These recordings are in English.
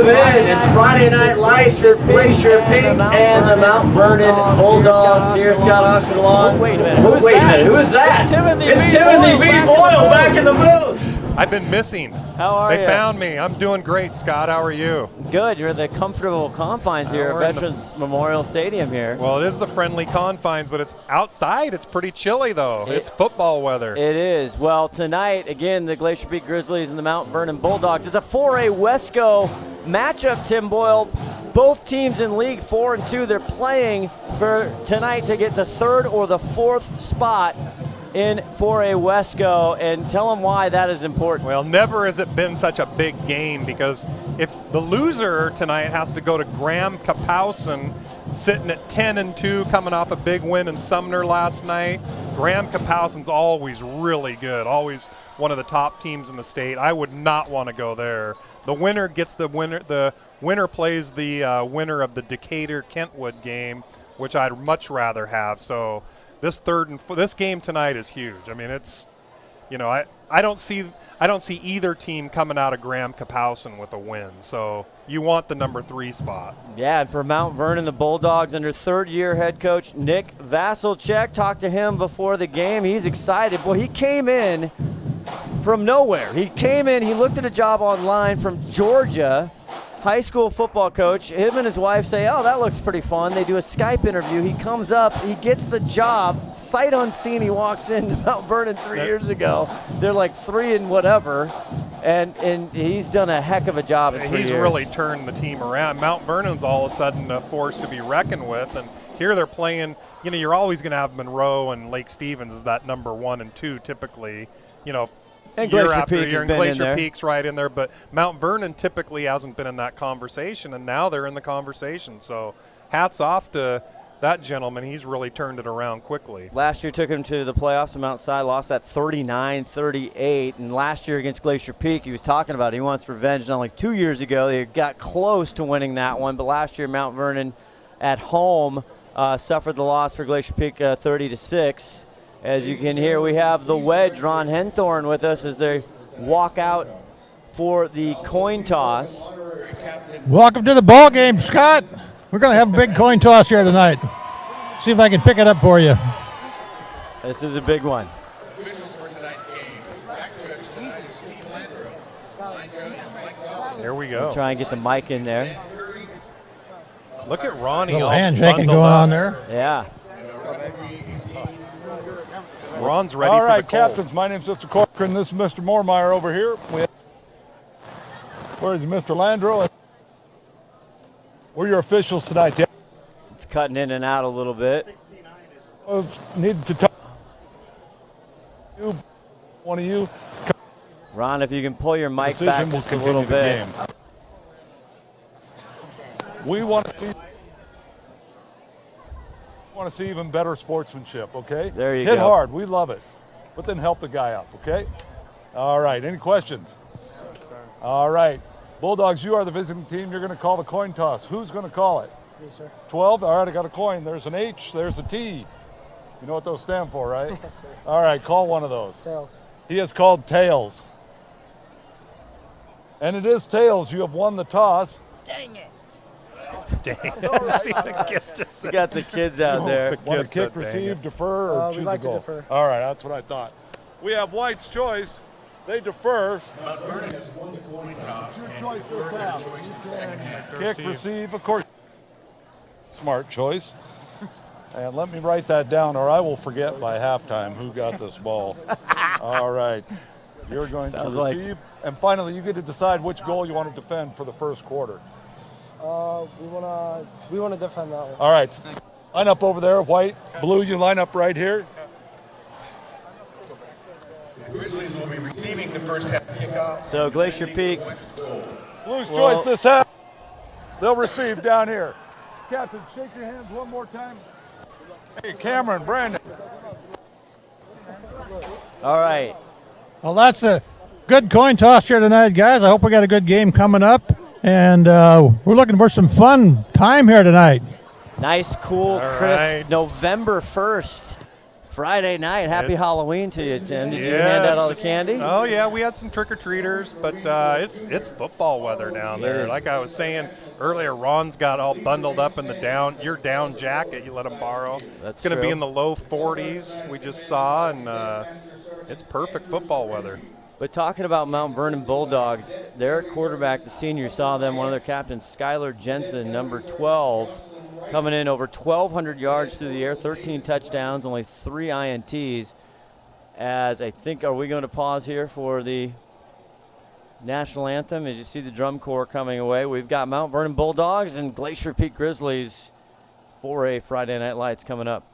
welcome in. It's Friday Night Lights. It's Glacier Peak and the Mount Vernon Bulldogs here. Scott Oxford along. Wait a minute. Who is that? It's Timothy B. Boyle back in the booth. I've been missing. How are you? They found me. I'm doing great, Scott. How are you? Good. You're in the comfortable confines here at Veterans Memorial Stadium here. Well, it is the friendly confines, but it's outside. It's pretty chilly, though. It's football weather. It is. Well, tonight, again, the Glacier Peak Grizzlies and the Mount Vernon Bulldogs. It's a 4A Wesco matchup, Tim Boyle. Both teams in League 4 and 2, they're playing for tonight to get the third or the fourth spot in 4A Wesco, and tell them why that is important. Well, never has it been such a big game, because if the loser tonight has to go to Graham Kapowson, sitting at 10-2, coming off a big win in Sumner last night. Graham Kapowson's always really good, always one of the top teams in the state. I would not want to go there. The winner gets the winner. The winner plays the winner of the Decatur-Kentwood game, which I'd much rather have. So this this game tonight is huge. I mean, it's, you know, I don't see either team coming out of Graham Kapowson with a win. So you want the number 3 spot. Yeah, and for Mount Vernon, the Bulldogs under third-year head coach Nick Vassilchek. Talked to him before the game. He's excited. Boy, he came in from nowhere. He came in, he looked at a job online from Georgia, high school football coach. Him and his wife say, oh, that looks pretty fun. They do a Skype interview. He comes up, he gets the job. Sight unseen, he walks into Mount Vernon 3 years ago. They're like 3 and whatever, and he's done a heck of a job in 3 years. He's really turned the team around. Mount Vernon's all of a sudden a force to be reckoned with, and here they're playing, you know, you're always going to have Monroe and Lake Stevens as that number 1 and 2 typically, you know, and year Glacier after Peak year, has and been Glacier in there. Peak's right in there, but Mount Vernon typically hasn't been in that conversation, and now they're in the conversation. So hats off to that gentleman. He's really turned it around quickly. Last year took him to the playoffs, and Mount Si lost that 39-38, and last year against Glacier Peak, he was talking about it. He wants revenge. Not like 2 years ago, they got close to winning that one, but last year Mount Vernon at home suffered the loss for Glacier Peak 30-6. As you can hear, we have the Wedge, Ron Henthorn, with us as they walk out for the coin toss. Welcome to the ball game, Scott. We're going to have a big coin toss here tonight. See if I can pick it up for you. This is a big one. There we go. Try and get the mic in there. Look at Ronnie. Little handshaking going on there. Yeah. Ron's ready for the All right, coal. captains, my name's Mr. Corcoran. This is Mr. Moormeyer over here. Where is Mr. Landro? We're your officials tonight. It's cutting in and out a little bit. Need to talk to one of you. Ron, if you can pull your mic back just a little bit. We want to see even better sportsmanship, okay? There you go. Hit hard, we love it. But then help the guy up, okay? All right, any questions? All right. Bulldogs, you are the visiting team. You're going to call the coin toss. Who's going to call it? Yes, sir. 12? All right, I got a coin. There's an H, there's a T. You know what those stand for, right? Yes, sir. All right, call one of those. Tails. He has called tails. And it is tails. You have won the toss. Dang it. Dang. See the kids just You got the kids out there. Want to kick, receive, defer, or choose we'd like a goal? to defer. All right, that's what I thought. We have White's choice. They defer. Mount Vernon has won the coin toss. Your choice this half. You can kick, receive, of course. Smart choice. And let me write that down, or I will forget by halftime who got this ball. All right. You're going to receive. And finally, you get to decide which goal you want to defend for the first quarter. We want to defend that one. All right. Line up over there. White, blue, you line up right here. The Grizzlies will be receiving the first half kickoff. So Glacier Peak. Blue's choice this half. They'll receive down here. Captain, shake your hands one more time. Hey, Cameron, Brandon. All right. Well, that's a good coin toss here tonight, guys. I hope we got a good game coming up. And we're looking for some fun time here tonight. Nice, cool, All crisp right. November 1st Friday night. Happy Halloween to you, Tim. Did you Yes. hand out all the candy? Oh yeah, we had some trick-or-treaters, but it's football weather down there. is. Like I was saying earlier, Ron's got all bundled up in your down jacket. You let him borrow. That's it's going to be true. in the low 40s. We just saw, and it's perfect football weather. But talking about Mount Vernon Bulldogs, their quarterback, the senior, saw them. One of their captains, Skylar Jensen, number 12, coming in over 1,200 yards through the air, 13 touchdowns, only 3 INTs. As I think, are we going to pause here for the national anthem? As you see the drum corps coming away, we've got Mount Vernon Bulldogs and Glacier Peak Grizzlies for a Friday Night Lights coming up.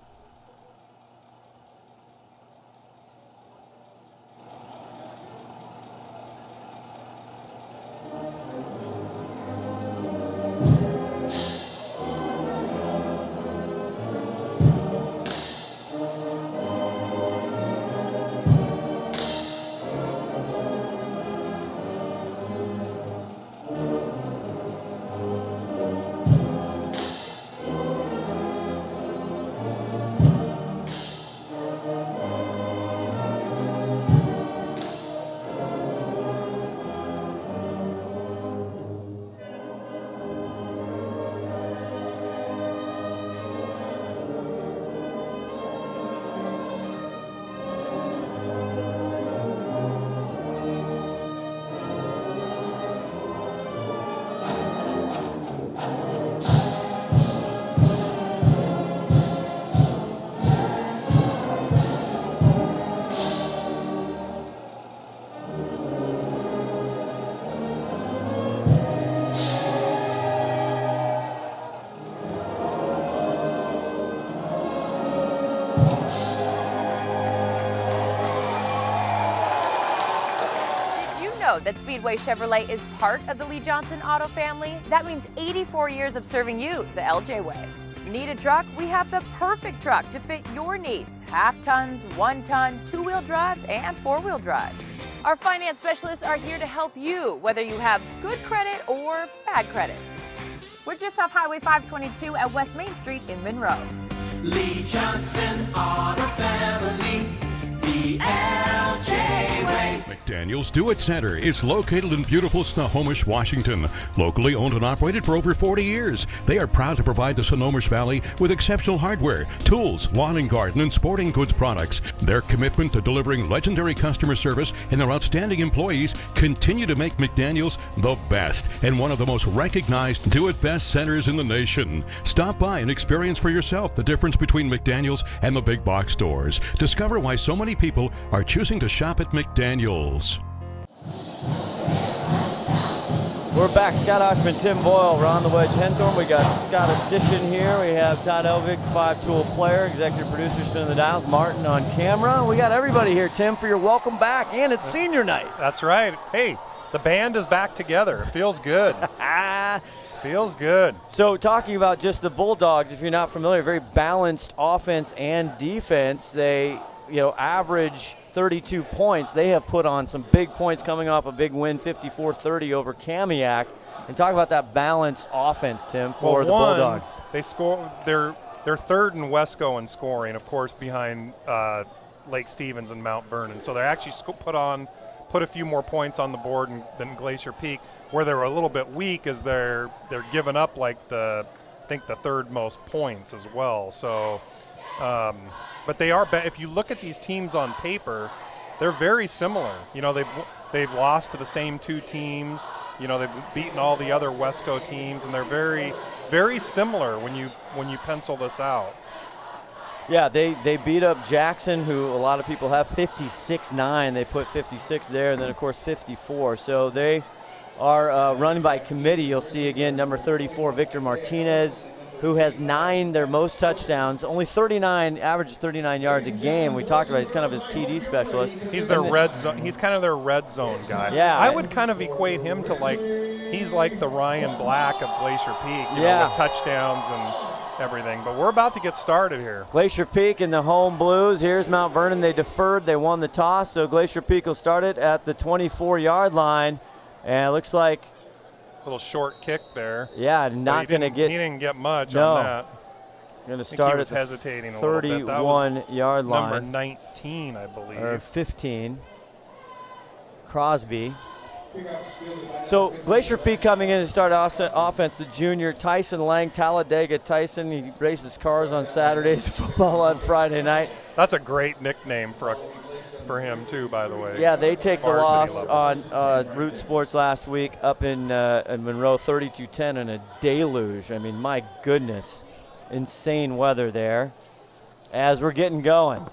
That Speedway Chevrolet is part of the Lee Johnson Auto family? That means 84 years of serving you the LJ way. Need a truck? We have the perfect truck to fit your needs. Half tons, 1 ton, 2-wheel drives, and 4-wheel drives. Our finance specialists are here to help you, whether you have good credit or bad credit. We're just off Highway 522 at West Main Street in Monroe. Lee Johnson Auto Family, the LJ way. McDaniel's Do-It Center is located in beautiful Snohomish, Washington. Locally owned and operated for over 40 years, they are proud to provide the Snohomish Valley with exceptional hardware, tools, lawn and garden, and sporting goods products. Their commitment to delivering legendary customer service and their outstanding employees continue to make McDaniel's the best and one of the most recognized do-it-best centers in the nation. Stop by and experience for yourself the difference between McDaniel's and the big box stores. Discover why so many people are choosing to shop at McDaniel's. We're back. Scott Oshman, Tim Boyle, Ron the Wedge Henthorn. We got Scott Astishan here. We have Todd Elvig, 5-tool player, executive producer, spinning the dials. Martin on camera. We got everybody here, Tim, for your welcome back, and it's senior night. That's right. Hey, the band is back together. It feels good. Feels good. So talking about just the Bulldogs, if you're not familiar, very balanced offense and defense. They, average 32 points. They have put on some big points coming off a big win, 54-30 over Kamiak. And talk about that balanced offense, Tim, for the Bulldogs. They score. They're third in Wesco in scoring, of course, behind Lake Stevens and Mount Vernon. So they actually put a few more points on the board than Glacier Peak. Where they were a little bit weak is they're giving up I think the third most points as well. So. But they are. If you look at these teams on paper, they're very similar. They've lost to the same 2 teams. They've beaten all the other Wesco teams, and they're very, very similar when you pencil this out. Yeah, they beat up Jackson, who a lot of people have 56-9. They put 56 there, and then of course 54. So they are run by committee. You'll see again number 34, Victor Martinez, who has 9, their most touchdowns, only 39, averages 39 yards a game. We talked about he's kind of his TD specialist. He's their red zone. He's kind of their red zone guy. Yeah, I would kind of equate him to he's like the Ryan Black of Glacier Peak, with touchdowns and everything. But we're about to get started here. Glacier Peak and the home Blues. Here's Mount Vernon. They deferred. They won the toss, so Glacier Peak will start it at the 24-yard line. And it looks like little short kick there. Yeah, not going to get. He didn't get much on that. Going to start at the hesitating a little bit. That was 31-yard line. Number 19, I believe. Or 15. Crosby. So Glacier Peak coming in to start offense, the junior Tyson Lang, Talladega Tyson. He races cars on Saturdays, football on Friday night. That's a great nickname for him too, by the way. Yeah, they take the loss level. on Root Sports last week up in Monroe, 32-10 in a deluge. I mean, my goodness, insane weather there. As we're getting going,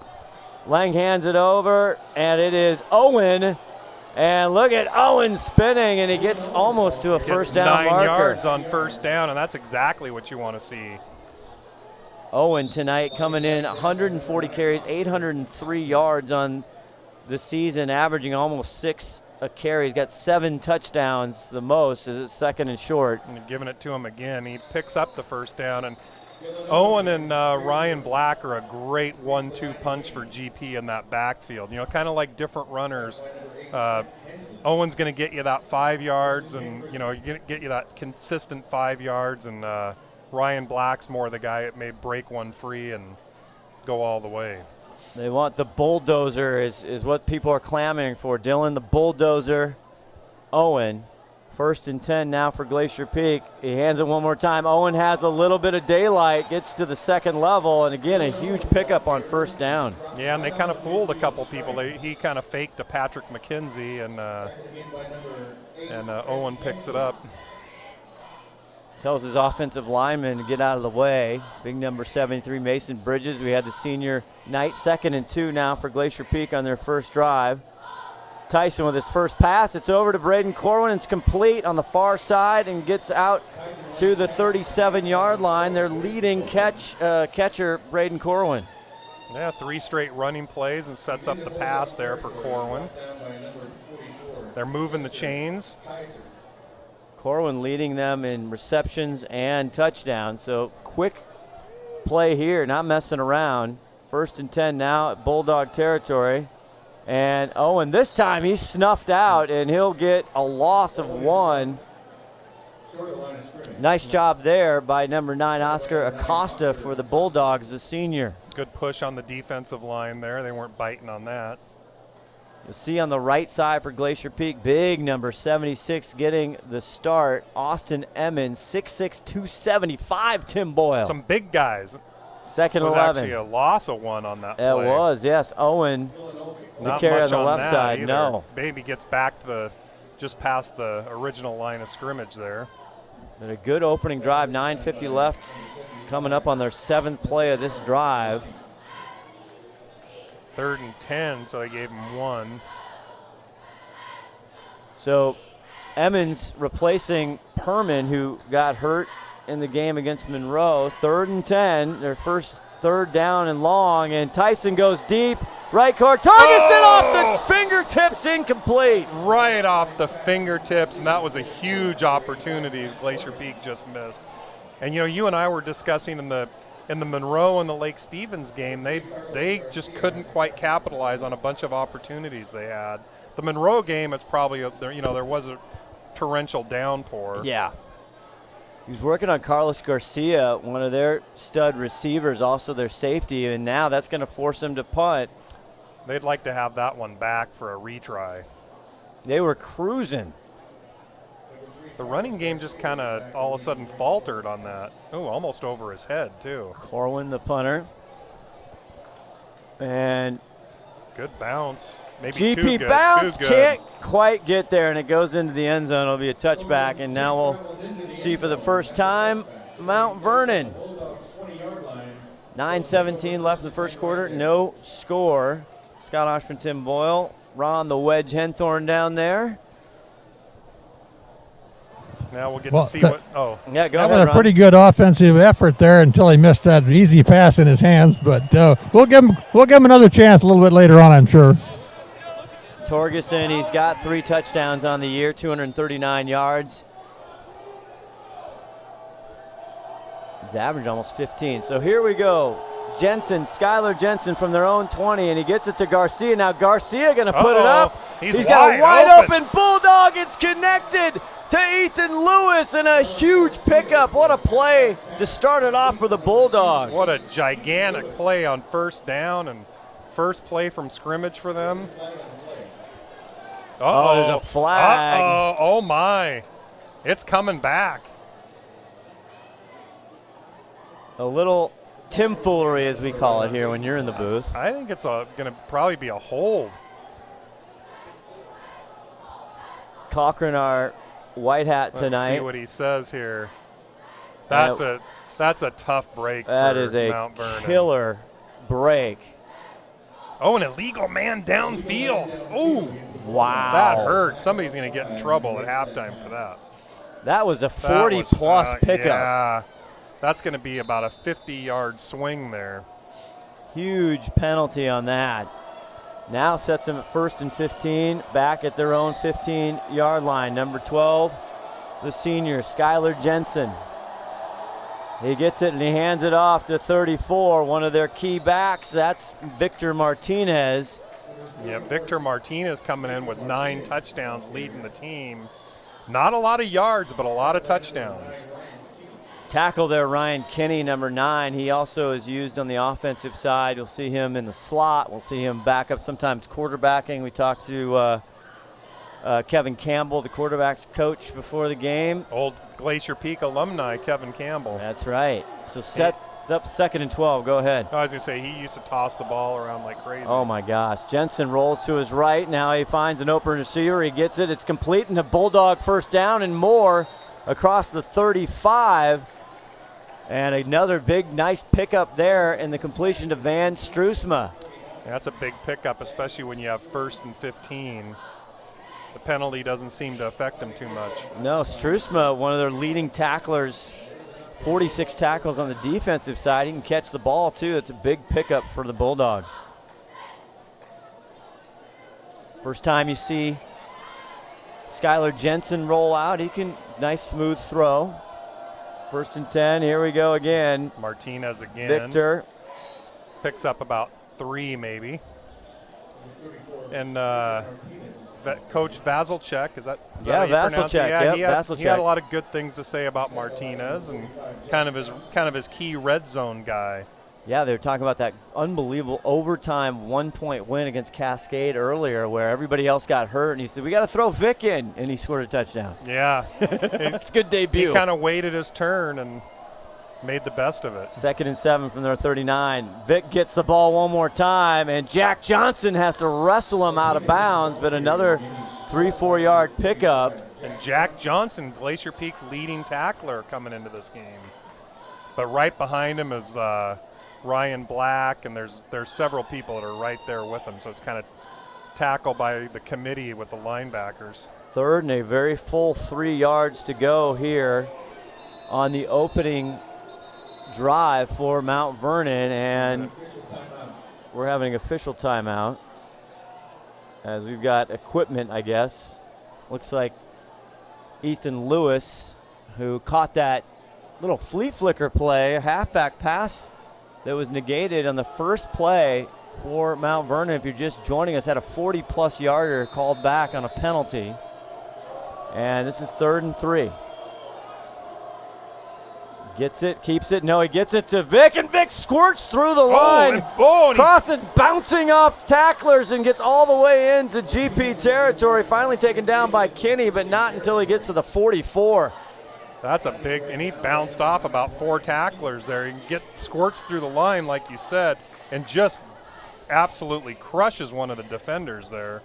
Lang hands it over, and it is Owen. And look at Owen spinning, and he gets almost to a first down 9 marker. yards on first down, and that's exactly what you want to see. Owen tonight coming in 140 carries, 803 yards on the season, averaging almost 6 a carry. He's got 7 touchdowns, the most, as it's second and short. And giving it to him again. He picks up the first down, and Owen and Ryan Black are a great 1-2 punch for GP in that backfield. You know, kind of like different runners. Owen's going to get you that 5 yards, and you know, get you that consistent 5 yards. And Ryan Black's more the guy that may break one free and go all the way. They want the bulldozer is what people are clamoring for. Dylan the bulldozer, Owen. 1st and 10 now for Glacier Peak. He hands it one more time. Owen has a little bit of daylight, gets to the second level, and again, a huge pickup on first down. Yeah, and they kind of fooled a couple people. He kind of faked a Patrick McKenzie, and Owen picks it up. Tells his offensive lineman to get out of the way. Big number 73, Mason Bridges. We had the senior night, 2nd and 2 now for Glacier Peak on their first drive. Tyson with his first pass. It's over to Braden Corwin. It's complete on the far side and gets out to the 37-yard line. Their leading catcher, Braden Corwin. Yeah, 3 straight running plays and sets up the pass there for Corwin. They're moving the chains. Corwin leading them in receptions and touchdowns. So quick play here, not messing around. 1st and 10 now at Bulldog territory. And Owen, this time he's snuffed out, and he'll get a loss of 1. Nice job there by number 9, Oscar Acosta, for the Bulldogs, the senior. Good push on the defensive line there. They weren't biting on that. You'll see on the right side for Glacier Peak, big number 76 getting the start. Austin Emmons, 6'6", 275, Tim Boyle. Some big guys. 2nd and 11. It was actually a loss of 1 on that play. It was, yes. Owen, the carry on the left side, either. no. Maybe gets back to just past the original line of scrimmage there. But a good opening drive, 9:50 left, coming up on their 7th play of this drive. 3rd and 10, so they gave him 1. So Emmons replacing Perman, who got hurt in the game against Monroe. 3rd and 10, their first 3rd down and long, and Tyson goes deep. Right corner, targets it off the fingertips, incomplete. Right off the fingertips, and that was a huge opportunity Glacier Peak just missed. And you know, you and I were discussing in the Monroe and the Lake Stevens game, they just couldn't quite capitalize on a bunch of opportunities they had. The Monroe game, it's probably there was a torrential downpour. Yeah. He was working on Carlos Garcia, one of their stud receivers, also their safety, and now that's going to force him to punt. They'd like to have that one back for a retry. They were cruising. The running game just kind of all of a sudden faltered on that. Oh, almost over his head, too. Corwin, the punter. And good bounce. Maybe GP too good, bounce, too good. can't quite get there, and it goes into the end zone. It'll be a touchback, and now we'll see for the first time Mount Vernon. 9:17 left in the first quarter, no score. Scott Oshman, Tim Boyle, Ron the Wedge Henthorn down there. Now we'll get to see what. Oh, yeah, go that ahead, was a Ron. pretty good offensive effort there until he missed that easy pass in his hands. But we'll give him another chance a little bit later on, I'm sure. Torgerson, he's got 3 touchdowns on the year, 239 yards. He's averaged almost 15. So here we go. Jensen, Skylar Jensen from their own 20, and he gets it to Garcia. Now Garcia going to put it up. He's got a wide open Bulldog. It's connected. to Ethan Lewis, and a huge pickup. What a play to start it off for the Bulldogs. What a gigantic play on first down and first play from scrimmage for them. Oh, there's a flag. Uh-oh. Oh, my. It's coming back. A little tomfoolery, as we call it here when you're in the booth. I think it's going to probably be a hold. Cochran, our white hat tonight. Let's see what he says here. That's a tough break that for is a Mount Vernon. Killer break. Oh, an illegal man downfield. Oh, wow. That hurt. Somebody's going to get in trouble at halftime for that. That was a 40-plus pickup. Yeah, that's going to be about a 50-yard swing there. Huge penalty on that. Now sets them at 1st and 15, back at their own 15-yard line. Number 12, the senior, Skylar Jensen. He gets it and he hands it off to 34, one of their key backs. That's Victor Martinez. Yeah, Victor Martinez coming in with 9 touchdowns, leading the team. Not a lot of yards, but a lot of touchdowns. Tackle there, Ryan Kinney, number 9. He also is used on the offensive side. You'll see him in the slot. We'll see him back up, sometimes quarterbacking. We talked to Kevin Campbell, the quarterback's coach, before the game. Old Glacier Peak alumni, Kevin Campbell. That's right. So sets up 2nd and 12. Go ahead. I was going to say, he used to toss the ball around like crazy. Oh, my gosh. Jensen rolls to his right. Now he finds an open receiver. He gets it. It's complete, and a Bulldog first down and more across the 35. And another big, nice pickup there in the completion to Van Struisma. Yeah, that's a big pickup, especially when you have 1st and 15. The penalty doesn't seem to affect them too much. No, Struisma, one of their leading tacklers, 46 tackles on the defensive side. He can catch the ball, too. It's a big pickup for the Bulldogs. First time you see Skylar Jensen roll out. He can, nice smooth throw. 1st and 10, here we go again. Martinez again. Victor. Picks up about 3 maybe. And Coach Vasilchek, is that how you pronounce it? Yeah, Vasilchek. He had a lot of good things to say about Martinez and kind of his key red zone guy. Yeah, they were talking about that unbelievable overtime 1-point win against Cascade earlier where everybody else got hurt, and he said, we got to throw Vic in, and he scored a touchdown. Yeah. That's a good debut. He kind of waited his turn and made the best of it. 2nd and 7 from their 39. Vic gets the ball one more time, and Jack Johnson has to wrestle him out of bounds, but another 3-4 yard pickup. And Jack Johnson, Glacier Peak's leading tackler coming into this game. But right behind him is Ryan Black, and there's several people that are right there with him, so it's kind of tackled by the committee with the linebackers. 3rd and a very full 3 yards to go here on the opening drive for Mount Vernon, and we're having official timeout as we've got equipment, I guess. Looks like Ethan Lewis, who caught that little flea flicker play, a halfback pass that was negated on the first play for Mount Vernon. If you're just joining us, had a 40-plus yarder called back on a penalty. And this is 3rd and 3. Gets it, keeps it. No, he gets it to Vic, and Vic squirts through the line. Crosses, bouncing off tacklers, and gets all the way into GP territory. Finally taken down by Kinney, but not until he gets to the 44. That's a big, and he bounced off about 4 tacklers there. He squirts through the line, like you said, and just absolutely crushes one of the defenders there.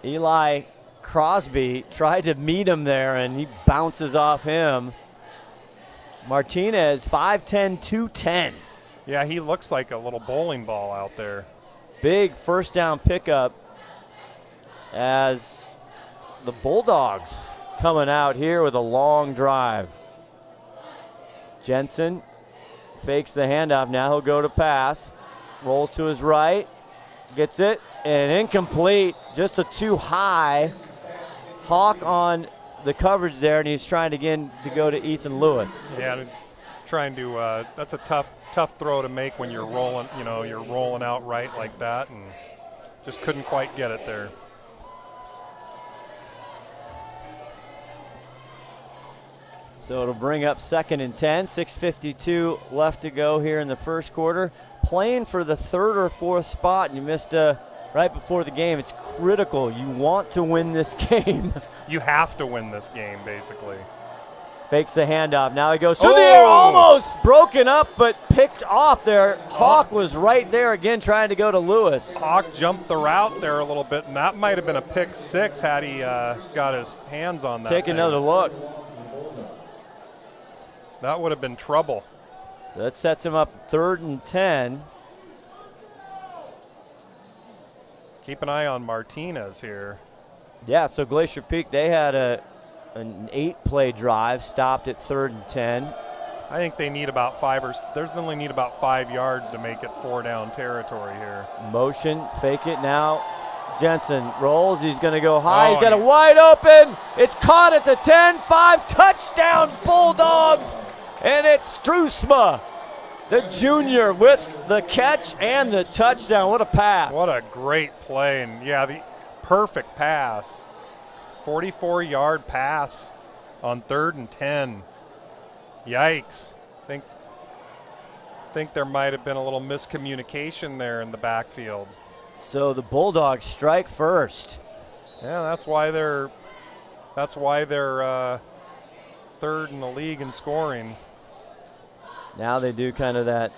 Eli Crosby tried to meet him there, and he bounces off him. Martinez, 5'10", 210. Yeah, he looks like a little bowling ball out there. Big first down pickup as the Bulldogs coming out here with a long drive. Jensen fakes the handoff. Now he'll go to pass. Rolls to his right. Gets it. And incomplete. Just a too high. Hawk on the coverage there, and he's trying again to go to Ethan Lewis. Yeah, trying to. That's a tough throw to make when you're rolling. You're rolling out right like that, and just couldn't quite get it there. So it'll bring up 2nd and 10, 6:52 left to go here in the first quarter. Playing for the 3rd or 4th spot, and you missed right before the game. It's critical. You want to win this game. You have to win this game, basically. Fakes the handoff. Now he goes through the air, almost broken up, but picked off there. Hawk was right there again trying to go to Lewis. Hawk jumped the route there a little bit, and that might have been a pick 6 had he got his hands on that. Take another look. That would have been trouble. So that sets him up 3rd and 10. Keep an eye on Martinez here. Yeah, so Glacier Peak, they had an 8-play drive, stopped at 3rd and 10. I think they need about 5 there's only need about 5 yards to make it 4-down territory here. Motion, fake it now. Jensen rolls, he's gonna go high, Oh, he's got a wide open. It's caught at the 10-5, touchdown Bulldogs. And it's Strusma, the junior, with the catch and the touchdown. What a pass. What a great play. And, yeah, the perfect pass. 44-yard pass on 3rd and 10. Yikes. Think there might have been a little miscommunication there in the backfield. So the Bulldogs strike first. Yeah, that's why they're 3rd in the league in scoring. Now they do kind of that.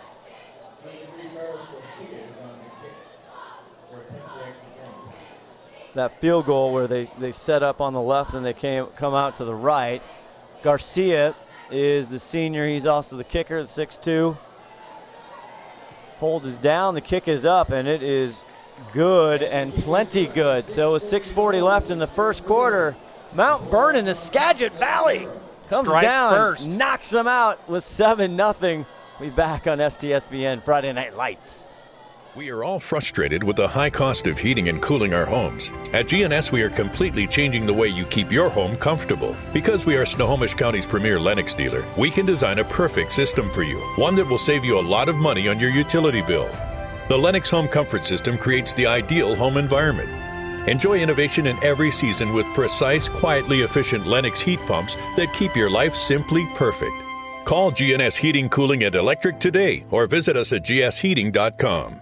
That field goal where they set up on the left and they come out to the right. Garcia is the senior. He's also the kicker, the 6'2". Hold is down, the kick is up, and it is good and plenty good. So with 6:40 left in the first quarter, Mount Vernon, the Skagit Valley, comes Strikes down, first. knocks them out with 7-0. We back on STSPN Friday Night Lights. We are all frustrated with the high cost of heating and cooling our homes. At GNS, we are completely changing the way you keep your home comfortable. Because we are Snohomish County's premier Lennox dealer, we can design a perfect system for you, one that will save you a lot of money on your utility bill. The Lennox Home Comfort System creates the ideal home environment. Enjoy innovation in every season with precise, quietly efficient Lennox heat pumps that keep your life simply perfect. Call GNS Heating, Cooling, and Electric today or visit us at gsheating.com.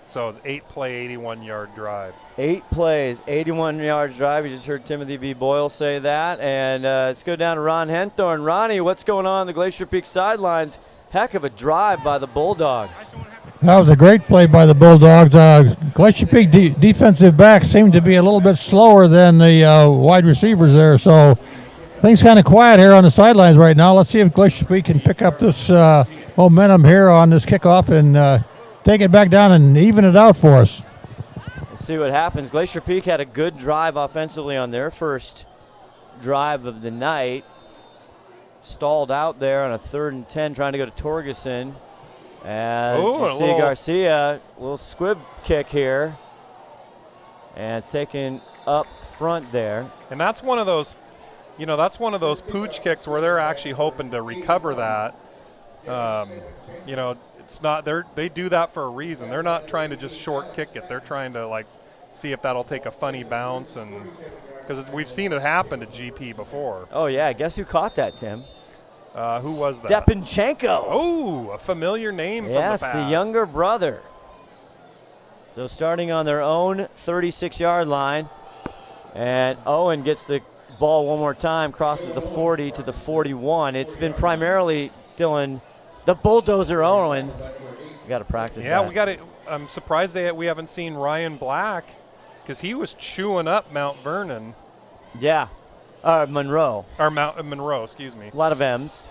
So it's 8-play, 81-yard drive. 8 plays, 81 yards drive. You just heard Timothy B. Boyle say that. And let's go down to Ron Henthorn. Ronnie, what's going on the Glacier Peak sidelines? Heck of a drive by the Bulldogs. That was a great play by the Bulldogs. Glacier Peak defensive backs seem to be a little bit slower than the wide receivers there, so things kind of quiet here on the sidelines right now. Let's see if Glacier Peak can pick up this momentum here on this kickoff and take it back down and even it out for us. We'll see what happens. Glacier Peak had a good drive offensively on their first drive of the night. Stalled out there on a 3rd and 10 trying to go to Torgerson. And you see Garcia, little squib kick here. And it's taken up front there. And that's one of those, that's one of those pooch kicks where they're actually hoping to recover that. It's not, they do that for a reason. They're not trying to just short kick it. They're trying to see if that'll take a funny bounce, and because we've seen it happen to GP before. Oh yeah, guess who caught that, Tim? Who was that? Stepanchenko. Oh, a familiar name from the past. Yes, the younger brother. So starting on their own 36-yard line, and Owen gets the ball one more time, crosses the 40 to the 41. It's been primarily, Dylan, the bulldozer Owen. We got to practice that. Yeah, we got to. I'm surprised we haven't seen Ryan Black, because he was chewing up Mount Vernon. Yeah. Monroe. Or Monroe, excuse me. A lot of M's.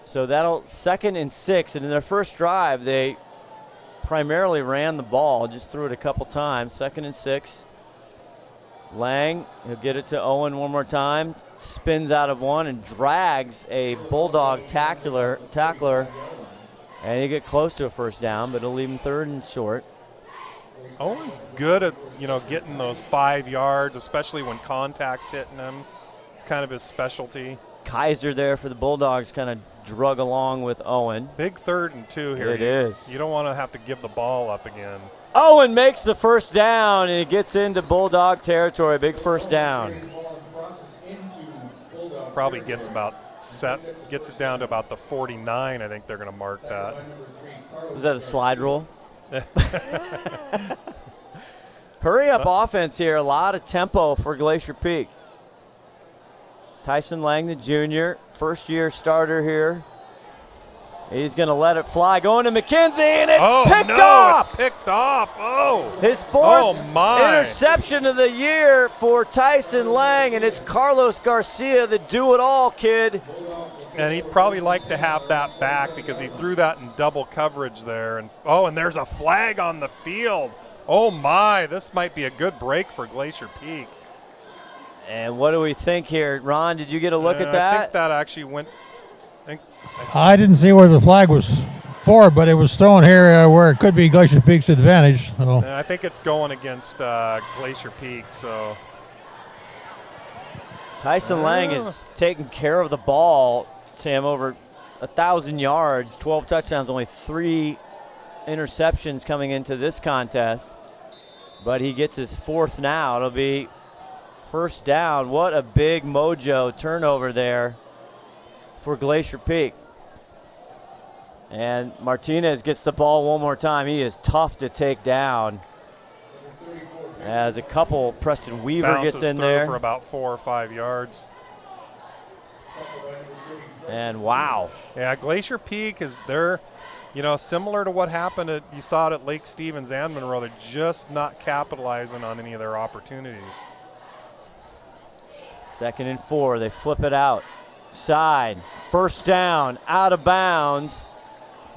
So that'll 2nd and 6. And in their first drive, they primarily ran the ball, just threw it a couple times. 2nd and 6. Lang, he'll get it to Owen one more time. Spins out of one and drags a Bulldog tackler. And he get close to a first down, but it'll leave him 3rd and short. Owen's good at, getting those 5 yards, especially when contact's hitting him. It's kind of his specialty. Kaiser there for the Bulldogs, kind of drug along with Owen. Big 3rd and 2 here. It is. You don't want to have to give the ball up again. Owen makes the first down, and he gets into Bulldog territory. Big first down. probably gets it down to about the 49. I think they're going to mark that. Was that a slide rule? Hurry up offense here. A lot of tempo for Glacier Peak. Tyson Lang, the junior, first-year starter here. He's going to let it fly. Going to McKenzie, and it's picked off. It's picked off. Oh. His fourth interception of the year for Tyson Lang, and it's Carlos Garcia, the do-it-all kid. And he'd probably like to have that back because he threw that in double coverage there. And there's a flag on the field. Oh, my. This might be a good break for Glacier Peak. And what do we think here? Ron, did you get a look at that? I think that actually went – I didn't see where the flag was for, but it was thrown here where it could be Glacier Peak's advantage. So. I think it's going against Glacier Peak. So Tyson Lang is taking care of the ball, Tim, over 1,000 yards, 12 touchdowns, only 3 interceptions coming into this contest. But he gets his fourth now. It'll be first down. What a big mojo turnover there for Glacier Peak. And Martinez gets the ball one more time. He is tough to take down. As a couple, Preston Weaver gets in there for about 4 or 5 yards. And wow. Yeah, Glacier Peak is there, similar to what happened you saw it at Lake Stevens and Monroe. They're just not capitalizing on any of their opportunities. 2nd and 4, they flip it out. Side, first down, out of bounds.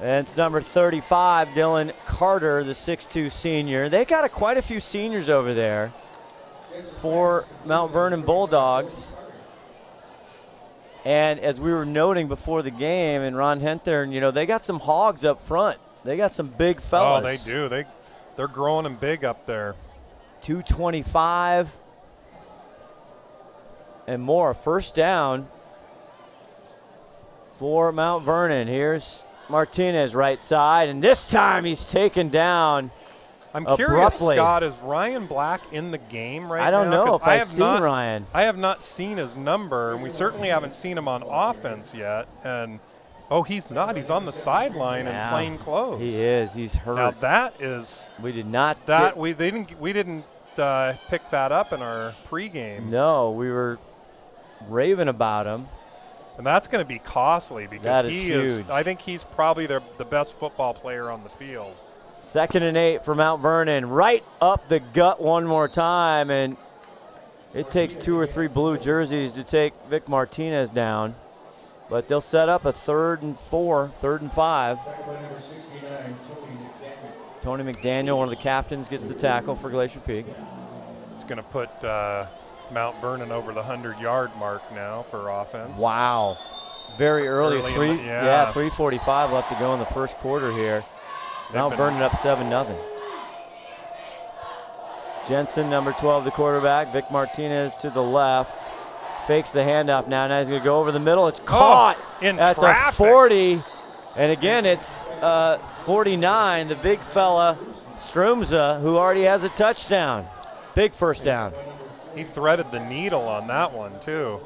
And it's number 35, Dylan Carter, the 6'2 senior. They got quite a few seniors over there for Mount Vernon Bulldogs. And as we were noting before the game, and Ron Henther, they got some hogs up front. They got some big fellas. Oh, they do. They're growing them big up there. 225 and more. First down for Mount Vernon. Here's Martinez right side, and this time he's taken down abruptly. Curious, Scott, is Ryan Black in the game right now? I don't know if I've seen Ryan. I have not seen his number, and we certainly haven't seen him on offense yet. And he's not. He's on the sideline in plain clothes. He is. He's hurt. Now that is. We did not. We didn't pick that up in our pregame. No, we were raving about him. And that's going to be costly because he is. I think he's probably the best football player on the field. 2nd and 8 for Mount Vernon. Right up the gut one more time, and it takes 2 or 3 blue jerseys to take Vic Martinez down. But they'll set up a 3rd and 4, 3rd and 5. Tony McDaniel, one of the captains, gets the tackle for Glacier Peak. It's going to put Mount Vernon over the 100-yard mark now for offense. Wow. Very early. 3:45 left to go in the first quarter here. Mount Vernon up 7-0. Jensen, number 12, the quarterback. Vic Martinez to the left. Fakes the handoff now. Now he's going to go over the middle. It's caught at the 40. And again, it's 49, the big fella, Strumza, who already has a touchdown. Big first down. He threaded the needle on that one, too.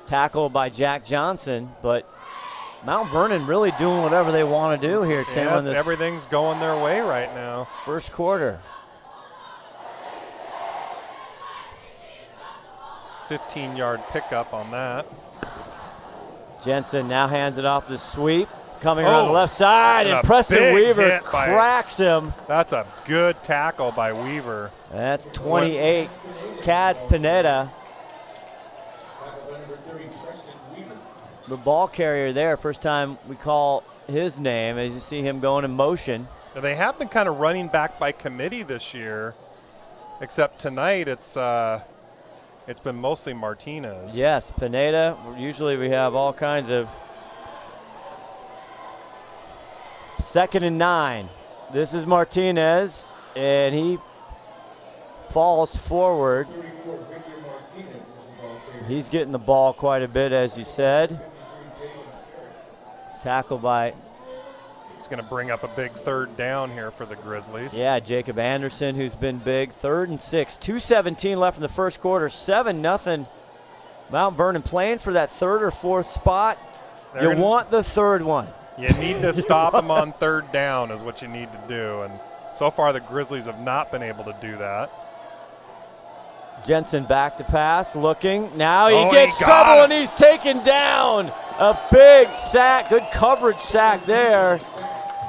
Tackled by Jack Johnson, but Mount Vernon really doing whatever they want to do here, Tim. Yeah, everything's going their way right now. First quarter. 15-yard pickup on that. Jensen now hands it off the sweep. Coming around the left side, and Preston Weaver cracks him. That's a good tackle by Weaver. That's 28. Cads Pineda. The ball carrier there, first time we call his name as you see him going in motion. Now they have been kind of running back by committee this year, except tonight it's been mostly Martinez. Yes, Pineda. Usually we have all kinds of. 2nd and 9. This is Martinez, and he falls forward. He's getting the ball quite a bit, as you said. Tackle by. It's going to bring up a big 3rd down here for the Grizzlies. Yeah, Jacob Anderson, who's been big. 3rd and 6. 2:17 left in the first quarter. 7-0 Mount Vernon playing for that 3rd or 4th spot. You want the 3rd one. You need to stop them on 3rd down is what you need to do. And so far the Grizzlies have not been able to do that. Jensen back to pass, looking. Now he gets trouble and he's taken down. A big sack, good coverage sack there.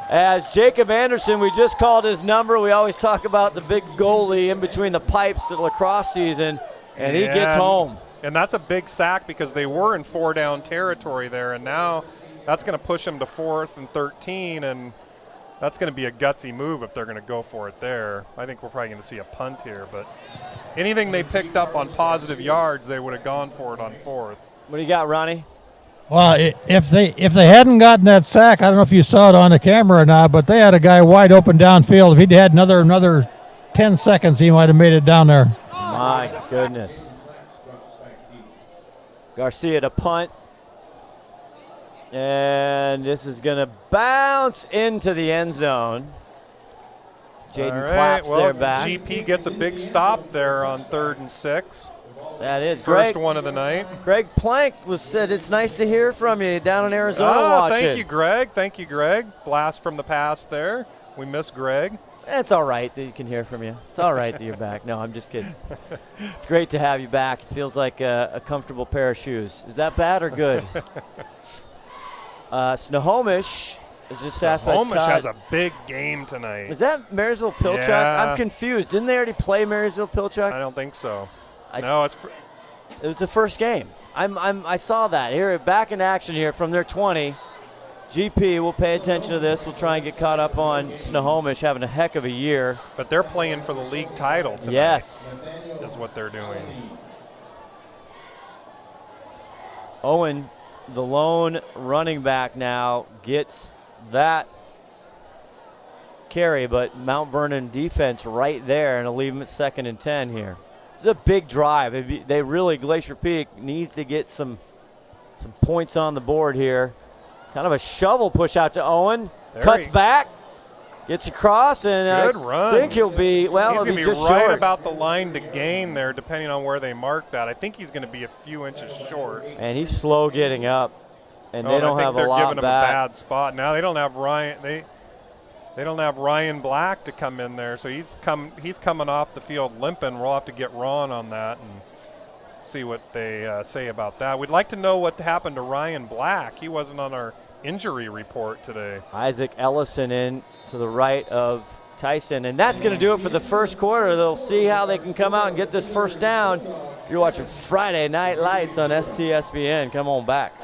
As Jacob Anderson, we just called his number. We always talk about the big goalie in between the pipes at lacrosse season, and he gets home. And that's a big sack because they were in 4-down territory there, and now that's going to push them to 4th and 13, and that's going to be a gutsy move if they're going to go for it there. I think we're probably going to see a punt here, but anything they picked up on positive yards, they would have gone for it on 4th. What do you got, Ronnie? Well, if they hadn't gotten that sack, I don't know if you saw it on the camera or not, but they had a guy wide open downfield. If he'd had another 10 seconds, he might have made it down there. My goodness. Garcia to punt. And this is going to bounce into the end zone. Jaden Claps there back. GP gets a big stop there on 3rd and 6. That is first one of the night. Greg Plank said it's nice to hear from you down in Arizona watching. Thank you, Greg. Thank you, Greg. Blast from the past there. We miss Greg. It's all right that you can hear from you. It's all right that you're back. No, I'm just kidding. It's great to have you back. It feels like a comfortable pair of shoes. Is that bad or good? Snohomish is just asked by Todd. Snohomish has a big game tonight. Is that Marysville-Pilchuck? Yeah. I'm confused. Didn't they already play Marysville-Pilchuck? I don't think so. No, it was the first game. I saw that. Here, back in action here from their 20. GP will pay attention to this. We'll try and get caught up on Snohomish having a heck of a year. But they're playing for the league title tonight. Yes. Is what they're doing. Owen, the lone running back now, gets that carry, but Mount Vernon defense right there, and it'll leave them at 2nd and 10 here. This is a big drive. They really, Glacier Peak needs to get some points on the board here. Kind of a shovel push out to Owen. Cuts back, gets across, and good run. I think he'll be, well, he's it'll going be to be just right short. about the line to gain there, depending on where they mark that. I think he's going to be a few inches short. And he's slow getting up, and they don't have a lot back. I think they're giving him a bad spot. Now they don't have Ryan. They don't have Ryan Black to come in there, so he's coming off the field limping. We'll have to get Ron on that and see what they say about that. We'd like to know what happened to Ryan Black. He wasn't on our injury report today. Isaac Ellison in to the right of Tyson, and that's going to do it for the first quarter. They'll see how they can come out and get this first down. You're watching Friday Night Lights on STSPN. Come on back.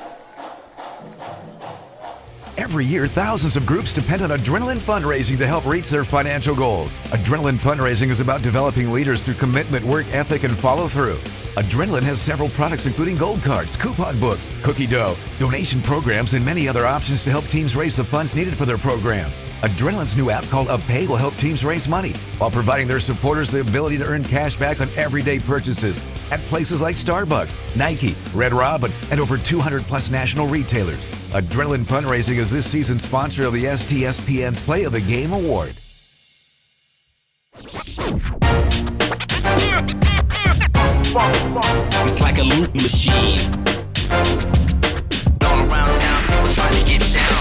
Every year, thousands of groups depend on Adrenaline Fundraising to help reach their financial goals. Adrenaline Fundraising is about developing leaders through commitment, work ethic, and follow-through. Adrenaline has several products including gold cards, coupon books, cookie dough, donation programs, and many other options to help teams raise the funds needed for their programs. Adrenaline's new app called UpPay will help teams raise money while providing their supporters the ability to earn cash back on everyday purchases at places like Starbucks, Nike, Red Robin, and over 200 plus national retailers. Adrenaline Fundraising is this season's sponsor of the STSPN's Play of the Game Award. It's like a loot machine. All around town, people trying to get down.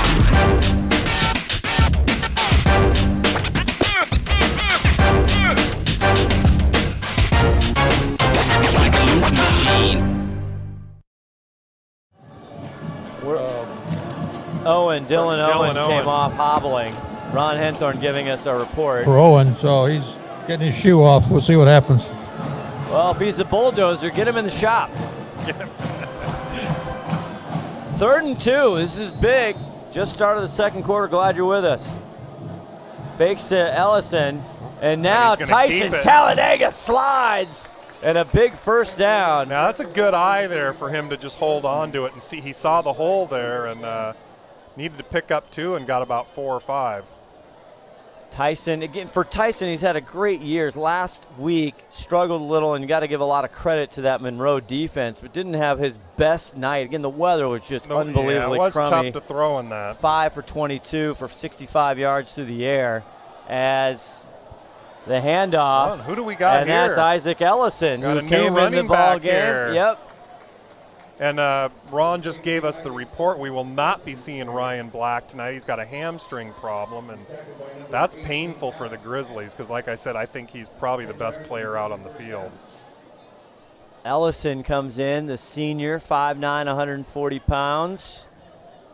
It's like a loot machine. Dylan Owen came off hobbling. Ron Henthorn giving us a report. For Owen, so he's getting his shoe off. We'll see what happens. Well, if he's the bulldozer, get him in the shop. 3rd and 2. This is big. Just started the second quarter. Glad you're with us. Fakes to Ellison. And now Tyson Talladega slides. And a big first down. Now that's a good eye there for him to just hold on to it and see. He saw the hole there and needed to pick up 2 and got about 4 or 5. Tyson, again, for Tyson, he's had a great year. Last week, struggled a little, and you got to give a lot of credit to that Monroe defense, but didn't have his best night. Again, the weather was just unbelievably crummy. It was tough to throw in that. 5 for 22 for 65 yards through the air as the handoff. Who do we got and here? That's Isaac Ellison, got who came in the ball game. Yep. And Ron just gave us the report. We will not be seeing Ryan Black tonight. He's got a hamstring problem, and that's painful for the Grizzlies because, like I said, I think he's probably the best player out on the field. Ellison comes in, the senior, 5'9", 140 pounds.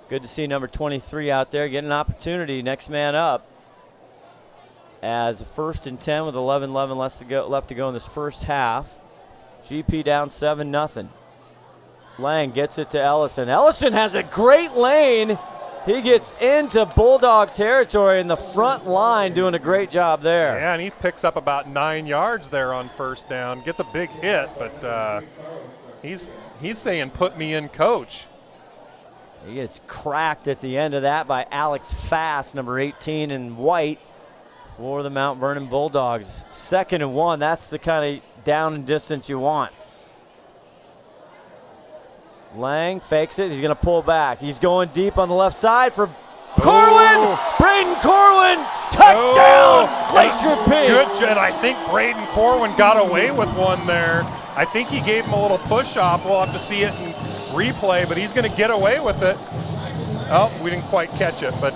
Good to see number 23 out there getting an opportunity. Next man up. As 1st and 10 with 11 left to go in this first half. GP down 7-0. Lang gets it to Ellison. Ellison has a great lane. He gets into Bulldog territory in the front line, doing a great job there. Yeah, and he picks up about 9 yards there on first down. Gets a big hit, but he's saying, put me in, coach. He gets cracked at the end of that by Alex Fast, number 18 in white for the Mount Vernon Bulldogs. 2nd and 1, that's the kind of down and distance you want. Lang fakes it. He's going to pull back. He's going deep on the left side for Corwin. Braden Corwin, touchdown, Glacier Peak. Good, and I think Braden Corwin got away with one there. I think he gave him a little push-off. We'll have to see it in replay, but he's going to get away with it. Oh, we didn't quite catch it, but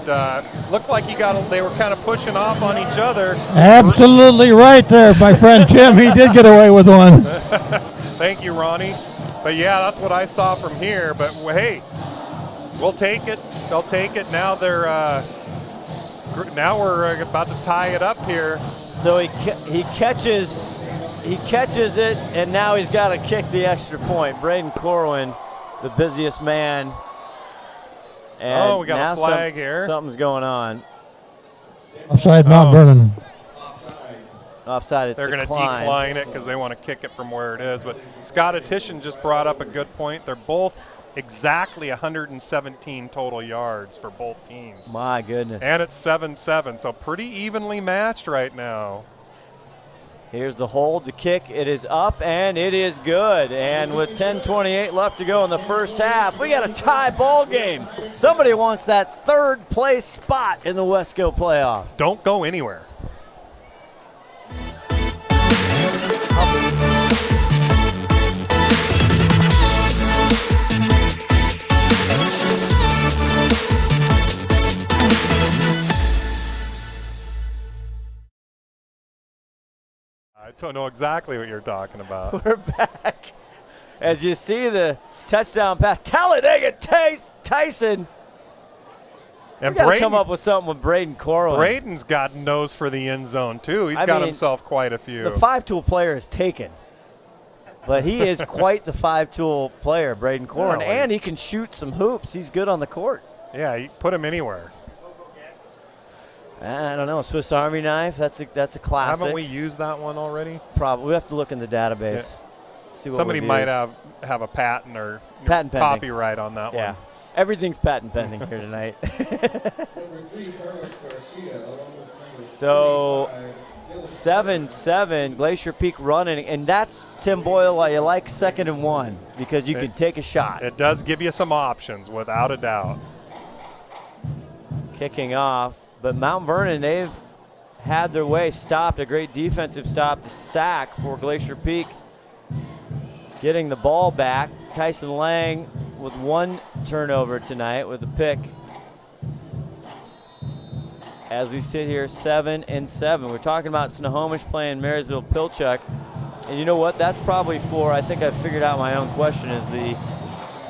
looked like they were kind of pushing off on each other. Absolutely right there, my friend Tim. He did get away with one. Thank you, Ronnie. But yeah, that's what I saw from here. But hey, we'll take it. They'll take it. Now we're about to tie it up here. So he catches it, and now he's got to kick the extra point. Braden Corwin, the busiest man. And we got a flag here. Something's going on. Offside Mount Vernon. Offside, it's They're going to decline it because they want to kick it from where it is. But Scott Attition just brought up a good point. They're both exactly 117 total yards for both teams. My goodness. And it's 7-7, so pretty evenly matched right now. Here's the hold, the kick. It is up, and it is good. And with 10:28 left to go in the first half, we got a tie ball game. Somebody wants that 3rd place spot in the Wesco playoffs. Don't go anywhere. I don't know exactly what you're talking about. We're back. As you see the touchdown pass, Talladega Tyson. And we got to come up with something with Braden Corwin. Braden's got nose for the end zone, too. He's got himself quite a few. The 5-tool player is taken. But he is quite the 5-tool player, Braden Corwin. And he can shoot some hoops. He's good on the court. Yeah, you put him anywhere. I don't know, Swiss Army knife. That's a classic. Haven't we used that one already? Probably. We have to look in the database. Yeah. See what somebody might have a patent or copyright on that one. Yeah, everything's patent pending here tonight. So 7-7, Glacier Peak running, and that's, Tim Boyle, why you like 2nd and 1, because you can take a shot. It does give you some options, without a doubt. Kicking off. But Mount Vernon, they've had their way stopped, a great defensive stop, the sack for Glacier Peak. Getting the ball back, Tyson Lang with 1 turnover tonight with a pick. As we sit here 7-7. We're talking about Snohomish playing Marysville Pilchuck. And you know what? That's probably I think I figured out my own question, is the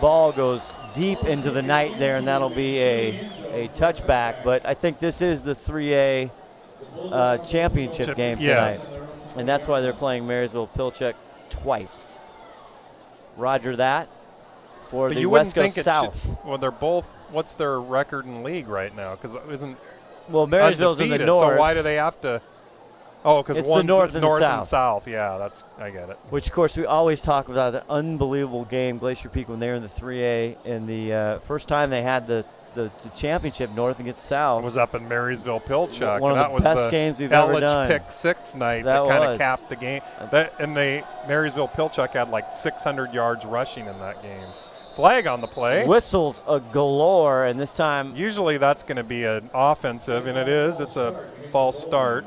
ball goes deep into the night there, and that'll be a touchback. But I think this is the 3A championship game tonight. Yes. And that's why they're playing Marysville Pilchuck twice. Roger that for the Wesco South. Well, they're both, what's their record in league right now? Because Marysville's undefeated, in the north. So why do they have to? Oh, because one's the north and south. Yeah, I get it. Which, of course, we always talk about the unbelievable game, Glacier Peak, when they were in the 3A. And the first time they had the championship north against south. It was up in Marysville Pilchuck. One of the best games we've ever done. Pick 6 night that kind of capped the game. Marysville Pilchuck had like 600 yards rushing in that game. Flag on the play. Whistles a galore, and this time. Usually that's going to be an offensive, and it is. It's a false start.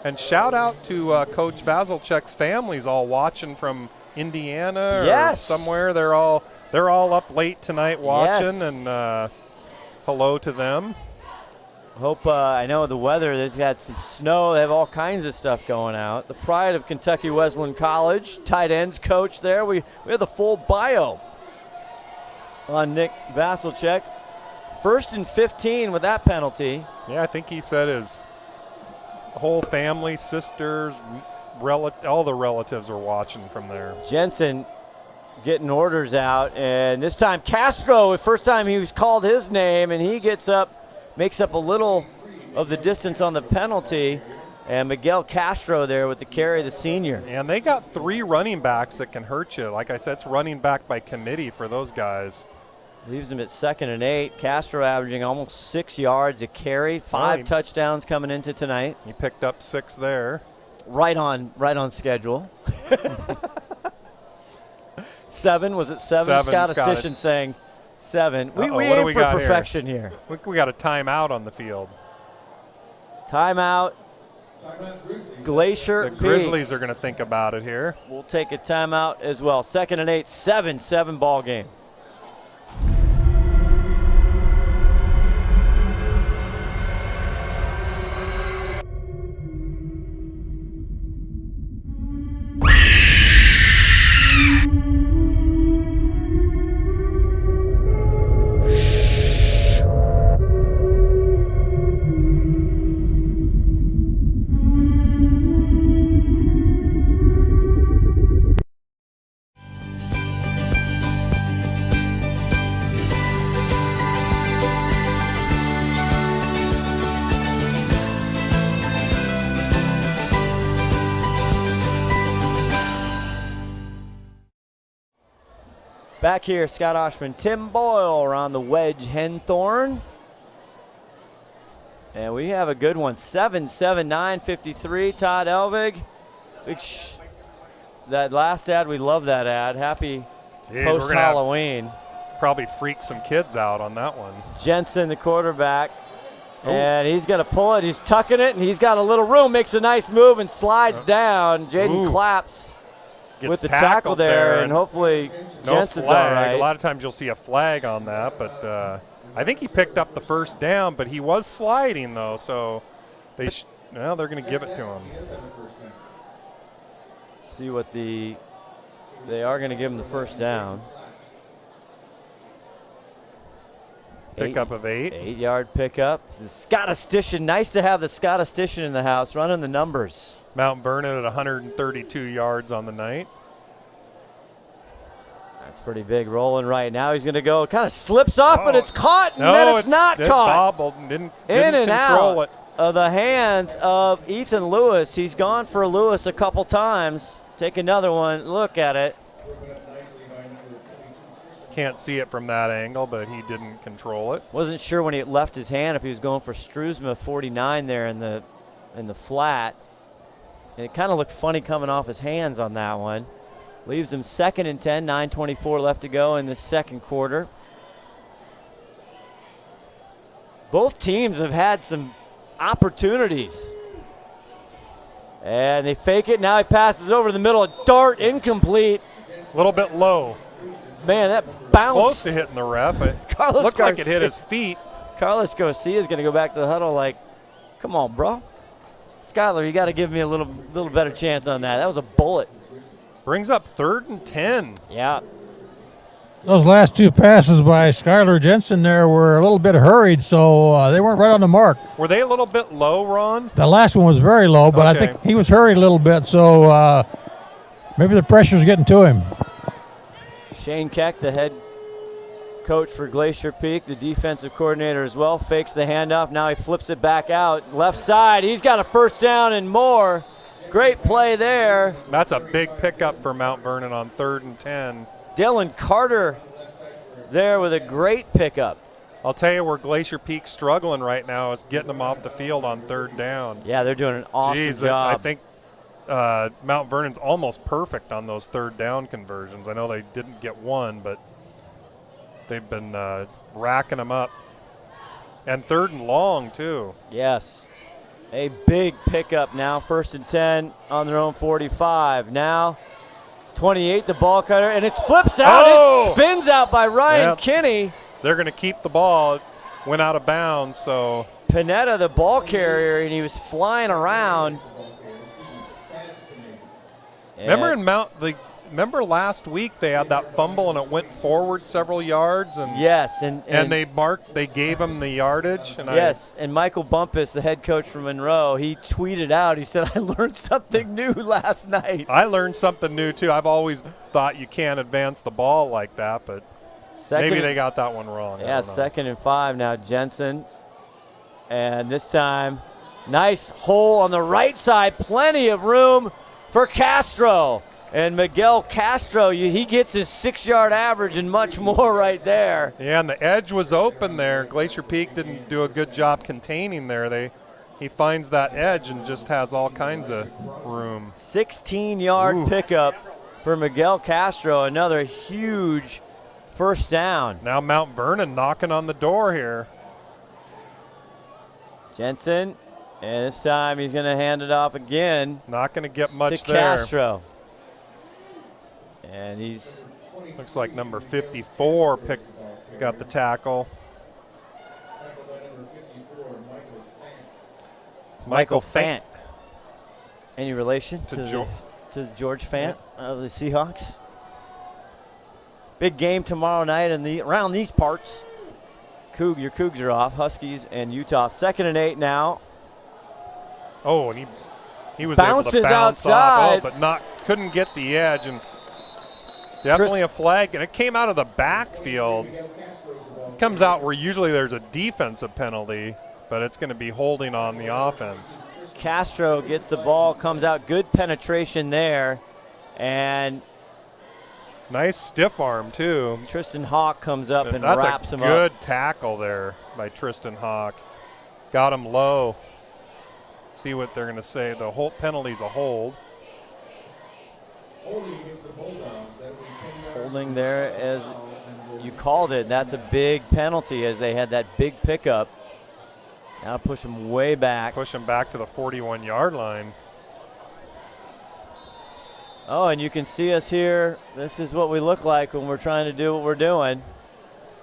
And shout out to Coach Vasilchek's families all watching from Indiana or yes. somewhere. They're all up late tonight watching, yes. and hello to them. Hope, I know the weather, there's got some snow. They have all kinds of stuff going out. The pride of Kentucky Wesleyan College, tight ends coach there. We have the full bio on Nick Vasilchek. 1st and 15 with that penalty. Yeah, I think he said his whole family, sisters, all the relatives are watching from there. Jensen getting orders out, and this time Castro, the first time he was called his name, and he gets up, makes up a little of the distance on the penalty, and Miguel Castro there with the carry, the senior. And they got 3 running backs that can hurt you. Like I said, it's running back by committee for those guys. Leaves him at 2nd and 8. Castro averaging almost 6 yards a carry, 5 touchdowns coming into tonight. He picked up 6 there. Right on schedule. 7, was it 7? Statistician saying 7. We aim for perfection here. We got a timeout on the field. Timeout. Glacier Peak. The Grizzlies are going to think about it here. We'll take a timeout as well. 2nd and 8, 7 ball game. Back here, Scott Oshman, Tim Boyle around the wedge, Henthorn. And we have a good one, 7-7-9-53, Todd Elvig. That last ad, we love that ad. Happy post-Halloween. Probably freak some kids out on that one. Jensen, the quarterback. And he's going to pull it. He's tucking it, and he's got a little room, makes a nice move, and slides down. Jaden claps with the tackle there, and hopefully Jensen's all right. A lot of times you'll see a flag on that, but I think he picked up the first down, but he was sliding, though, so they're going to give it to him. See what they are going to give him the first down. Pickup of 8. 8-yard pickup. The statistician, nice to have the statistician in the house running the numbers. Mount Vernon at 132 yards on the night. That's pretty big rolling right now. He's going to go, kind of slips off, but it's caught, and then it's not caught. Bobbled and didn't in and control out of the hands of Ethan Lewis. He's gone for Lewis a couple times. Take another one. Look at it. Can't see it from that angle, but he didn't control it. Wasn't sure when he left his hand if he was going for Struzma 49 there in the flat. And it kind of looked funny coming off his hands on that one. Leaves him 2nd and 10, 9:24 left to go in the second quarter. Both teams have had some opportunities. And they fake it. Now he passes over the middle. A dart incomplete. A little bit low. Man, that bounced. Close to hitting the ref. It looked like it hit his feet. Carlos Garcia is going to go back to the huddle like, come on, bro. Skyler, you got to give me a little better chance on that. That was a bullet. Brings up 3rd and 10. Yeah. Those last 2 passes by Skylar Jensen there were a little bit hurried, so they weren't right on the mark. Were they a little bit low, Ron? The last one was very low, but I think he was hurried a little bit, so maybe the pressure's getting to him. Shane Keck, the head coach for Glacier Peak, the defensive coordinator as well, fakes the handoff. Now he flips it back out. Left side, he's got a first down and more. Great play there. That's a big pickup for Mount Vernon on 3rd and 10. Dylan Carter there with a great pickup. I'll tell you where Glacier Peak's struggling right now is getting them off the field on 3rd down. Yeah, they're doing an awesome job. I think Mount Vernon's almost perfect on those 3rd down conversions. I know they didn't get one, but they've been racking them up. And 3rd and long, too. Yes. A big pickup now. 1st and 10 on their own 45. Now 28, the ball cutter, and it flips out. Oh! It spins out by Ryan Yep. Kinney. They're going to keep the ball. It went out of bounds, so. Panetta, the ball carrier, and he was flying around. Remember last week they had that fumble and it went forward several yards, and yes, and they gave him the yardage. And and Michael Bumpus, the head coach from Monroe, he tweeted out. He said, "I learned something new last night." I learned something new too. I've always thought you can't advance the ball like that, but maybe they got that one wrong. Yeah, 2nd and 5 now. Jensen, and this time, nice hole on the right side. Plenty of room for Castro. And Miguel Castro, he gets his 6-yard average and much more right there. Yeah, and the edge was open there. Glacier Peak didn't do a good job containing there. He finds that edge and just has all kinds of room. 16-yard pickup for Miguel Castro, another huge first down. Now Mount Vernon knocking on the door here. Jensen, and this time he's going to hand it off again. Not going to get much to there. Castro. And looks like number 54 got the tackle. Michael Fant. Any relation to George Fant of the Seahawks? Big game tomorrow night around these parts. Your Cougs are off. Huskies and Utah. 2nd and 8 now. Oh, and he was bounces able to bounce outside. off, but couldn't get the edge, and definitely a flag, and it came out of the backfield. It comes out where usually there's a defensive penalty, but it's going to be holding on the offense. Castro gets the ball, comes out, good penetration there, and nice stiff arm too. Tristan Hawk comes up and wraps him up. That's a good tackle there by Tristan Hawk. Got him low. See what they're going to say. The whole penalty's a hold. Holding there as you called it. That's a big penalty as they had that big pickup. Now push him way back. Push him back to the 41-yard line. Oh, and you can see us here. This is what we look like when we're trying to do what we're doing.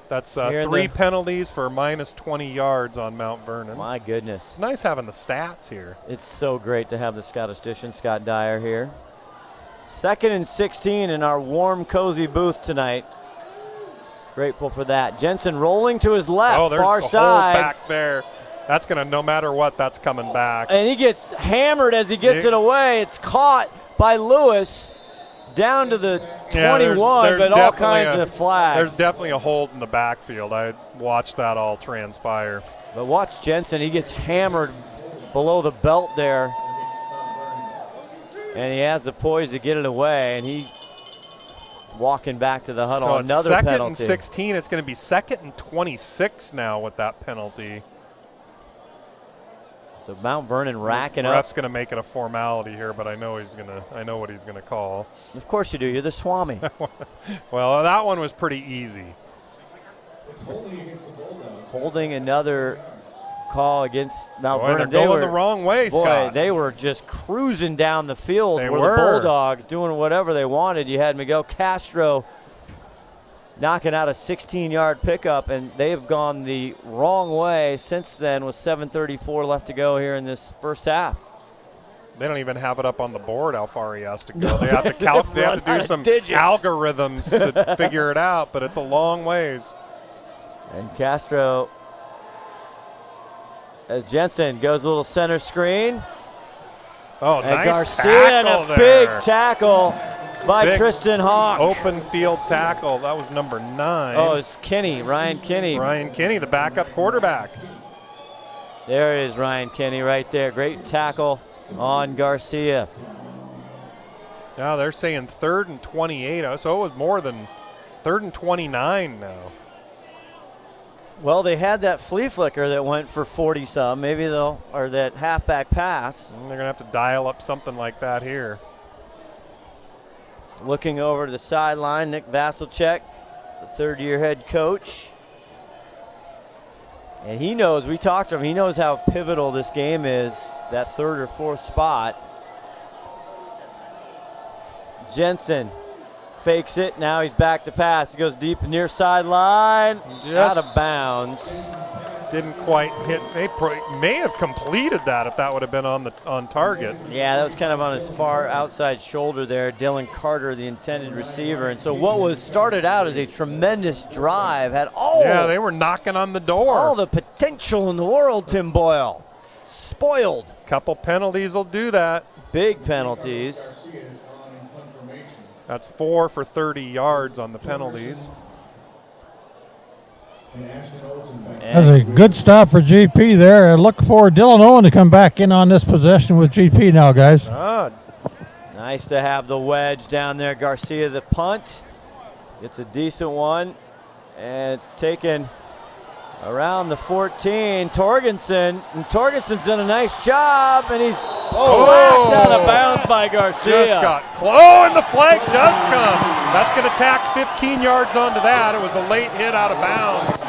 That's 3 penalties for minus 20 yards on Mount Vernon. My goodness. It's nice having the stats here. It's so great to have the statistician, Scott Dyer, here. 2nd and 16 in our warm, cozy booth tonight. Grateful for that. Jensen rolling to his left, oh, there's far the side. Hole back there. That's going to, no matter what, that's coming back. And he gets hammered as he gets it away. It's caught by Lewis down to the 21, there's but all kinds of flags. There's definitely a hold in the backfield. I watched that all transpire. But watch Jensen. He gets hammered below the belt there. And he has the poise to get it away, and he's walking back to the huddle. So another it's 2nd penalty. and 16. It's going to be 2nd and 26 now with that penalty. So Mount Vernon racking up. Ref's going to make it a formality here, but I know what he's going to call. Of course you do. You're the Swami. Well, that one was pretty easy. Holding another call against Mount Vernon. They're going the wrong way, Scott. They were just cruising down the field. They were were. The Bulldogs doing whatever they wanted. You had Miguel Castro knocking out a 16-yard pickup, and they have gone the wrong way since then with 7:34 left to go here in this first half. They don't even have it up on the board how far he has to go. They have to they have to do some algorithms to figure it out, but it's a long ways. And Castro, as Jensen goes a little center screen. Oh, and nice Garcia tackle and a there. Big tackle by Tristan Hawk. Open field tackle. That was number 9. Oh, it's Ryan Kinney. Ryan Kinney, the backup quarterback. There is Ryan Kinney right there. Great tackle on Garcia. Now they're saying 3rd and 28. So it was more than 3rd and 29 now. Well, they had that flea flicker that went for 40-some. Maybe or that halfback pass. And they're going to have to dial up something like that here. Looking over to the sideline, Nick Vasilchek, the third-year head coach. And he knows, we talked to him, he knows how pivotal this game is, that 3rd or 4th spot. Jensen Fakes it. Now he's back to pass. He goes deep near sideline. Just out of bounds. Didn't quite hit. They may have completed that if that would have been on target. Yeah, that was kind of on his far outside shoulder there. Dylan Carter, the intended receiver. And so what was started out as a tremendous drive had Yeah, they were knocking on the door. all the potential in the world, Tim Boyle. Spoiled. Couple penalties will do that. Big penalties. That's 4 for 30 yards on the penalties. That's a good stop for GP there. Look for Dylan Owen to come back in on this possession with GP now, guys. Nice to have the wedge down there. Garcia, the punt. It's a decent one. And it's taken around the 14. Torgensen. And Torgensen's done a nice job. And he's whacked out of bounds by Garcia. Just got and the flag does come. That's going to tack 15 yards onto that. It was a late hit out of bounds.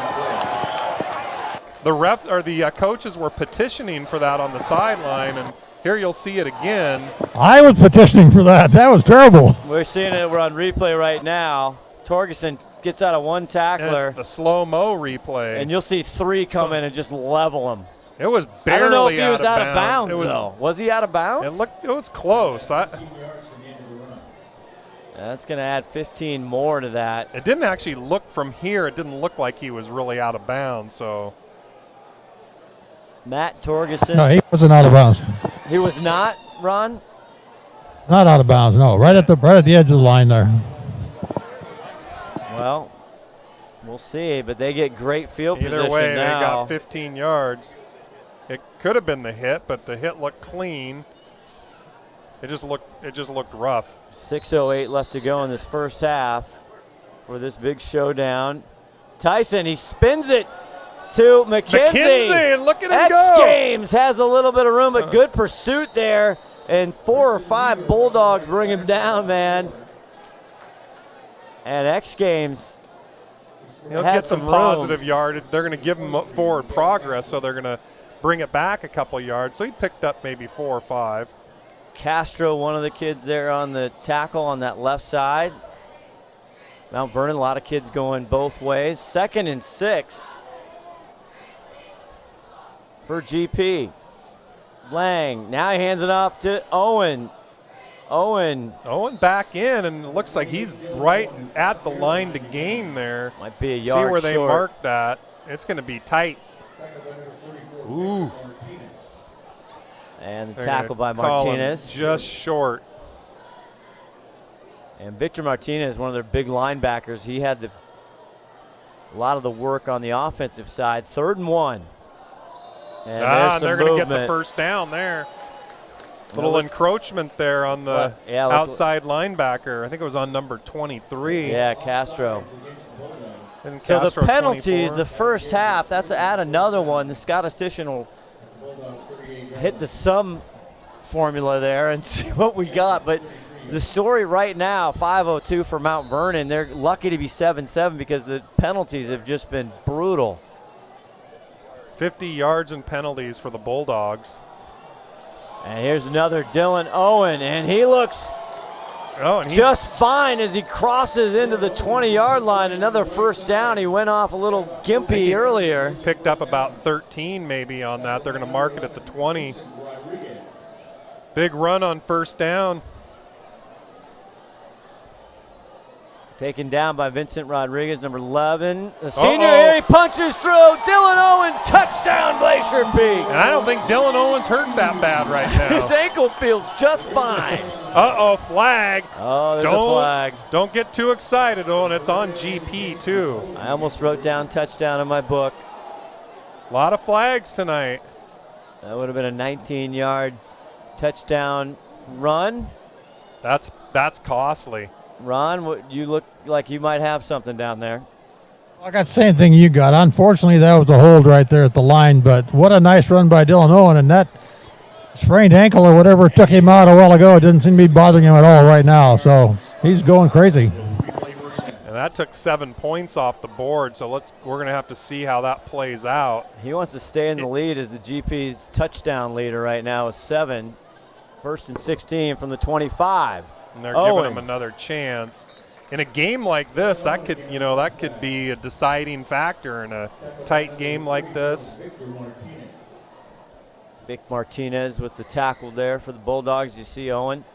The coaches were petitioning for that on the sideline, and here you'll see it again. I was petitioning for that. That was terrible. We're seeing it. We're on replay right now. Torgensen gets out of one tackler. And it's the slow-mo replay. And you'll see 3 come in and just level him. It was barely I don't know if he was out of bounds, though. Was he out of bounds? It was close. That's going to add 15 more to that. It didn't actually look from here. It didn't look like he was really out of bounds. So Matt Torgensen. No, he wasn't out of bounds. He was not, Ron? Not out of bounds, no. Right at the edge of the line there. Well, we'll see, but they get great field position now. Either way, they got 15 yards. It could have been the hit, but the hit looked clean. It just looked rough. 6:08 left to go in this first half for this big showdown. Tyson, he spins it to McKenzie. And look at him go. X Games has a little bit of room, but good pursuit there. And 4 or 5 Bulldogs bring him down, man. And X Games He'll get some positive yardage. They're going to give him forward progress, so they're going to bring it back a couple yards. So he picked up maybe 4 or 5. Castro, one of the kids there on the tackle on that left side. Mount Vernon, a lot of kids going both ways. 2nd and 6 for GP. Lang, now he hands it off to Owen. Owen back in, and it looks like he's right at the line to gain there. Might be a yard See where they short. marked that. It's going to be tight. Ooh. And the tackle by Martinez. Just short. And Victor Martinez, one of their big linebackers, he had a lot of the work on the offensive side. 3rd and 1. And they're going to get the first down there. Little encroachment there on the outside linebacker. I think it was on number 23. Yeah, Castro. And so Castro, the penalties, 24. the first half, that's add another one. The statistician will hit the sum formula there and see what we got. But the story right now, 5:02 for Mount Vernon. They're lucky to be 7-7 because the penalties have just been brutal. 50 yards and penalties for the Bulldogs. And here's another Dylan Owen, and he looks just fine as he crosses into the 20-yard line. Another first down. He went off a little gimpy earlier. Picked up about 13 maybe on that. They're going to mark it at the 20. Big run on first down. Taken down by Vincent Rodriguez, number 11. The senior here, he punches through. Dylan Owen, touchdown, Glacier Peak. And I don't think Dylan Owen's hurt that bad right now. His ankle feels just fine. Flag. Oh, there's a flag. Don't get too excited, and it's on GP too. I almost wrote down touchdown in my book. A lot of flags tonight. That would have been a 19-yard touchdown run. That's costly. Ron, you look like you might have something down there. I got the same thing you got. Unfortunately, that was a hold right there at the line, but what a nice run by Dylan Owen, and that sprained ankle or whatever took him out a while ago. It doesn't seem to be bothering him at all right now, so he's going crazy. And that took 7 points off the board, so we're going to have to see how that plays out. He wants to stay in the lead as the GP's touchdown leader right now is 7. 1st and 16 from the 25. And they're giving him another chance. in a game like this, that could be a deciding factor in a tight game like this. Vic Martinez with the tackle there for the Bulldogs. You see Owen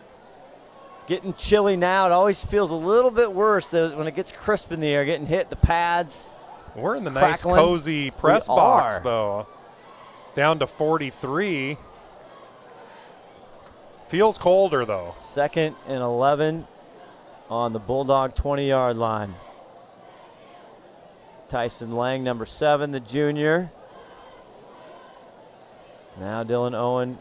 getting chilly now. It always feels a little bit worse when it gets crisp in the air, getting hit the pads. We're in the crackling. Nice cozy press box though. Down to 43. Feels colder though. 2nd and 11 on the Bulldog 20-yard line. Tyson Lang, number 7, the junior. Now Dylan Owen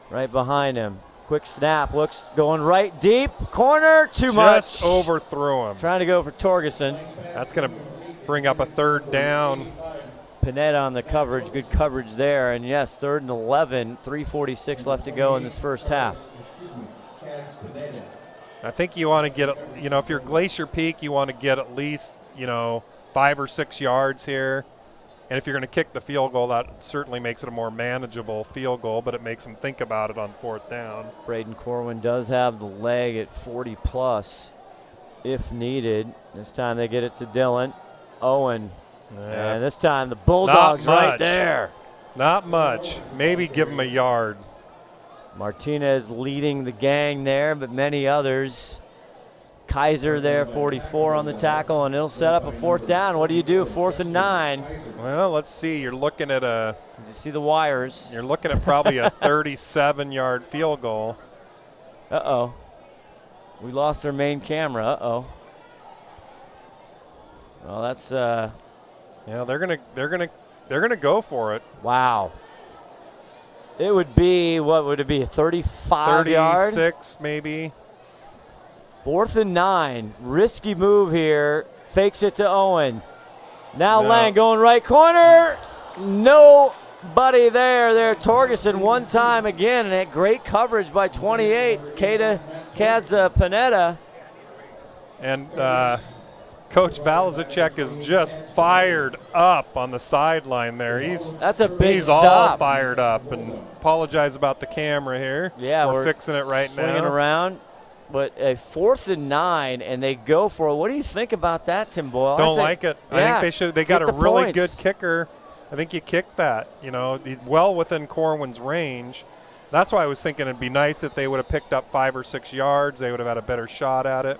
right behind him. Quick snap, looks going right deep. Corner, too much. Just overthrew him. Trying to go for Torgerson. That's going to bring up a 3rd down. Panetta on the coverage, good coverage there. And yes, 3rd and 11, 3:46 left to go in this first half. I think you want to get, if you're Glacier Peak, you want to get at least, 5 or 6 yards here. And if you're going to kick the field goal, that certainly makes it a more manageable field goal, but it makes them think about it on 4th down. Braden Corwin does have the leg at 40+ if needed. This time they get it to Dylan. Owen. Yeah. And this time the Bulldogs right there. Not much. Maybe give him a yard. Martinez leading the gang there, but many others. Kaiser there, 44 on the tackle, and it'll set up a 4th down. What do you do, 4th and 9? Well, let's see. You're looking at you see the wires. You're looking at probably a 37-yard field goal. Uh-oh. We lost our main camera. Uh-oh. Well, that's yeah, they're gonna go for it. Wow. It would be, what would it be, a 35-yard? 36 maybe. 4th and 9. Risky move here. Fakes it to Owen. Now Lang going right corner. Nobody there. Torgerson one time again, and that great coverage by 28. Kadza Panetta. And Coach Valazicek is just fired up on the sideline there. That's a big He's stop. all fired up, and apologize about the camera here. Yeah, we're fixing it right now. Swinging around. But a 4th and 9, and they go for it. What do you think about that, Tim Boyle? Don't like it. Yeah, I think they should. They got a really good points. kicker. I think you kick that. Well within Corwin's range. That's why I was thinking it'd be nice if they would have picked up 5 or 6 yards. They would have had a better shot at it.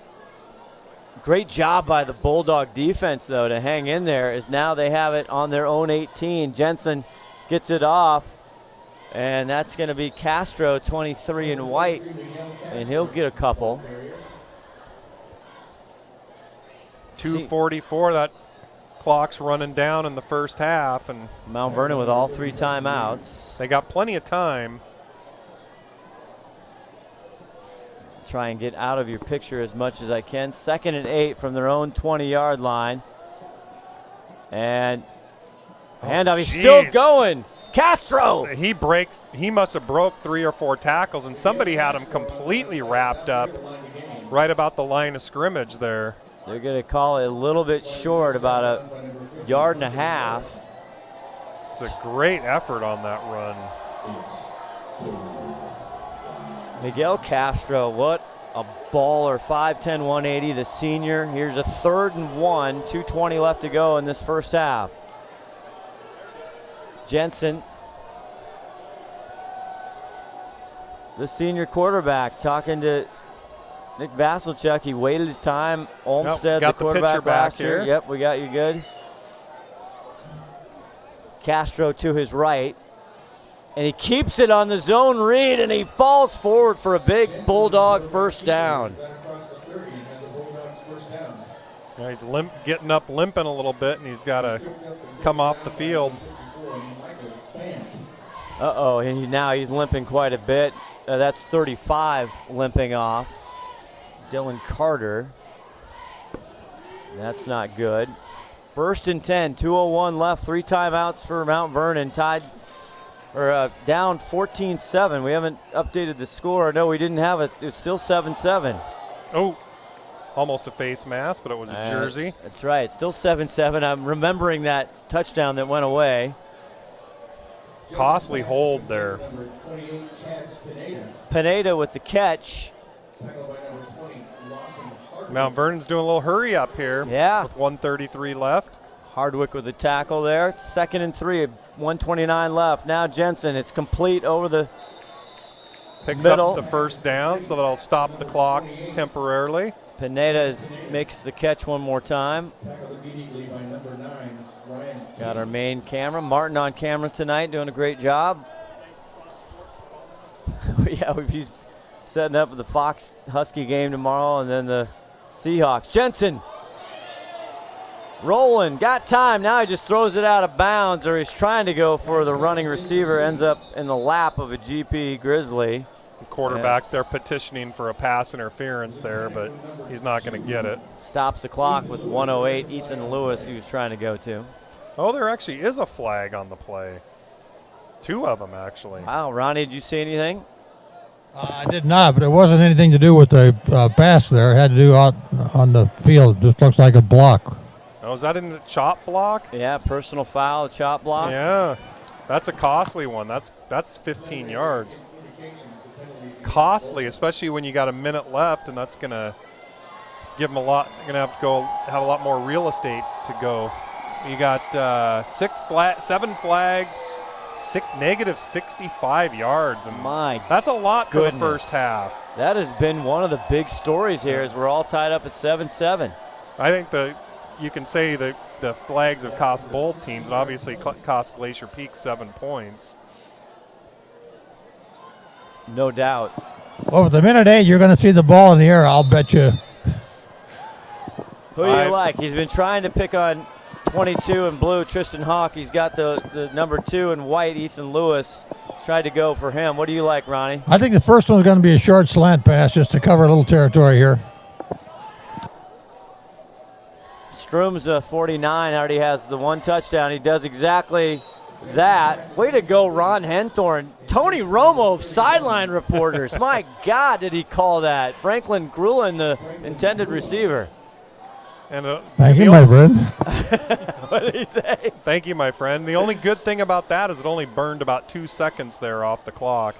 Great job by the Bulldog defense, though, to hang in there, as now they have it on their own 18. Jensen gets it off. And that's going to be Castro, 23 in white, and he'll get a couple. 2:44, that clock's running down in the first half. And Mount Vernon with all 3 timeouts. They got plenty of time. Try and get out of your picture as much as I can. 2nd and 8 from their own 20-yard line. And handoff, he's still going. Castro! He must have broke 3 or 4 tackles, and somebody had him completely wrapped up right about the line of scrimmage there. They're going to call it a little bit short, about a 1.5 yards. It's a great effort on that run. Miguel Castro, what a baller. 5'10", 180, the senior. Here's a 3rd and 1, 2:20 left to go in this first half. Jensen, the senior quarterback, talking to Nick Vasilchuk. He waited his time. Olmstead, the quarterback last year. Yep, we got you good. Castro to his right. And he keeps it on the zone read, and he falls forward for a big Bulldog first down. Yeah, he's getting up limping a little bit, and he's got to come off the field. Uh-oh, and now he's limping quite a bit. That's 35 limping off. Dylan Carter. That's not good. 1st and 10, 2:01 left, 3 timeouts for Mount Vernon, down 14-7. We haven't updated the score. No, we didn't have it. It's still 7-7. Oh, almost a face mask, but it was a jersey. That's right, still 7-7. I'm remembering that touchdown that went away. Costly hold there. Pineda with the catch. Mount Vernon's doing a little hurry up here. Yeah. With 1:33 left. Hardwick with the tackle there. 2nd and 3, 1:29 left. Now Jensen, it's complete over the Picks middle. up the first down, so that'll stop the clock temporarily. Pineda makes the catch one more time. Got our main camera. Martin on camera tonight, doing a great job. Yeah, we've used setting up the Fox Husky game tomorrow and then the Seahawks. Jensen rolling, got time. Now he just throws it out of bounds, or he's trying to go for the running receiver, ends up in the lap of a GP Grizzly. The quarterback, they're petitioning for a pass interference there, but he's not going to get it. Stops the clock with 1:08. Ethan Lewis, he was trying to go to. Oh, there actually is a flag on the play. 2 of them, actually. Wow, Ronnie, did you see anything? I did not, but it wasn't anything to do with the pass there. It had to do out on the field. Just looks like a block. Oh, is that in the chop block? Yeah, personal foul, chop block. Yeah, that's a costly one. That's 15 yards. Costly, especially when you got a minute left, and that's going to give them a lot. You're going to have to have a lot more real estate to go. You got 7 flags, negative 65 yards. And my that's a lot for goodness. the first half. That has been one of the big stories here as we're all tied up at 7-7. I think you can say that the flags have cost both teams. It obviously cost Glacier Peak 7 points. No doubt. Well, with the minute 8, you're going to see the ball in the air, I'll bet you. Who do you like? He's been trying to pick on 22 in blue, Tristan Hawk. He's got the number 2 in white, Ethan Lewis. Tried to go for him. What do you like, Ronnie? I think the first one's going to be a short slant pass just to cover a little territory here. Stroom's 49, already has the 1 touchdown. He does exactly that. Way to go, Ron Henthorn. Tony Romo, sideline reporters. My God, did he call that? Franklin Grulin, the intended receiver. And Thank you, my friend. What did he say? Thank you, my friend. The only good thing about that is it only burned about 2 seconds there off the clock.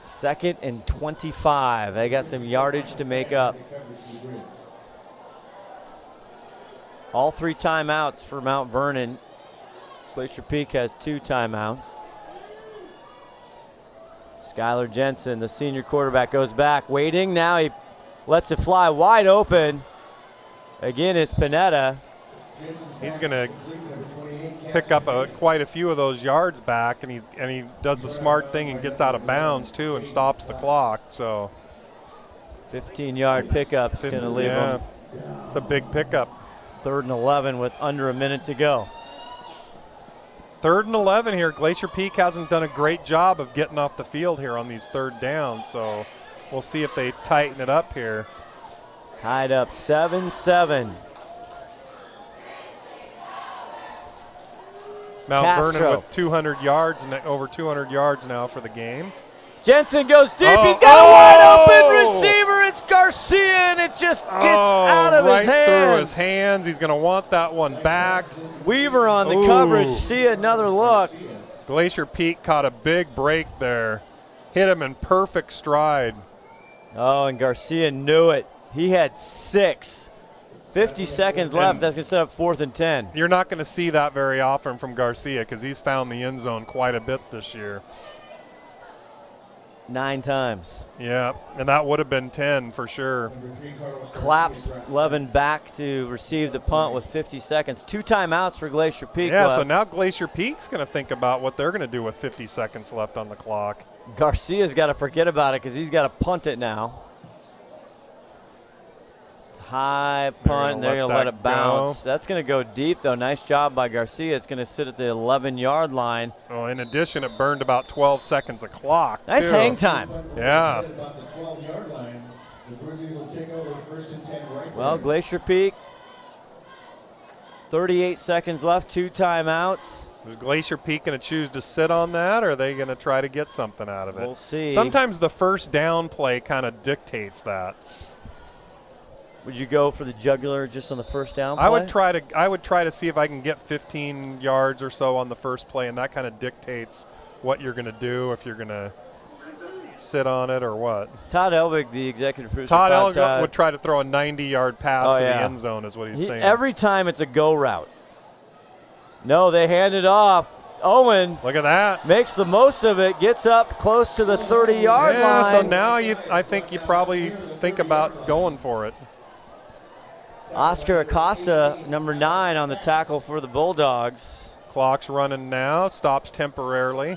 2nd and 25. They got some yardage to make up. All 3 timeouts for Mount Vernon. Glacier Peak has 2 timeouts. Skylar Jensen, the senior quarterback, goes back, waiting. Now he lets it fly wide open. Again, it's Pineda. He's going to pick up quite a few of those yards back, and he does the smart thing and gets out of bounds too and stops the clock. So 15-yard pickup is going to leave him. It's a big pickup. 3rd and 11 with under a minute to go. 3rd and 11 here. Glacier Peak hasn't done a great job of getting off the field here on these 3rd downs, so we'll see if they tighten it up here. Tied up 7-7. Mount Vernon with 200 yards, over 200 yards now for the game. Jensen goes deep. He's got a wide open receiver. It's Garcia, and it just gets out of his hands. Right through his hands. He's going to want that one back. Weaver on the coverage. See another look. Glacier Peak caught a big break there. Hit him in perfect stride. Oh, and Garcia knew it. He had 6. 50 seconds left. That's going to set up 4th and 10. You're not going to see that very often from Garcia because he's found the end zone quite a bit this year. 9 times. Yeah, and that would have been 10 for sure. Claps Levin back to receive the punt with 50 seconds. 2 timeouts for Glacier Peak. Yeah, left. so now Glacier Peak's going to think about what they're going to do with 50 seconds left on the clock. Garcia's got to forget about it because he's got to punt it now. It's high punt. They're going to let it bounce. That's going to go deep, though. Nice job by Garcia. It's going to sit at the 11-yard line. Well, in addition, it burned about 12 seconds of clock. Nice too. hang time. Yeah. Well, Glacier Peak, 38 seconds left, 2 timeouts. Is Glacier Peak going to choose to sit on that, or are they going to try to get something out of it? We'll see. Sometimes the first down play kind of dictates that. Would you go for the jugular just on the first down play? I would try to see if I can get 15 yards or so on the first play, and that kind of dictates what you're going to do if you're going to sit on it or what? Todd Elvig, the executive producer. Todd Elvig would try to throw a 90-yard pass to the end zone is what he's saying. Every time it's a go route. No, they hand it off. Owen. Look at that. Makes the most of it, gets up close to the 30-yard line. So now I think you probably think about going for it. Oscar Acosta, number 9 on the tackle for the Bulldogs. Clock's running now, stops temporarily.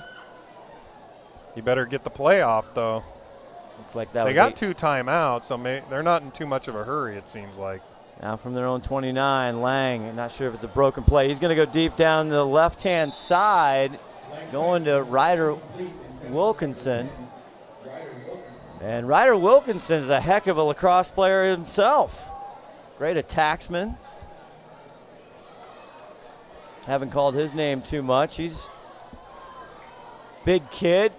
You better get the play off, though. Looks like that they got 2 timeouts, so they're not in too much of a hurry, it seems like. Now from their own 29, Lang, not sure if it's a broken play. He's going to go deep down the left-hand side, going to Ryder Wilkinson. And Ryder Wilkinson is a heck of a lacrosse player himself. Great attacksman. Haven't called his name too much. He's big kid,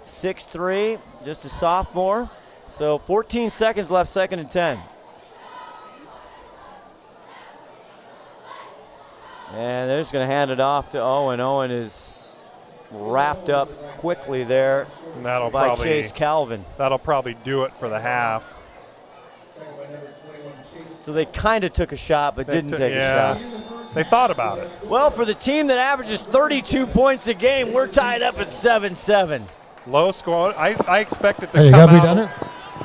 6'3", just a sophomore. So 14 seconds left, 2nd and 10. And they're just going to hand it off to Owen. Owen is wrapped up quickly there by Chase Calvin. That'll probably do it for the half. So they kind of took a shot but didn't take a shot. They thought about it. Well, for the team that averages 32 points a game, we're tied up at 7-7. Low score. I expect it to Hey, come you got me out. done it?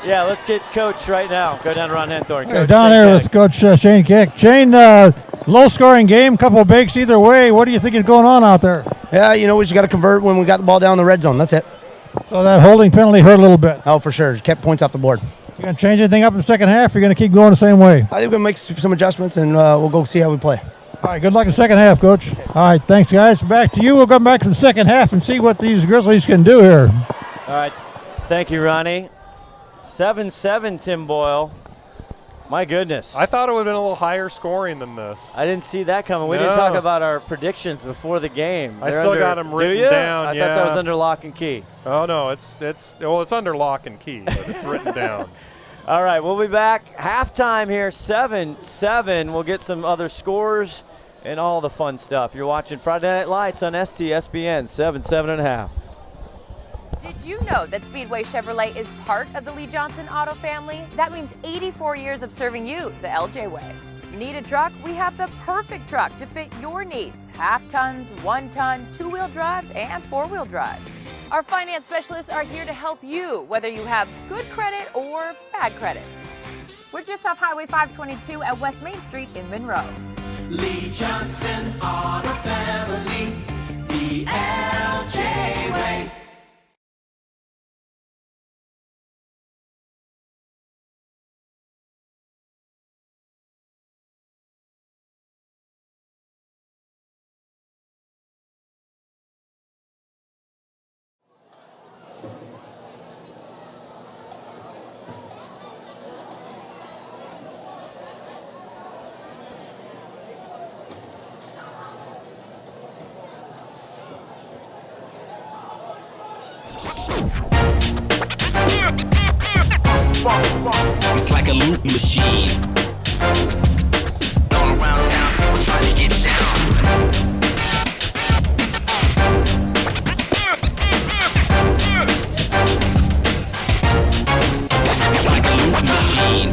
Yeah, let's get Coach right now. Go down to Ron Henthorne. Hey, down there with Coach Shane Kick. Shane, low-scoring game, couple bakes either way. What do you think is going on out there? Yeah, we just got to convert when we got the ball down the red zone. That's it. So that holding penalty hurt a little bit. Oh, for sure. Kept points off the board. You going to change anything up in the second half, or you going to keep going the same way? I think we're going to make some adjustments, and we'll go see how we play. All right, good luck in the second half, Coach. All right, thanks, guys. Back to you. We'll come back to the second half and see what these Grizzlies can do here. All right. Thank you, Ronnie. 7-7, Tim Boyle. My goodness. I thought it would have been a little higher scoring than this. I didn't see that coming. We didn't talk about our predictions before the game. I still got them written down. I thought that was under lock and key. Oh, no, it's under lock and key, but it's written down. All right, we'll be back. Halftime here, 7-7. We'll get some other scores and all the fun stuff. You're watching Friday Night Lights on STSPN, 7-7.5. Did you know that Speedway Chevrolet is part of the Lee Johnson Auto family? That means 84 years of serving you the LJ way. Need a truck? We have the perfect truck to fit your needs. Half tons, 1 ton, 2-wheel drives, and 4-wheel drives. Our finance specialists are here to help you, whether you have good credit or bad credit. We're just off Highway 522 at West Main Street in Monroe. Lee Johnson Auto Family, the LJ way. It's like a loop machine. All around town, people trying to get down. It's like a loop machine.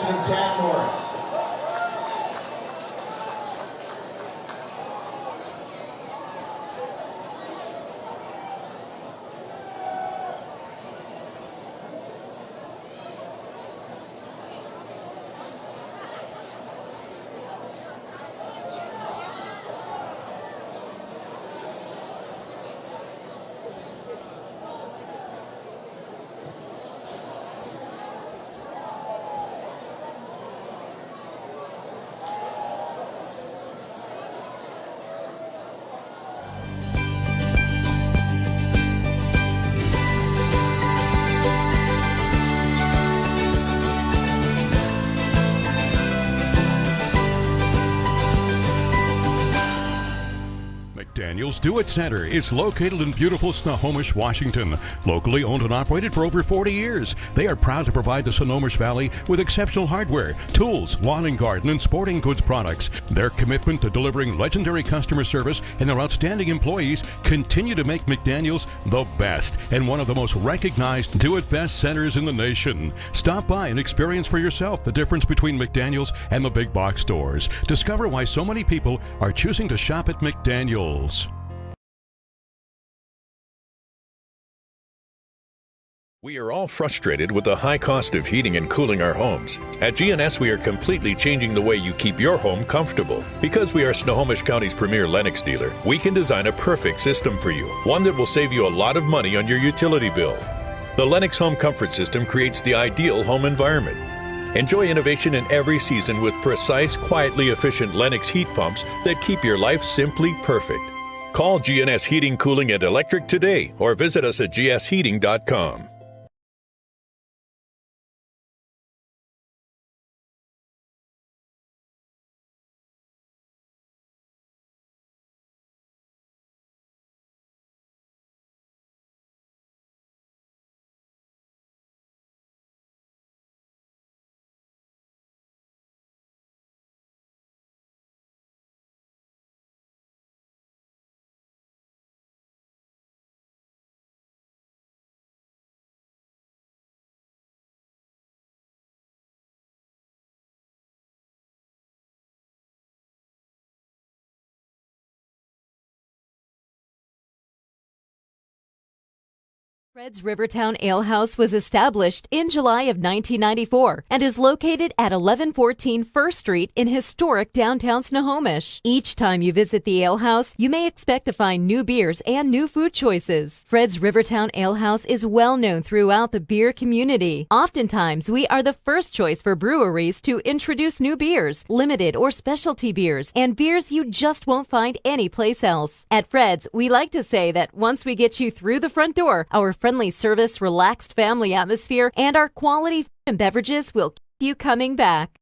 and Cat Morris. McDaniel's Do-It Center is located in beautiful Snohomish, Washington. Locally owned and operated for over 40 years, they are proud to provide the Snohomish Valley with exceptional hardware, tools, lawn and garden, and sporting goods products. Their commitment to delivering legendary customer service and their outstanding employees continue to make McDaniel's the best and one of the most recognized Do-It-Best centers in the nation. Stop by and experience for yourself the difference between McDaniel's and the big box stores. Discover why so many people are choosing to shop at McDaniel's. We are all frustrated with the high cost of heating and cooling our homes. At GNS, we are completely changing the way you keep your home comfortable. Because we are Snohomish County's premier Lennox dealer, we can design a perfect system for you, one that will save you a lot of money on your utility bill. The Lennox Home Comfort System creates the ideal home environment. Enjoy innovation in every season with precise, quietly efficient Lennox heat pumps that keep your life simply perfect. Call GNS Heating, Cooling, and Electric today or visit us at gsheating.com. Fred's Rivertown Ale House was established in July of 1994 and is located at 1114 First Street in historic downtown Snohomish. Each time you visit the ale house, you may expect to find new beers and new food choices. Fred's Rivertown Ale House is well known throughout the beer community. Oftentimes, we are the first choice for breweries to introduce new beers, limited or specialty beers, and beers you just won't find anyplace else. At Fred's, we like to say that once we get you through the front door, our friendly service, relaxed family atmosphere, and our quality food and beverages will keep you coming back.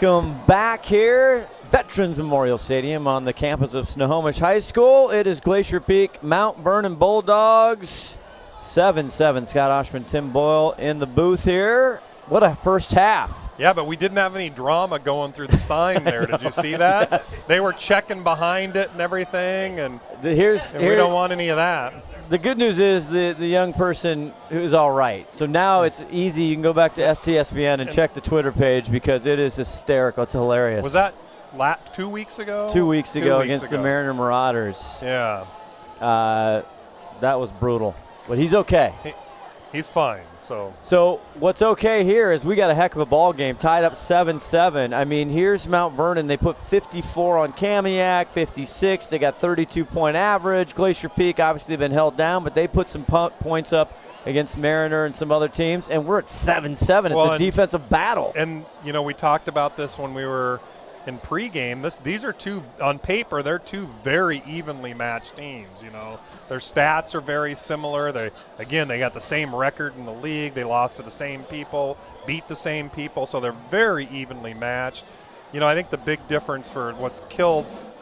Welcome back here, Veterans Memorial Stadium on the campus of Snohomish High School. It is Glacier Peak, Mount Vernon Bulldogs, 7-7. Scott Oshman, Tim Boyle in the booth here. What a first half. Yeah, but we didn't have any drama going through the sign there. Did you see that? Yes. They were checking behind it and everything, and we don't want any of that. The good news is the young person who's all right. So now it's easy. You can go back to STSPN and check the Twitter page because it is hysterical. It's hilarious. Was that 2 weeks ago? 2 weeks ago against the Mariner Marauders. Yeah. That was brutal. But he's okay. He's fine. So what's okay here is we got a heck of a ball game, tied up 7-7. I mean, here's Mount Vernon. They put 54 on Kamiak, 56. They got 32-point average. Glacier Peak, obviously, they've been held down, but they put some points up against Mariner and some other teams, and we're at 7-7. It's a defensive battle. And, we talked about this when we were in pregame. These are on paper, they're two very evenly matched teams. Their stats are very similar. They got the same record in the league. They lost to the same people, beat the same people, so they're very evenly matched. I think the big difference for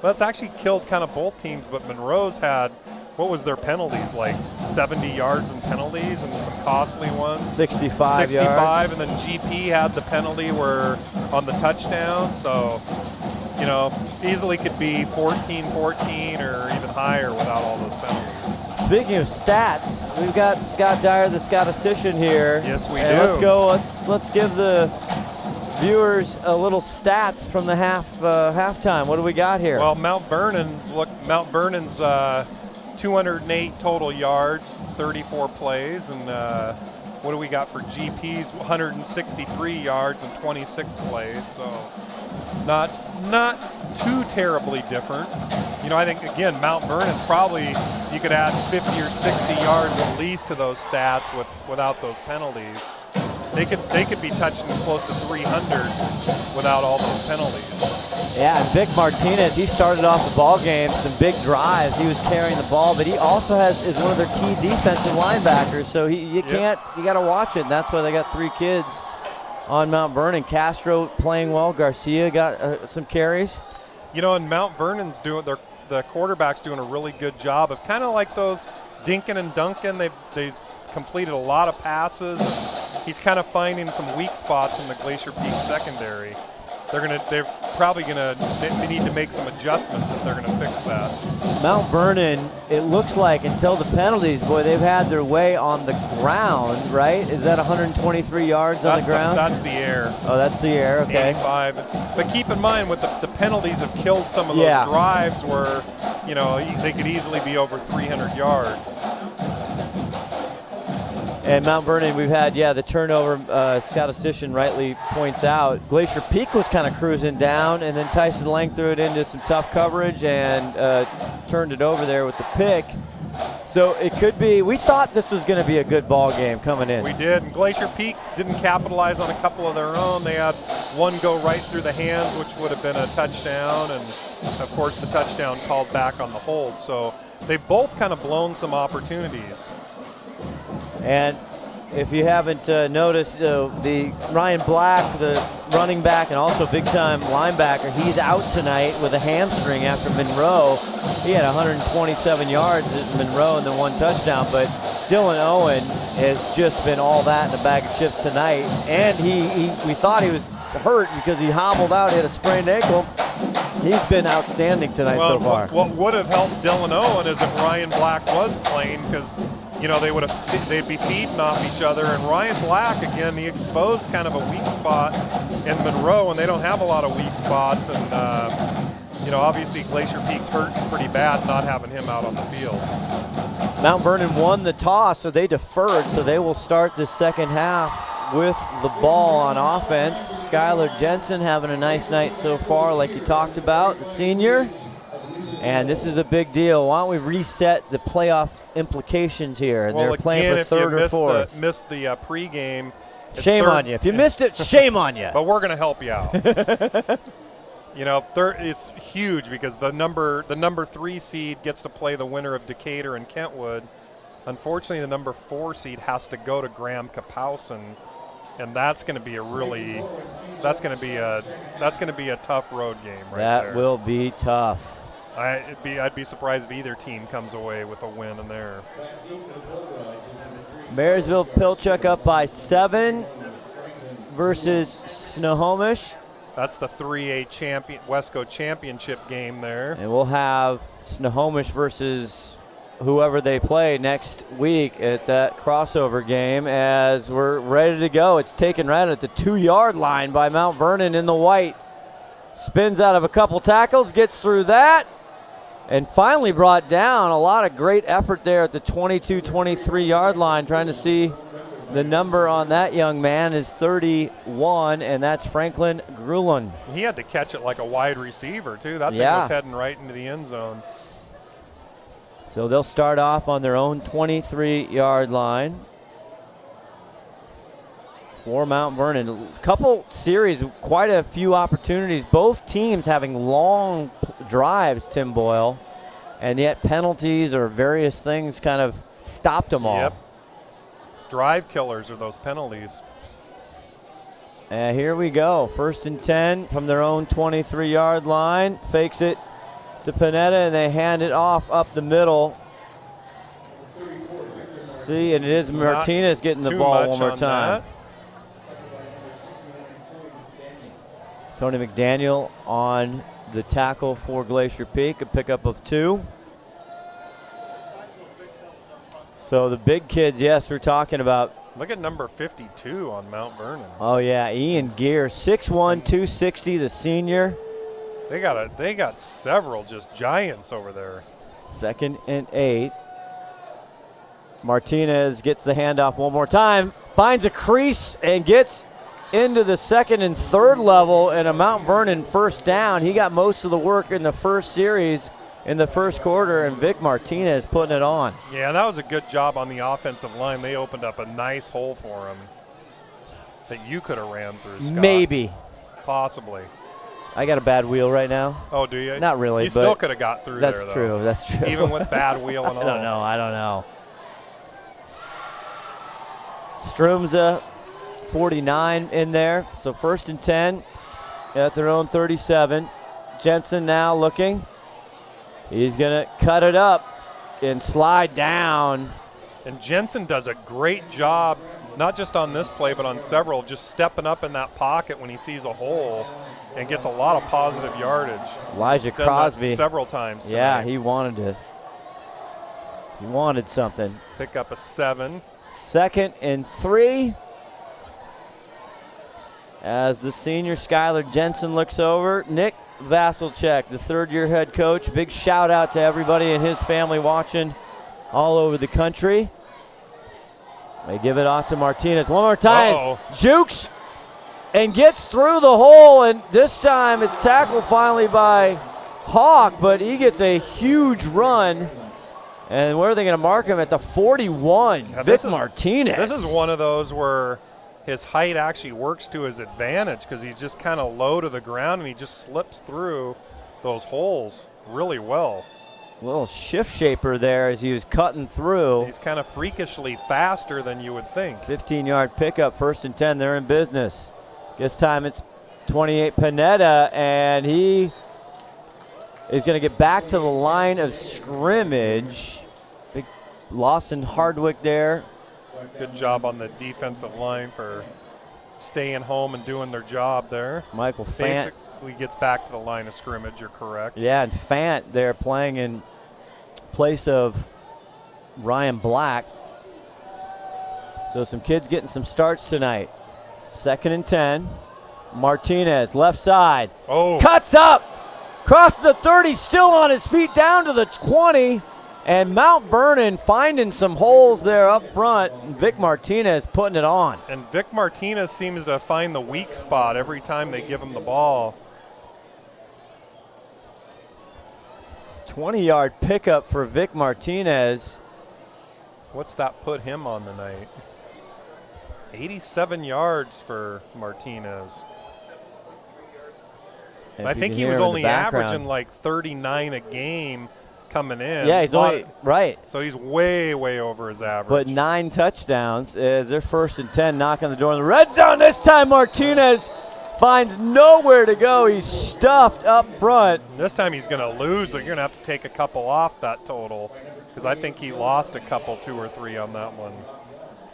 it's actually killed kind of both teams, but Monroe's had, what was their penalties, like 70 yards in penalties and some costly ones? 65 yards. And then GP had the penalty on the touchdown. So, easily could be 14-14 or even higher without all those penalties. Speaking of stats, we've got Scott Dyer, the statistician here. Yes, we and do. Let's go. Let's give the viewers a little stats from the halftime. What do we got here? Well, Mount Vernon's 208 total yards, 34 plays, and what do we got for GP's 163 yards and 26 plays? So not too terribly different. I think again Mount Vernon probably you could add 50 or 60 yards at least to those stats without those penalties. They could be touching close to 300 without all those penalties. Yeah, and Vic Martinez, he started off the ball game, some big drives. He was carrying the ball, but he also is one of their key defensive linebackers. So you got to watch it. And that's why they got 3 kids on Mount Vernon. Castro playing well. Garcia got some carries. And Mount Vernon's the quarterback's doing a really good job of kind of like those Dinkin and Duncan. They've completed a lot of passes. He's kind of finding some weak spots in the Glacier Peak secondary. They're probably gonna need to make some adjustments if they're gonna fix that. Mount Vernon, it looks like until the penalties, boy, they've had their way on the ground, right? Is that 123 yards on the ground? That's the air. Oh, that's the air. Okay. 85. But keep in mind, with the penalties have killed some of those drives where they could easily be over 300 yards. And Mount Vernon, we've had, the turnover, statistician rightly points out. Glacier Peak was kind of cruising down, and then Tyson Lang threw it into some tough coverage and turned it over there with the pick. So it could be, we thought this was going to be a good ball game coming in. We did, and Glacier Peak didn't capitalize on a couple of their own. They had one go right through the hands, which would have been a touchdown, and of course the touchdown called back on the hold. So they've both kind of blown some opportunities. And if you haven't noticed, the Ryan Black, the running back and also big-time linebacker, he's out tonight with a hamstring after Monroe. He had 127 yards at Monroe and then 1 touchdown, but Dylan Owen has just been all that in a bag of chips tonight. And we thought he was hurt because he hobbled out, he had a sprained ankle. He's been outstanding tonight so far. What would have helped Dylan Owen is if Ryan Black was playing, because they'd be feeding off each other. And Ryan Black, again, he exposed kind of a weak spot in Monroe, and they don't have a lot of weak spots. And obviously Glacier Peak's hurt pretty bad not having him out on the field. Mount Vernon won the toss, so they deferred. So they will start the second half with the ball on offense. Skylar Jensen having a nice night so far, like you talked about, the senior. And this is a big deal. Why don't we reset the playoff implications here? Well, they're playing for third or fourth. If you missed the pregame, shame on you. If you missed it, shame on you. But we're going to help you out. It's huge because the number 3 seed gets to play the winner of Decatur and Kentwood. Unfortunately, the number 4 seed has to go to Graham Kapowson, and that's going to be a tough road game right there. That will be tough. I'd be surprised if either team comes away with a win in there. Marysville Pilchuck up by 7. versus Snohomish. That's the 3A Wesco championship game there. And we'll have Snohomish versus whoever they play next week at that crossover game as we're ready to go. It's taken right at the 2-yard line by Mount Vernon in the white. Spins out of a couple tackles, gets through that, and finally brought down. A lot of great effort there at the 22, 23-yard line, trying to see the number on that young man is 31, and that's Franklin Grulin. He had to catch it like a wide receiver, too. That thing was heading right into the end zone. So they'll start off on their own 23-yard line for Mount Vernon. A couple series, quite a few opportunities. Both teams having long drives, Tim Boyle, and yet penalties or various things kind of stopped them all. Yep. Drive killers are those penalties. And here we go. 1st and 10 from their own 23-yard line. Fakes it to Panetta, and they hand it off up the middle. See, and it is Martinez getting the ball one more time. Tony McDaniel on the tackle for Glacier Peak, a pickup of 2. So the big kids, yes, we're talking about. Look at number 52 on Mount Vernon. Oh, yeah, Ian Gear, 6'1", 260, the senior. They got several just giants over there. 2nd and 8. Martinez gets the handoff one more time, finds a crease and gets into the 2nd and 3rd level and a Mount Vernon 1st down. He got most of the work in the first series in the first quarter, and Vic Martinez putting it on. Yeah, that was a good job on the offensive line. They opened up a nice hole for him that you could have ran through, Scott. Maybe. Possibly. I got a bad wheel right now. Oh, do you? Not really. You still could have got through there, though. That's true. Even with bad wheel and all. I don't know. Strumza, 49 in there. So 1st and 10 at their own 37. Jensen now looking. He's going to cut it up and slide down. And Jensen does a great job, not just on this play, but on several, just stepping up in that pocket when he sees a hole and gets a lot of positive yardage. Elijah Crosby. Several times tonight. Yeah, he wanted something. Pick up a 7. 2nd and 3. As the senior Skylar Jensen looks over, Nick Vasilchek, the 3rd-year head coach. Big shout out to everybody and his family watching all over the country. They give it off to Martinez one more time. Jukes and gets through the hole, and this time it's tackled finally by Hawk, but he gets a huge run. And where are they going to mark him? At the 41, Vic Martinez. This is one of those where his height actually works to his advantage because he's just kind of low to the ground and he just slips through those holes really well. Little shift shaper there as he was cutting through. He's kind of freakishly faster than you would think. 15-yard pickup, 1st and 10. They're in business. This time it's 28 Panetta, and he is going to get back to the line of scrimmage. Big loss in Hardwick there. Good job on the defensive line for staying home and doing their job there. Michael Fant basically gets back to the line of scrimmage, you're correct. Yeah, and Fant there playing in place of Ryan Black. So some kids getting some starts tonight. 2nd and 10. Martinez, left side. Cuts up. Across the 30, still on his feet, down to the 20. And Mount Vernon finding some holes there up front. Vic Martinez putting it on. And Vic Martinez seems to find the weak spot every time they give him the ball. 20-yard pickup for Vic Martinez. What's that put him on the night? 87 yards for Martinez. And I think he was only averaging like 39 a game coming in. Yeah, he's only, right. So he's way, way over his average. But 9 touchdowns as their 1st and 10, knocking on the door in the red zone. This time Martinez finds nowhere to go. He's stuffed up front. This time he's going to lose, so you're going to have to take a couple off that total because I think he lost a couple, 2 or 3 on that one.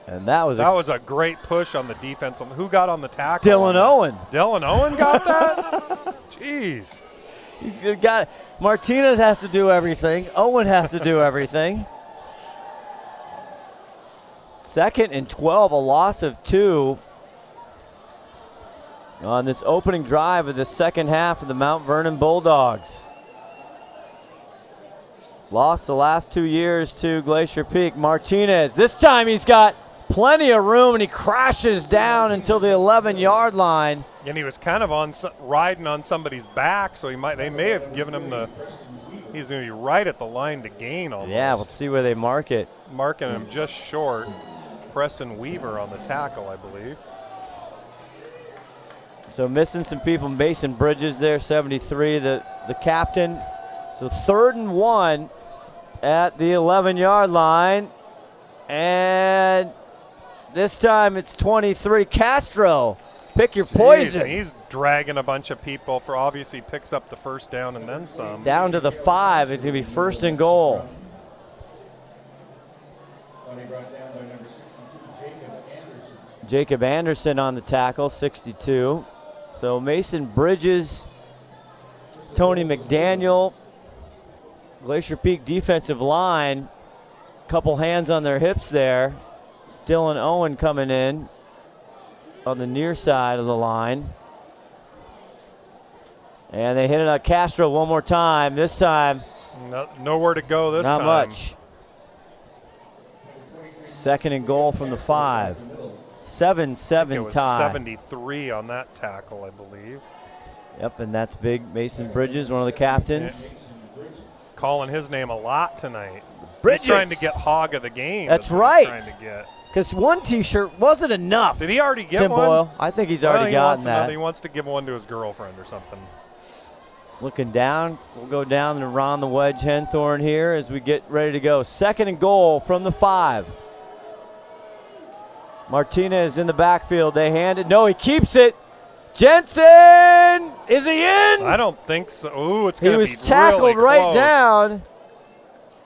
And that was a great push on the defense. Who got on the tackle? Dylan Owen. Dylan Owen got that? Jeez. He's got Martinez has to do everything. Owen has to do everything. 2nd and 12, a loss of 2 on this opening drive of the second half of the Mount Vernon Bulldogs. Lost the last 2 years to Glacier Peak. Martinez, this time he's got plenty of room, and he crashes down until the 11-yard line. And he was kind of riding on somebody's back, so they may have given him he's going to be right at the line to gain almost. Yeah, we'll see where they mark it. Marking him just short. Preston Weaver on the tackle, I believe. So missing some people. Mason Bridges there, 73, the captain. So 3rd and 1 at the 11-yard line. And this time it's 23. Castro, pick your poison. He's dragging a bunch of people for obviously picks up the first down and then some. Down to the 5. It's going to be 1st and goal. Jacob Anderson on the tackle, 62. So Mason Bridges, Tony McDaniel, Glacier Peak defensive line, couple hands on their hips there. Dylan Owen coming in on the near side of the line. And they hit it on Castro one more time. This time, nowhere to go this time. Not much. 2nd and goal from the 5. 7-7 tie. 73 on that tackle, I believe. Yep, and that's big. Mason Bridges, one of the captains. Calling his name a lot tonight. Bridges. He's trying to get hog of the game. That's right. Trying to get. Because one T-shirt wasn't enough. Did he already get Tim one? Boyle. I think he's already gotten that. He wants to give one to his girlfriend or something. Looking down, we'll go down to Ron the Wedge Henthorn here as we get ready to go. 2nd and goal from the 5. Martinez in the backfield. They hand it. No, he keeps it. Jensen, is he in? I don't think so. Ooh, it's going to be He was tackled really right close. down.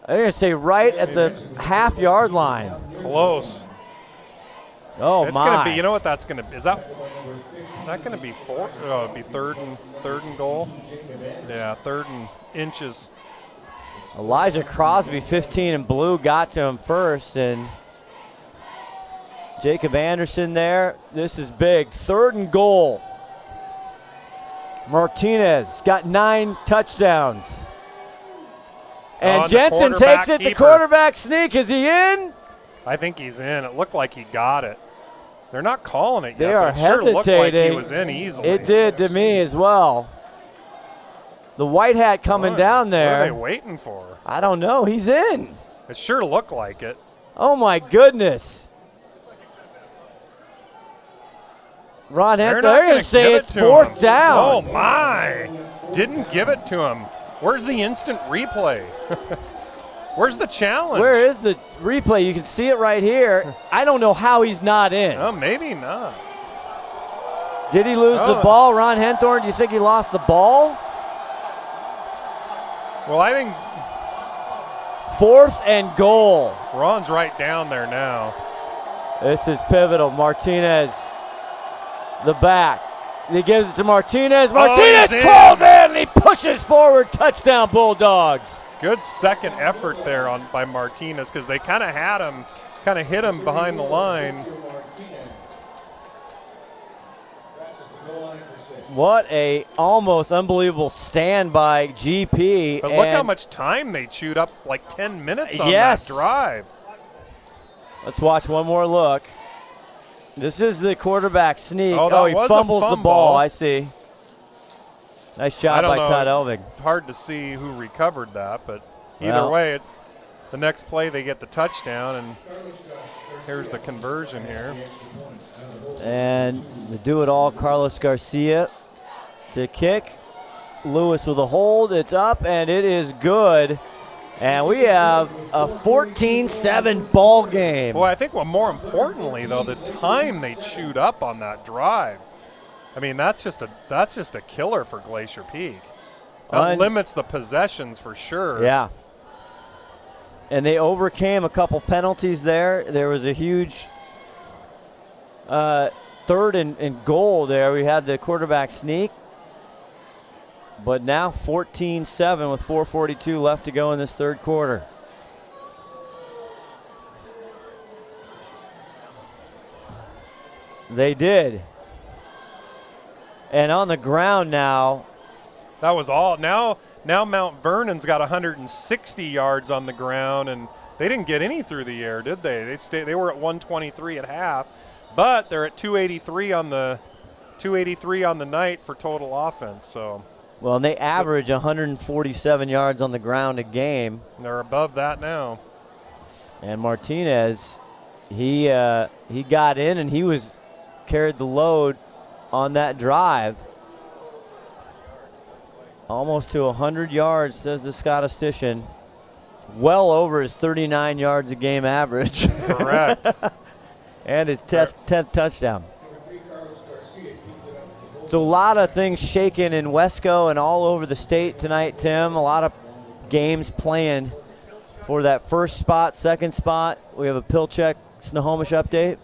I'm going to say right at the half-yard line. Close. Oh, it's my. Going to be, you know what that's going to be? Is that going to be 4? Oh, it'd be third and goal. Yeah, 3rd and inches. Elijah Crosby, 15 in blue, got to him first, and Jacob Anderson there. This is big. 3rd and goal. Martinez got 9 touchdowns. And Jensen takes it. The quarterback sneak. Is he in? I think he's in. It looked like he got it. They're not calling it yet. They are but it sure hesitating. looked like he was in easily. It did to me as well. The white hat coming down there. What are they waiting for? I don't know. He's in. It sure looked like it. Oh, my goodness. Ron Henthorn, they're going to say it's 4th down. Oh, my. Didn't give it to him. Where's the instant replay? Where's the challenge? Where is the replay? You can see it right here. I don't know how he's not in. Oh, maybe not. Did he lose the ball? Ron Henthorn, do you think he lost the ball? Well, I think 4th and goal. Ron's right down there now. This is pivotal. Martinez, the back. He gives it to Martinez. Martinez crawls in and he pushes forward. Touchdown, Bulldogs. Good second effort there by Martinez because they kind of had him, kind of hit him behind the line. What a almost unbelievable stand by GP. But look how much time they chewed up, like 10 minutes on that drive. Let's watch one more look. This is the quarterback sneak. Oh, he fumbles the ball. I see. Nice job by Todd Elvig. Hard to see who recovered that, but either way, it's the next play they get the touchdown, and here's the conversion here. And the do-it-all, Carlos Garcia to kick. Lewis with a hold. It's up, and it is good. And we have a 14-7 ball game. Boy, I think more importantly, though, the time they chewed up on that drive. I mean, that's just a killer for Glacier Peak. That limits the possessions for sure. Yeah. And they overcame a couple penalties there. There was a huge third and goal there. We had the quarterback sneak. But now 14-7 with 4:42 left to go in this third quarter. They did. And on the ground now. That was all. Now Mount Vernon's got 160 yards on the ground, and they didn't get any through the air, did they? They were at 123 at half, but they're at 283 on the night for total offense. So. Well, and they average 147 yards on the ground a game. And they're above that now. And Martinez, he got in and he carried the load on that drive. Almost to 100 yards, says the statistician. Well over his 39 yards a game average. Correct. And his 10th touchdown. So a lot of things shaking in Wesco and all over the state tonight, Tim. A lot of games playing for that first spot, second spot. We have a Pilcheck Snohomish update.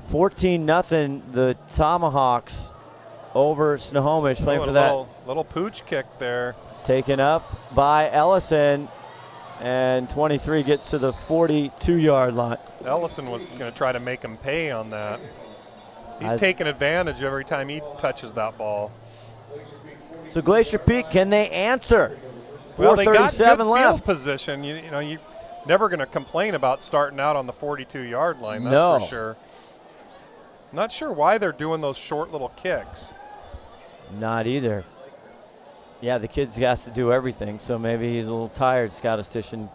14-0 the Tomahawks over Snohomish, playing for that. Little pooch kick there. It's taken up by Ellison, and 23 gets to the 42-yard line. Ellison was going to try to make him pay on that. He's taking advantage every time he touches that ball. So Glacier Peak, can they answer? 4:37 well, they got good left. Field position. You know, you're never going to complain about starting out on the 42-yard line. That's No. for sure. Not sure why they're doing those short little kicks. Not either. Yeah, the kid's got to do everything, so maybe he's a little tired, statistician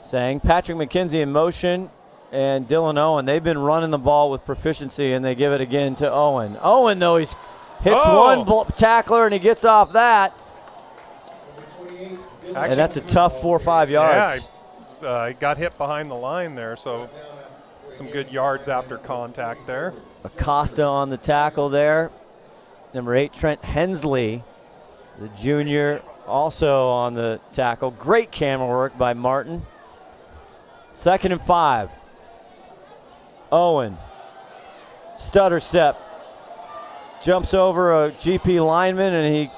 saying. Patrick McKenzie in motion, and Dylan Owen. They've been running the ball with proficiency, and they give it again to Owen. Owen, though, hits one tackler, and he gets off that. Actually, and that's a tough 4 or 5 yards. Yeah, he got hit behind the line there, so some good yards after contact there. Acosta on the tackle there. Number 8, Trent Hensley, the junior, also on the tackle. Great camera work by Martin. 2nd and 5. Owen, stutter step, jumps over a GP lineman, and he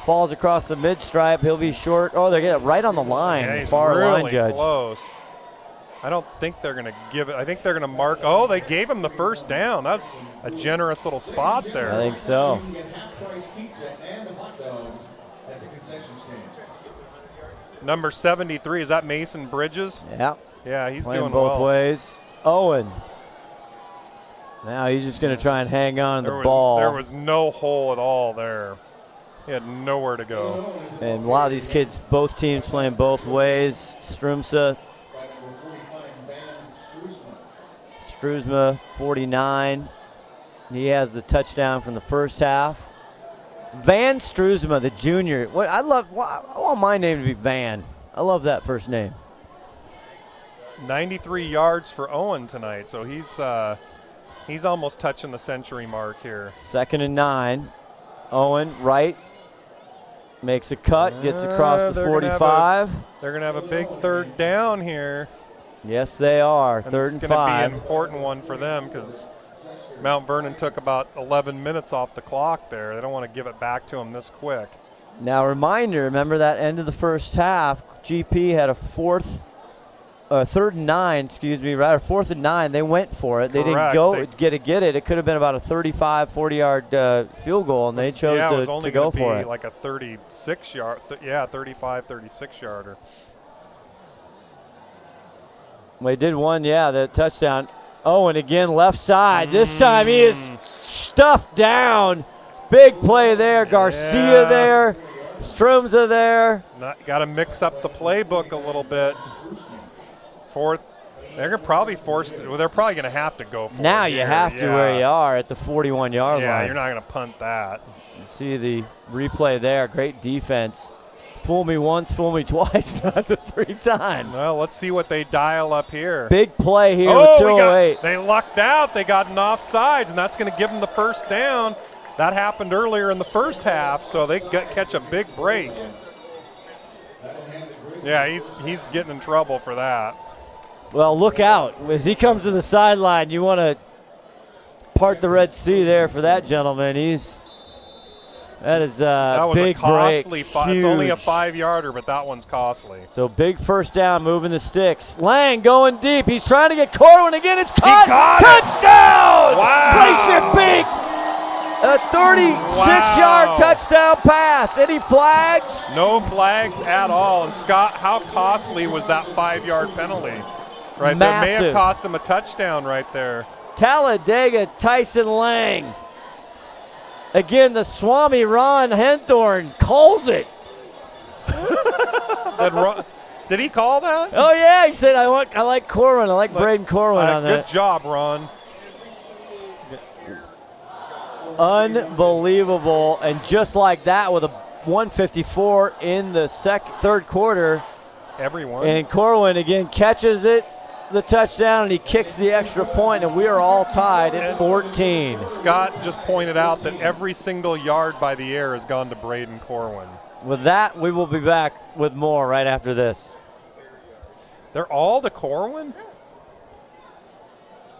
falls across the mid-stripe. He'll be short. Oh, they get it right on the line. Yeah, he's far really line judge. Close. I don't think they're going to give it. I think they're going to mark. Oh, they gave him the first down. That's a generous little spot there. I think so. Number 73, is that Mason Bridges? Yeah. Yeah, he's playing doing both well. ways. Owen. Now he's just going to try and hang on to the ball. There was no hole at all there. He had nowhere to go. And a lot of these kids, both teams playing both ways. Strumsa, 49. He has the touchdown from the first half. Van Struzma, the junior. I want my name to be Van. I love that first name. 93 yards for Owen tonight, so he's almost touching the century mark here. 2nd and 9. Owen, right, makes a cut, gets across the 45. They're going to have a big third down here. Yes, they are. And 3rd and 5. It's going to be an important one for them because Mount Vernon took about 11 minutes off the clock there. They don't want to give it back to them this quick. Now, remember that end of the first half, GP had a 3rd and 9, right? Or 4th and 9. They went for it. They didn't go get it. It could have been about a 35, 40-yard field goal, and they chose to go for it. Like a 36-yard, 35, 36-yarder. They did one, the touchdown. Owen again, left side. This time he is stuffed down. Big play there. Garcia there. Strumsa there. Got to mix up the playbook a little bit. 4th. They're probably forced. Well, they're probably going to have to go for it. Now you have to where you are at the 41-yard line. Yeah, you're not going to punt that. You see the replay there. Great defense. Fool me once, fool me twice, not the 3 times. Well, let's see what they dial up here. Big play here with 2:08. They lucked out. They got an offsides, and that's going to give them the first down. That happened earlier in the first half, so they catch a big break. Yeah, he's getting in trouble for that. Well, look out. As he comes to the sideline, you want to part the Red Sea there for that gentleman. That is that was big a costly break. It's only a 5-yarder, but that one's costly. So big first down, moving the sticks. Lang going deep. He's trying to get Corwin again. It's caught. Touchdown! Wow. Glacier Peak. A 36-yard touchdown pass. Any flags? No flags at all. And Scott, how costly was that 5-yard penalty? Right there, may have cost him a touchdown right there. Talladega Tyson Lang. Again, the Swami Ron Henthorn calls it. Did he call that? Oh yeah, he said I like Corwin. I like Braden Corwin on that. Good job, Ron. Unbelievable, and just like that, with a 154 in the third quarter. Everyone. And Corwin again catches it, the touchdown, and he kicks the extra point, and we are all tied at 14. Scott just pointed out that every single yard by the air has gone to Braden Corwin. With that, we will be back with more right after this. They're all to Corwin?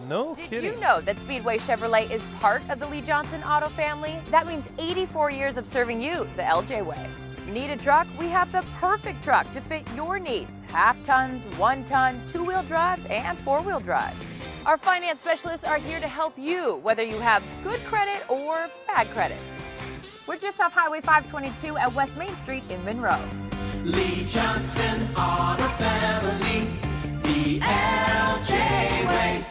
No Did kidding. you know that Speedway Chevrolet is part of the Lee Johnson Auto family? That means 84 years of serving you the LJ way. Need a truck? We have the perfect truck to fit your needs. Half tons, 1 ton, 2-wheel drives, and 4-wheel drives. Our finance specialists are here to help you, whether you have good credit or bad credit. We're just off Highway 522 at West Main Street in Monroe. Lee Johnson Auto Family, the LJ way.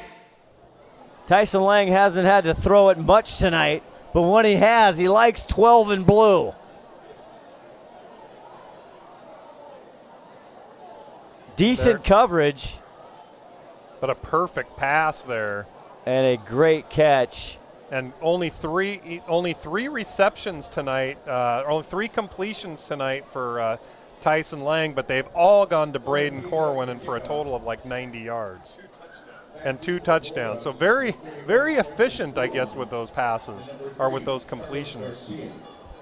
Tyson Lang hasn't had to throw it much tonight, but when he has, he likes 12 and blue. Decent coverage. But a perfect pass there. And a great catch. And only three receptions tonight, only 3 completions tonight for Tyson Lang, but they've all gone to Braden Corwin, and for a total of like 90 yards. And 2 touchdowns. So very, very efficient, I guess, with those passes, or with those completions.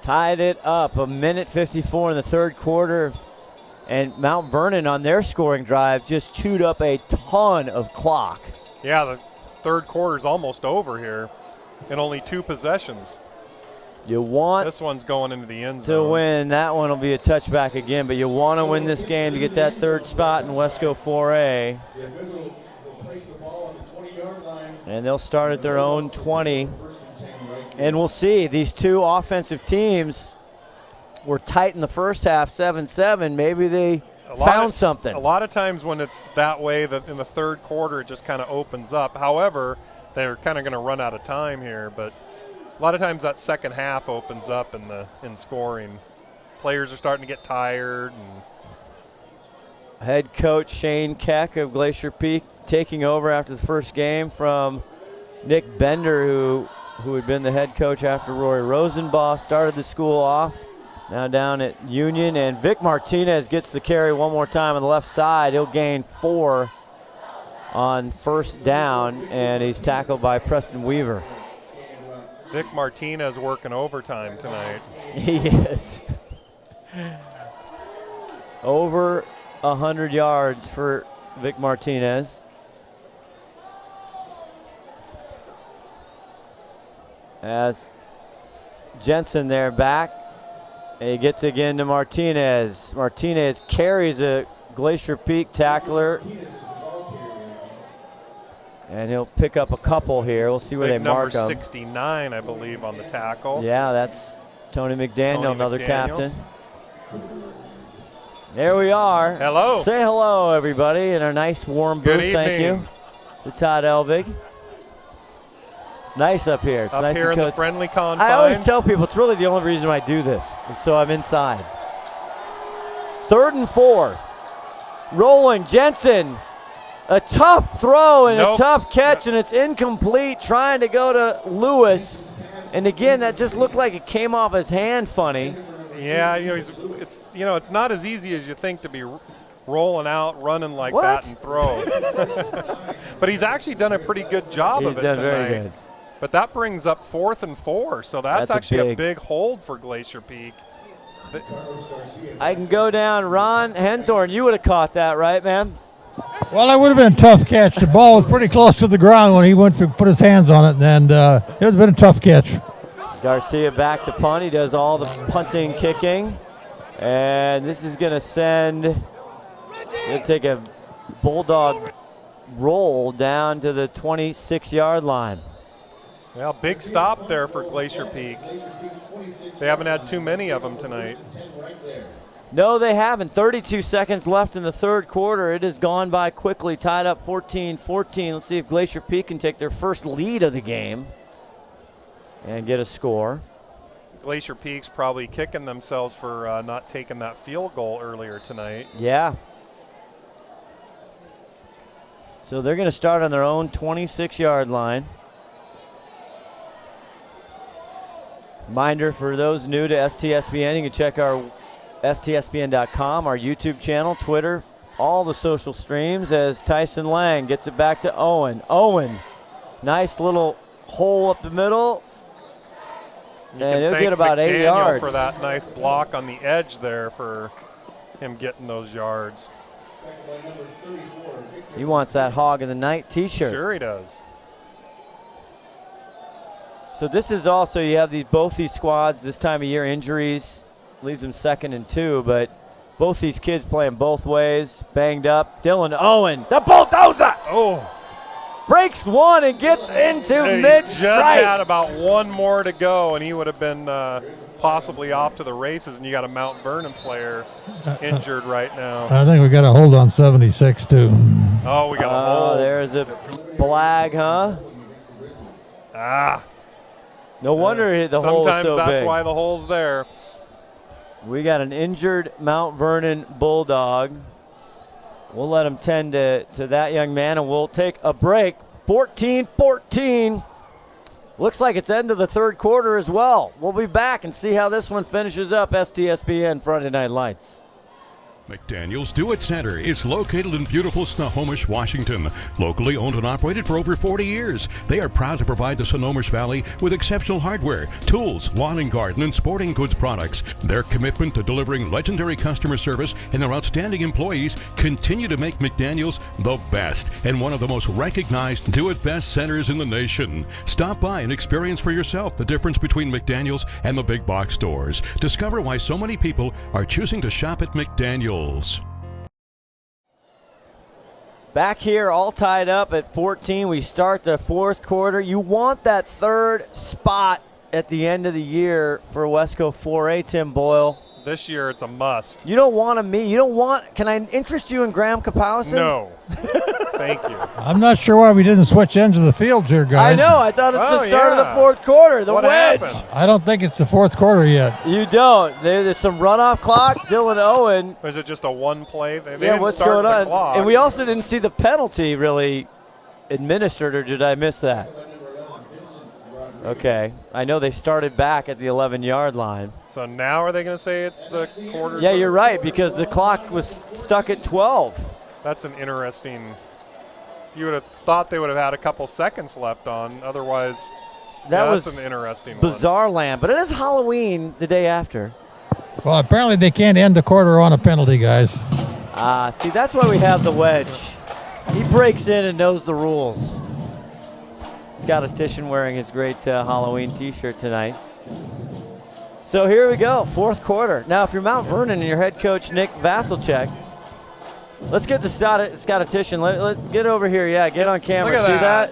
Tied it up, 1:54 in the third quarter. And Mount Vernon on their scoring drive just chewed up a ton of clock. Yeah, the third quarter's almost over here, and only 2 possessions. You want this one's going into the end zone. To win. That one will be a touchback again, but you want to win this game to get that third spot in Wesco 4A. And they'll start at their own 20. And we'll see. These 2 offensive teams were tight in the first half, 7-7. Maybe they found something. A lot of times when it's that way, that in the third quarter it just kind of opens up. However, they're kind of going to run out of time here. But a lot of times that second half opens up in scoring. Players are starting to get tired. Head coach Shane Keck of Glacier Peak taking over after the first game from Nick Bender, who had been the head coach after Roy Rosenbaugh started the school off. Now down at Union, and Vic Martinez gets the carry one more time on the left side. He'll gain 4 on first down, and he's tackled by Preston Weaver. Vic Martinez working overtime tonight. He is. Over 100 yards for Vic Martinez. As Jensen there back. And he gets again to Martinez. Martinez carries a Glacier Peak tackler. And he'll pick up a couple here. We'll see where they mark him. Number 69, I believe, on the tackle. Yeah, that's Tony McDaniel, another captain. There we are. Hello. Say hello, everybody, in our nice warm booth. Thank you to Todd Elvig. It's nice up here. It's up nice here in the friendly confines. I always tell people it's really the only reason I do this, is so I'm inside. 3rd and 4. Rolling, Jensen. A tough throw and a tough catch, and it's incomplete, trying to go to Lewis. And again, that just looked like it came off his hand funny. Yeah, it's not as easy as you think to be rolling out, running like that and throw. But he's actually done a pretty good job of it tonight. Very good. But that brings up 4th and 4, so that's actually a big hold for Glacier Peak. I can go down. Ron Henthorn, you would have caught that, right, man? Well, that would have been a tough catch. The ball was pretty close to the ground when he went to put his hands on it, and it would have been a tough catch. Garcia back to punt. He does all the punting, kicking. And this is going to take a Bulldog roll down to the 26-yard line. Well, big stop there for Glacier Peak. They haven't had too many of them tonight. No, they haven't. 32 seconds left in the third quarter. It has gone by quickly, tied up 14-14. Let's see if Glacier Peak can take their first lead of the game and get a score. Glacier Peak's probably kicking themselves for not taking that field goal earlier tonight. Yeah. So they're going to start on their own 26-yard line. Reminder for those new to STSPN, you can check our STSPN.com, our YouTube channel, Twitter, all the social streams as Tyson Lang gets it back to Owen. Owen, nice little hole up the middle. And he'll get about 8 yards. For that nice block on the edge there for him getting those yards. He wants that Hog of the Night t-shirt. Sure he does. So this is also, you have both these squads this time of year, injuries, leaves them 2nd and 2, but both these kids playing both ways, banged up. Dylan Owen, the bulldozer! Oh. Breaks one and gets into He mid-strike. just had about one more to go, and he would have been possibly off to the races, and you got a Mount Vernon player injured right now. I think we got a hold on 76, too. Oh, we got a hold. Oh, there's a flag, huh? Ah. No wonder the hole is so big. Sometimes that's why the hole's there. We got an injured Mount Vernon Bulldog. We'll let him tend to that young man, and we'll take a break. 14-14. Looks like it's end of the third quarter as well. We'll be back and see how this one finishes up. STSPN Friday Night Lights. McDaniel's Do It Center is located in beautiful Snohomish, Washington. Locally owned and operated for over 40 years, they are proud to provide the Snohomish Valley with exceptional hardware, tools, lawn and garden, and sporting goods products. Their commitment to delivering legendary customer service and their outstanding employees continue to make McDaniel's the best and one of the most recognized Do It Best centers in the nation. Stop by and experience for yourself the difference between McDaniel's and the big box stores. Discover why so many people are choosing to shop at McDaniel's. Back here, all tied up at 14. We start the fourth quarter. You want that third spot at the end of the year for Wesco 4A, Tim Boyle. This year, it's a must. You don't want can I interest you in Graham Kapowski? No. Thank you. I'm not sure why we didn't switch ends of the field here, guys. I know. I thought it's the start of the fourth quarter, the what wedge. Happened? I don't think it's the fourth quarter yet. You don't. There's some runoff clock. Dylan Owen. Was it just a one play? They yeah, didn't what's start going the on? clock. And we also didn't see the penalty really administered, or did I miss that? Okay. I know they started back at the 11-yard line. So now are they going to say it's the quarter? Yeah, you're right, because the clock was stuck at 12. That's an interesting. You would have thought they would have had a couple seconds left on. Otherwise, that's an interesting bizarre land. But it is Halloween the day after. Well, apparently they can't end the quarter on a penalty, guys. See, that's why we have the wedge. He breaks in and knows the rules. Scott Estician wearing his great Halloween t-shirt tonight. So here we go, fourth quarter. Now, if you're Mount Vernon and your head coach, Nick Vasilchek, let's get the Scott Estician. Let get over here. Yeah, get on camera. Look at See that?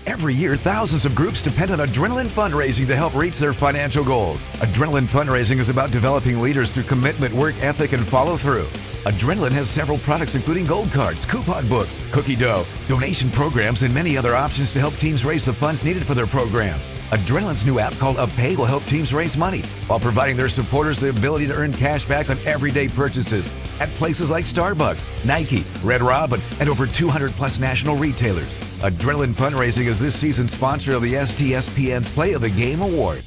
Every year, thousands of groups depend on Adrenaline Fundraising to help reach their financial goals. Adrenaline Fundraising is about developing leaders through commitment, work ethic, and follow through. Adrenaline has several products including gold cards, coupon books, cookie dough, donation programs, and many other options to help teams raise the funds needed for their programs. Adrenaline's new app called UpPay will help teams raise money while providing their supporters the ability to earn cash back on everyday purchases at places like Starbucks, Nike, Red Robin, and over 200 plus national retailers. Adrenaline Fundraising is this season's sponsor of the STSPN's Play of the Game Award.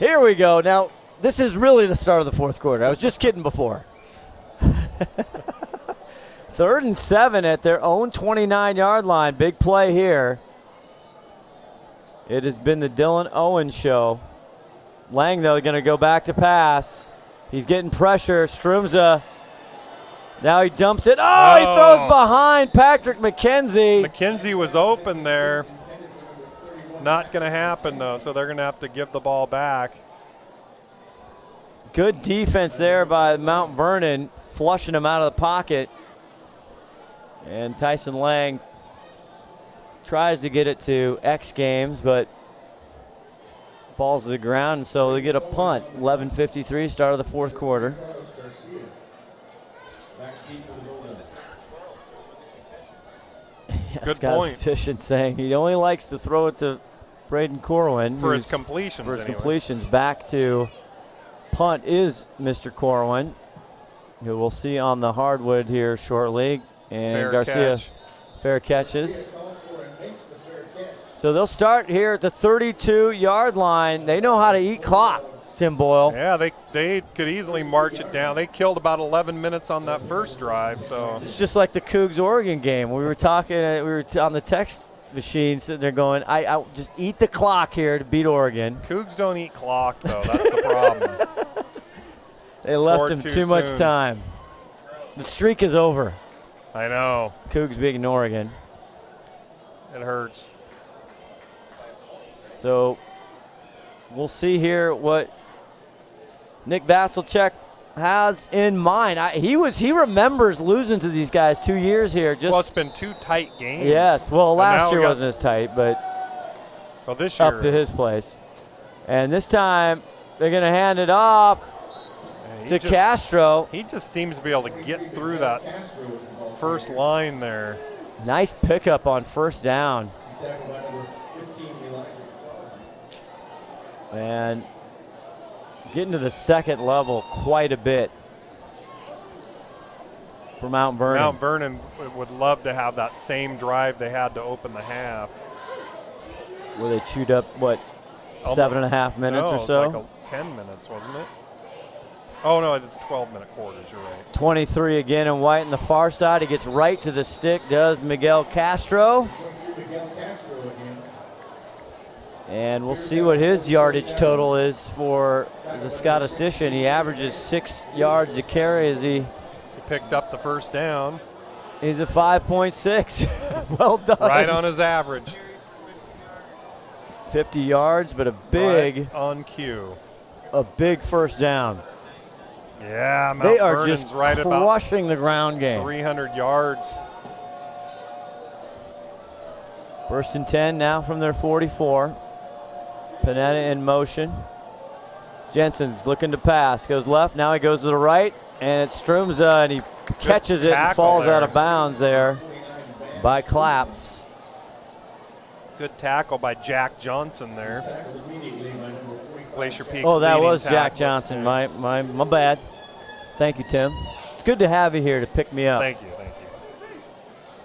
Here we go. Now, this is really the start of the fourth quarter. I was just kidding before. 3rd and 7 at their own 29-yard line. Big play here. It has been the Dylan Owens show. Lang, though, going to go back to pass. He's getting pressure. Strumza. Now he dumps it. Oh, he throws behind Patrick McKenzie. McKenzie was open there. Not going to happen, though, so they're going to have to give the ball back. Good defense there by Mount Vernon, flushing him out of the pocket. And Tyson Lang tries to get it to X Games, but falls to the ground, and so they get a punt. 11:53, start of the 4th quarter. Good Statistician saying he only likes to throw it to Braden Corwin. For his completions, For his anyway. completions. Back to punt is Mr. Corwin, who we'll see on the hardwood here shortly. And Fair Garcia, catch. fair catches. So they'll start here at the 32-yard line. They know how to eat clock, Tim Boyle. Yeah, they could easily march it down. They killed about 11 minutes on that first drive. So It's just like the Cougs-Oregon game. We were talking, we were on the text machine sitting there going, I just eat the clock here to beat Oregon. Cougs don't eat clock, though. That's the problem. They left Scored him too much soon. time. The streak is over. I know. Cougs beating Oregon. It hurts. So we'll see here what Nick Vasilchek has in mind. He remembers losing to these guys 2 years here. Well, it's been 2 tight games. Yes. Well, And last now we year got- wasn't as tight, but Well, this year up to his place. And this time they're going to hand it off to Castro. He just seems to be able to get through that first line there. Nice pickup on first down. And getting to the second level quite a bit for Mount Vernon. Mount Vernon would love to have that same drive they had to open the half. Where they chewed up, what, 7.5 minutes or so? It's like 10 minutes, wasn't it? Oh, no, it's 12-minute quarters. You're right. 23 again in white on the far side. He gets right to the stick, does Miguel Castro. And we'll see what his yardage total is for the statistician. He averages 6 yards a carry as he picked up the first down. He's a 5.6. Well done. Right on his average. 50 yards, but a big right on cue. A big first down. Yeah, Mount they are Vernon's just right crushing about the ground game. 300 yards. 1st and 10 now from their 44. Panetta in motion. Jensen's looking to pass. Goes left. Now he goes to the right. And it's Strumza, and he catches it and falls out of bounds there by Claps. Good tackle by Jack Johnson there. Glacier Peak's Oh, that leading was Jack tackler. Johnson. My bad. Thank you, Tim. It's good to have you here to pick me up. Thank you.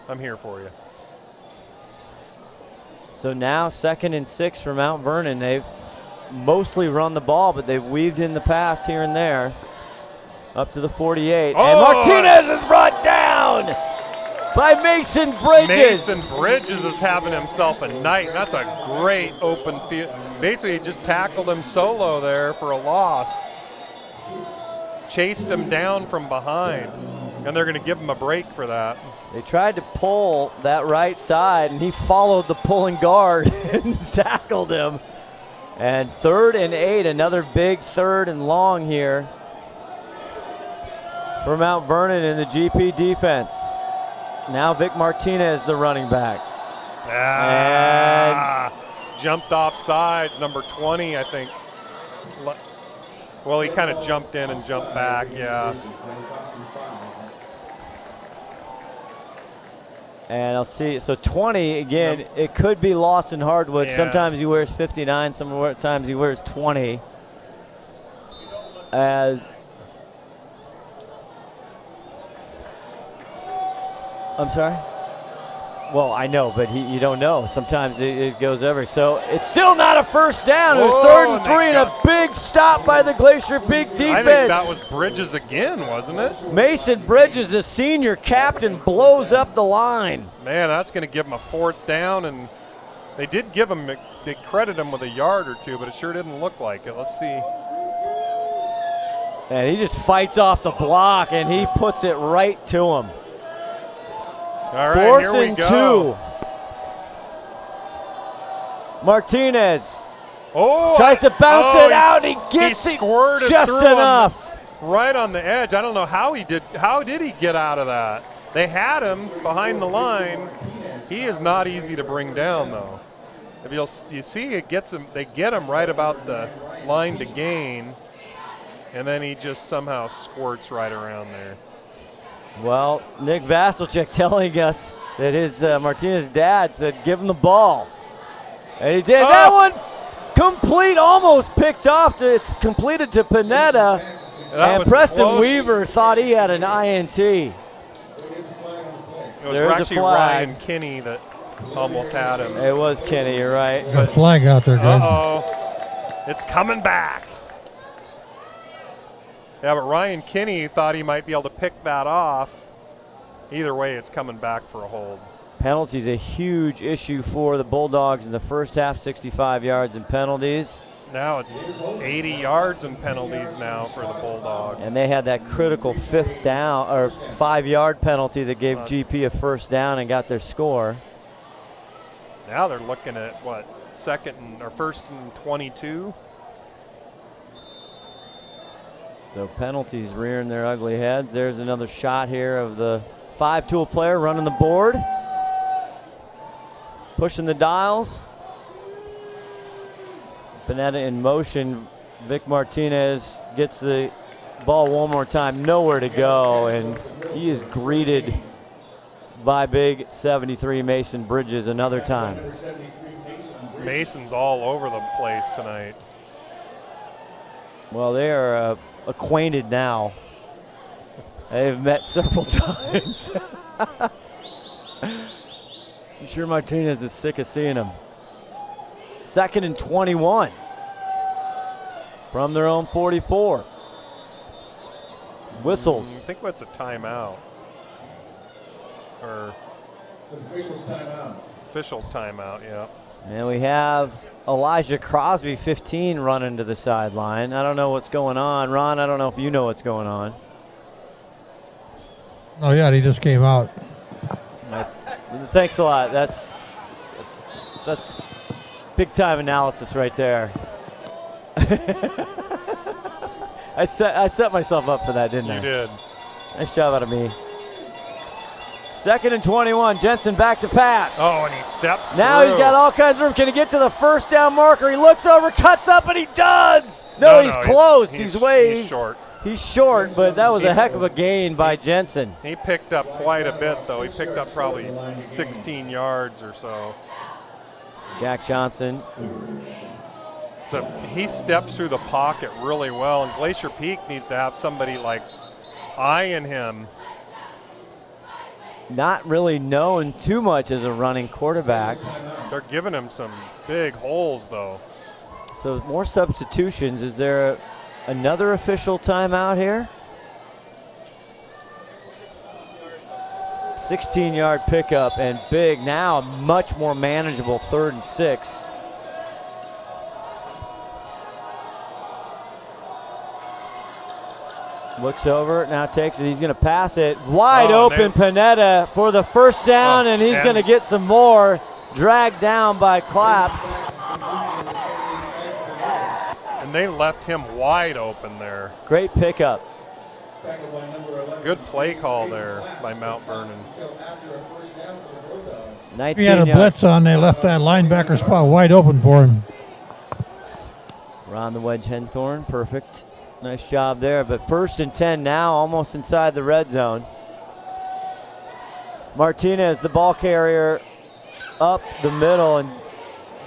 I'm here for you. So now 2nd and 6 for Mount Vernon. They've mostly run the ball, but they've weaved in the pass here and there. Up to the 48. Oh! And Martinez is brought down by Mason Bridges. Mason Bridges is having himself a night. That's a great open field. Basically, he just tackled him solo there for a loss. Chased him down from behind. And they're going to give him a break for that. They tried to pull that right side, and he followed the pulling guard and tackled him. And 3rd and 8, another big 3rd and long here for Mount Vernon in the GP defense. Now Vic Martinez, the running back. Jumped off sides, number 20, I think. Well, he kind of jumped in and jumped back, yeah. And I'll see, so 20, again, it could be Lawson Hardwood. Yeah. Sometimes he wears 59, sometimes he wears 20. As, I'm sorry? Well, I know, but you don't know. Sometimes it goes over. So it's still not a first down. It was Whoa, 3rd and 3 and a big stop by the Glacier Peak defense. I think that was Bridges again, wasn't it? Mason Bridges, the senior captain, blows up the line. Man, that's going to give him a 4th down, and they did give him, they credit him with a yard or two, but it sure didn't look like it. Let's see. And he just fights off the block, and he puts it right to him. All right, 4th here we and go. 2. Martinez Oh, tries to bounce it out. He gets it squirted just through enough. Right on the edge. I don't know how he did. How did he get out of that? They had him behind the line. He is not easy to bring down, though. If you see, it gets him. They get him right about the line to gain, and then he just somehow squirts right around there. Well, Nick Vasilchek telling us that his Martinez dad said, give him the ball. And he did. That one complete, almost picked off. It's completed to Panetta. And Preston close. Weaver thought he had an INT. It was There's actually a flag. Ryan Kinney that almost had him. It was Kenny, you're right. Got a flag out there, guys. Uh-oh. It's coming back. Yeah, but Ryan Kinney thought he might be able to pick that off. Either way, it's coming back for a hold. Penalties a huge issue for the Bulldogs in the first half, 65 yards in penalties. Now it's 80 yards in penalties now for the Bulldogs. And they had that critical 5th down or 5-yard penalty that gave GP a first down and got their score. Now they're looking at what, 1st and 22. So penalties rearing their ugly heads. There's another shot here of the 5-tool player running the board. Pushing the dials. Panetta in motion. Vic Martinez gets the ball one more time. Nowhere to go, and he is greeted by big 73 Mason Bridges another time. Mason's all over the place tonight. Well, they are acquainted now. They've met several times. I'm sure Martinez is sick of seeing him. 2nd and 21 from their own 44. Whistles. I think that's a timeout. Or officials timeout, yeah. And we have Elijah Crosby, 15, running to the sideline. I don't know what's going on. Ron, I don't know if you know what's going on. Oh, yeah, he just came out. Thanks a lot. That's big time analysis right there. I set myself up for that, didn't I? You did. Nice job out of me. 2nd and 21. Jensen back to pass. Oh, and he steps Now through. he's got all kinds of room. Can he get to the first down marker? He looks over, cuts up, and he does. No, he's close. He's short. He's short, but that was a heck of a gain by Jensen. He picked up quite a bit, though. He picked up probably 16 yards or so. Jack Johnson. So he steps through the pocket really well, and Glacier Peak needs to have somebody like eyeing him. Not really known too much as a running quarterback. They're giving him some big holes, though. So more substitutions. Is there another official timeout here? 16-yard pickup and big. Now much more manageable 3rd and 6. Looks over, now takes it. He's going to pass it. Wide open Panetta for the first down, and he's going to get some more. Dragged down by Claps. And they left him wide open there. Great pickup. Good play call there by Mount Vernon. 19 He had a blitz on. They left that linebacker spot wide open for him. Ron the Wedge Henthorn, perfect. Nice job there, but 1st and 10 now, almost inside the red zone. Martinez, the ball carrier, up the middle, and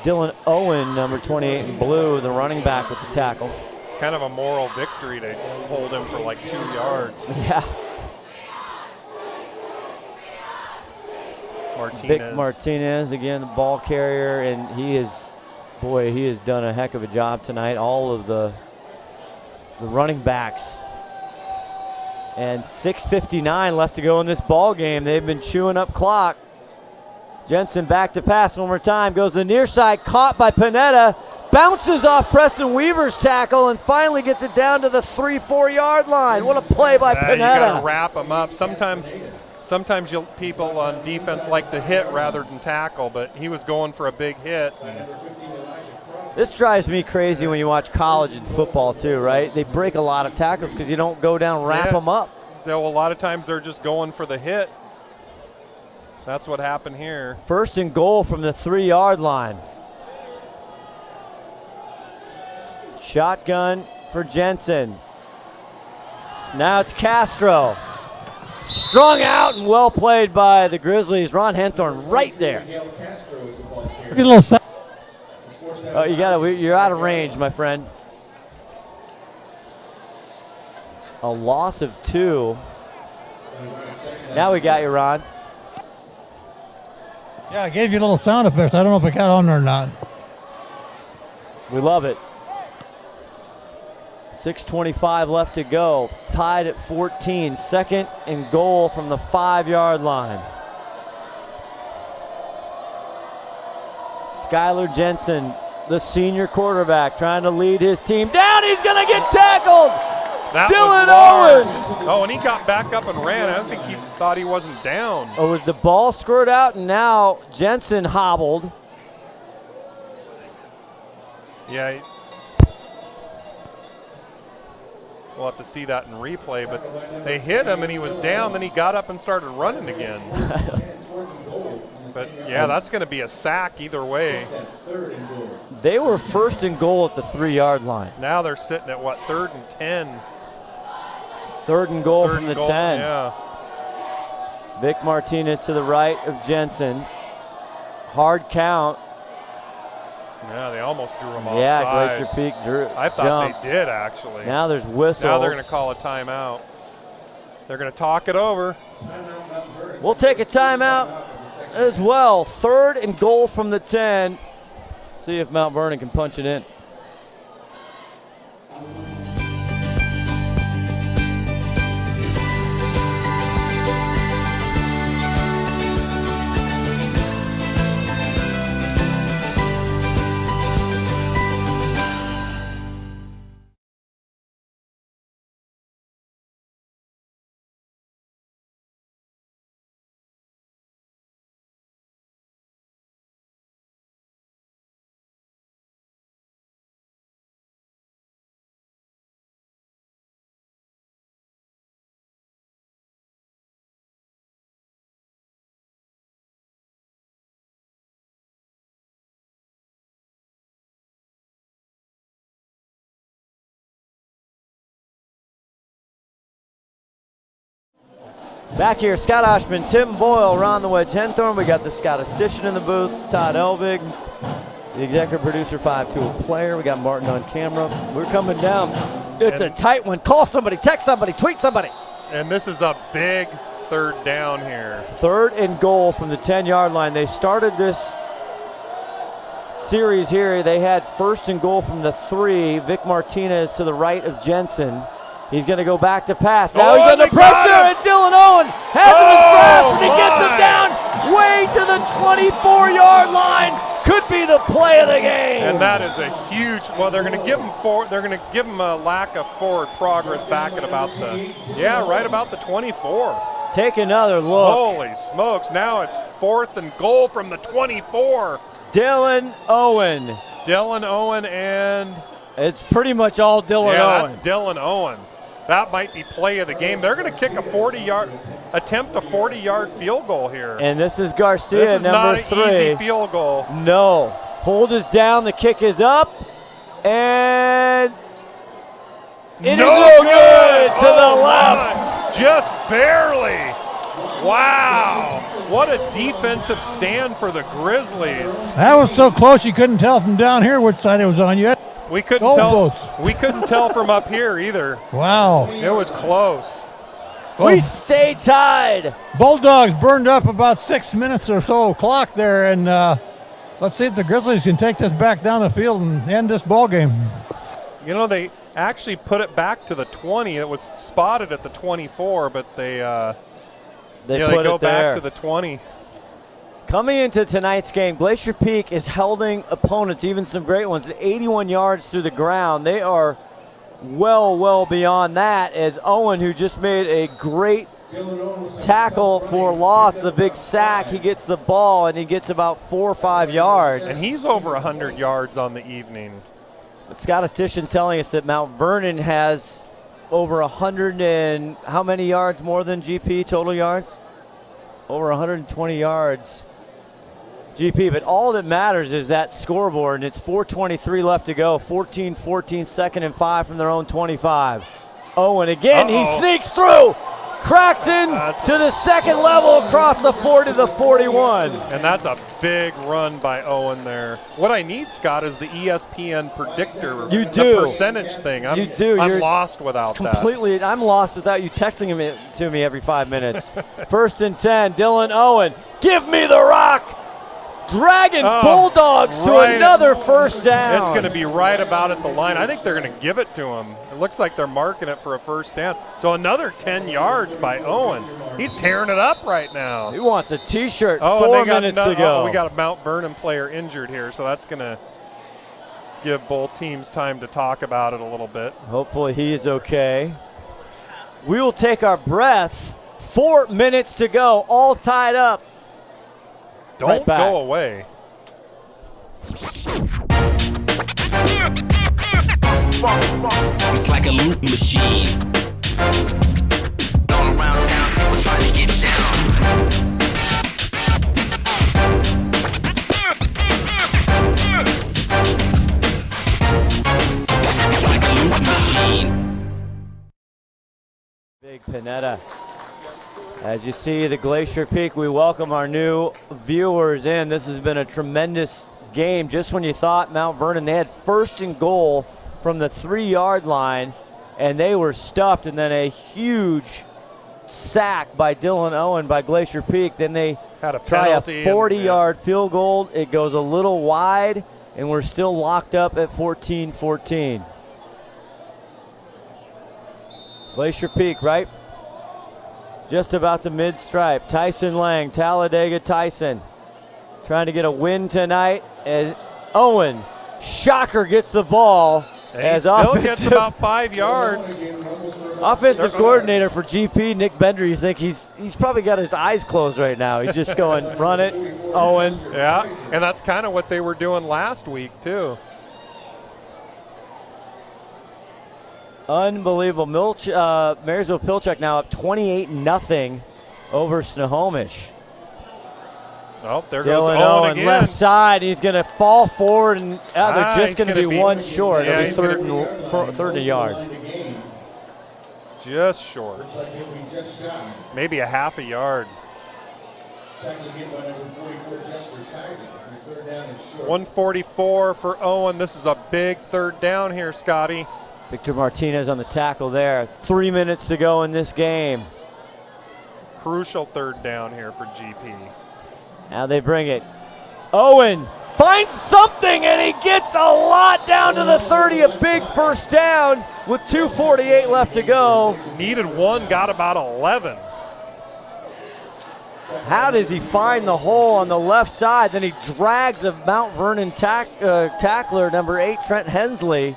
Dylan Owen, number 28 in blue, the running back with the tackle. It's kind of a moral victory to hold him for like 2 yards. Yeah. Martinez. Martinez, again, the ball carrier, and he has done a heck of a job tonight. All of the running backs. And 6:59 left to go in this ball game. They've been chewing up clock. Jensen back to pass one more time. Goes to the near side, caught by Panetta. Bounces off Preston Weaver's tackle and finally gets it down to the 3-4 yard line. What a play by Panetta. You got to wrap them up. Sometimes people on defense like to hit rather than tackle, but he was going for a big hit. This drives me crazy when you watch college and football too, right? They break a lot of tackles because you don't go down, wrap them up. Though a lot of times they're just going for the hit. That's what happened here. 1st and goal from the 3 yard line. Shotgun for Jensen. Now it's Castro. Strung out and well played by the Grizzlies. Ron Henthorn right there. Oh, you're out of range, my friend. A loss of 2. Now we got you, Ron. Yeah, I gave you a little sound effects. I don't know if it got on there or not. We love it. 6:25 left to go. Tied at 14. 2nd and goal from the 5 yard line. Skylar Jensen, the senior quarterback, trying to lead his team down. He's going to get tackled. Dylan Owen. Oh, and he got back up and ran. I don't think he thought he wasn't down. Oh, was the ball squirted out, and now Jensen hobbled. Yeah. We'll have to see that in replay, but they hit him and he was down, then he got up and started running again. But yeah, that's going to be a sack either way. They were 1st and goal at the 3 yard line. Now they're sitting at what, 3rd and 10? 3rd and goal from the 10. Yeah. Vic Martinez to the right of Jensen. Hard count. Yeah, they almost drew him off Yeah, sides. Glacier Peak I thought jumped. they did, actually. Now there's whistles. Now they're going to call a timeout. They're going to talk it over. We'll take a timeout as well. 3rd and goal from the 10. See if Mount Vernon can punch it in. Back here, Scott Oshman, Tim Boyle, Ron the Wedge Henthorn. We got the statistician in the booth, Todd Elvig, the executive producer, 5-tool player. We got Martin on camera. We're coming down. It's a tight one. Call somebody, text somebody, tweet somebody. And this is a big 3rd down here. 3rd and goal from the 10 yard line. They started this series here. They had 1st and goal from the 3. Vic Martinez to the right of Jensen. He's going to go back to pass. Now he's under pressure, and Dylan Owen has him his grasp, and he gets him down way to the 24 yard line. Could be the play of the game. And that is a huge. Well, they're going to give him They're going to give him a lack of forward progress back at about right about the 24. Take another look. Holy smokes! Now it's 4th and goal from the 24. Dylan Owen. Dylan Owen, and it's pretty much all Dylan Owen. Yeah, that's Dylan Owen. That might be play of the game. They're going to kick attempt a 40-yard field goal here. And this is Garcia, this is number 3. This is not an easy field goal. No. Hold is down. The kick is up. And it is no good to the left. Just barely. Wow. What a defensive stand for the Grizzlies. That was so close you couldn't tell from down here which side it was on yet. We couldn't tell. We couldn't tell from up here either. Wow. It was close. We stay tied. Bulldogs burned up about 6 minutes or so clock there, and let's see if the Grizzlies can take this back down the field and end this ball game. You know, they actually put it back to the 20. It was spotted at the 24, but they go back to the 20. Coming into tonight's game, Glacier Peak is holding opponents, even some great ones, 81 yards through the ground. They are well beyond that, as Owen, who just made a great tackle for loss, the big sack, he gets the ball and he gets about 4 or 5 yards. And he's over 100 yards on the evening. Statistician telling us that Mount Vernon has over 100 and how many yards more than GP total yards? Over 120 yards GP, but all that matters is that scoreboard, and it's 4:23 left to go, 14-14, 2nd and 5 from their own 25. Owen again, he sneaks through, cracks in to the second level across the 40 to the 41. And that's a big run by Owen there. What I need, Scott, is the ESPN predictor. You do. The percentage thing. You do. I'm You're lost without completely, that. I'm lost without you texting it to me every 5 minutes. 1st and 10, Dylan Owen, give me the rock. Dragging Bulldogs to another first down. It's going to be right about at the line. I think they're going to give it to him. It looks like they're marking it for a first down. So another 10 yards by Owen. He's tearing it up right now. He wants a T-shirt. 4 minutes to go. We got a Mount Vernon player injured here, so that's going to give both teams time to talk about it a little bit. Hopefully he's okay. We will take our breath. 4 minutes to go, all tied up. Don't go away. It's like a loot machine. All around town, people trying to get down. It's like a loot machine. Big Panetta. As you see the Glacier Peak, we welcome our new viewers in. This has been a tremendous game. Just when you thought Mount Vernon, they had 1st and goal from the 3-yard line, and they were stuffed, and then a huge sack by Dylan Owen by Glacier Peak. Then they had a try a 40-yard field goal. It goes a little wide, and we're still locked up at 14-14. Glacier Peak, right? Just about the mid-stripe. Tyson Lang, Talladega Tyson, trying to get a win tonight. And Owen, shocker, gets the ball. And he still gets about 5 yards. Offensive coordinator for GP, Nick Bender, you think he's probably got his eyes closed right now. He's just going, run it, Owen. Yeah, and that's kind of what they were doing last week, too. Unbelievable. Marysville Pilchuck now up 28-0 over Snohomish. Oh, there goes Dylan Owen again. Left side. He's going to fall forward, and they're just going to be one short. Yeah, It'll be third a yard. Just short. Maybe a half a yard. 144 for Owen. This is a big 3rd down here, Scotty. Victor Martinez on the tackle there. 3 minutes to go in this game. Crucial 3rd down here for GP. Now they bring it. Owen finds something, and he gets a lot down to the 30. A big first down with 2:48 left to go. Needed 1, got about 11. How does he find the hole on the left side? Then he drags a Mount Vernon tackler, number 8, Trent Hensley.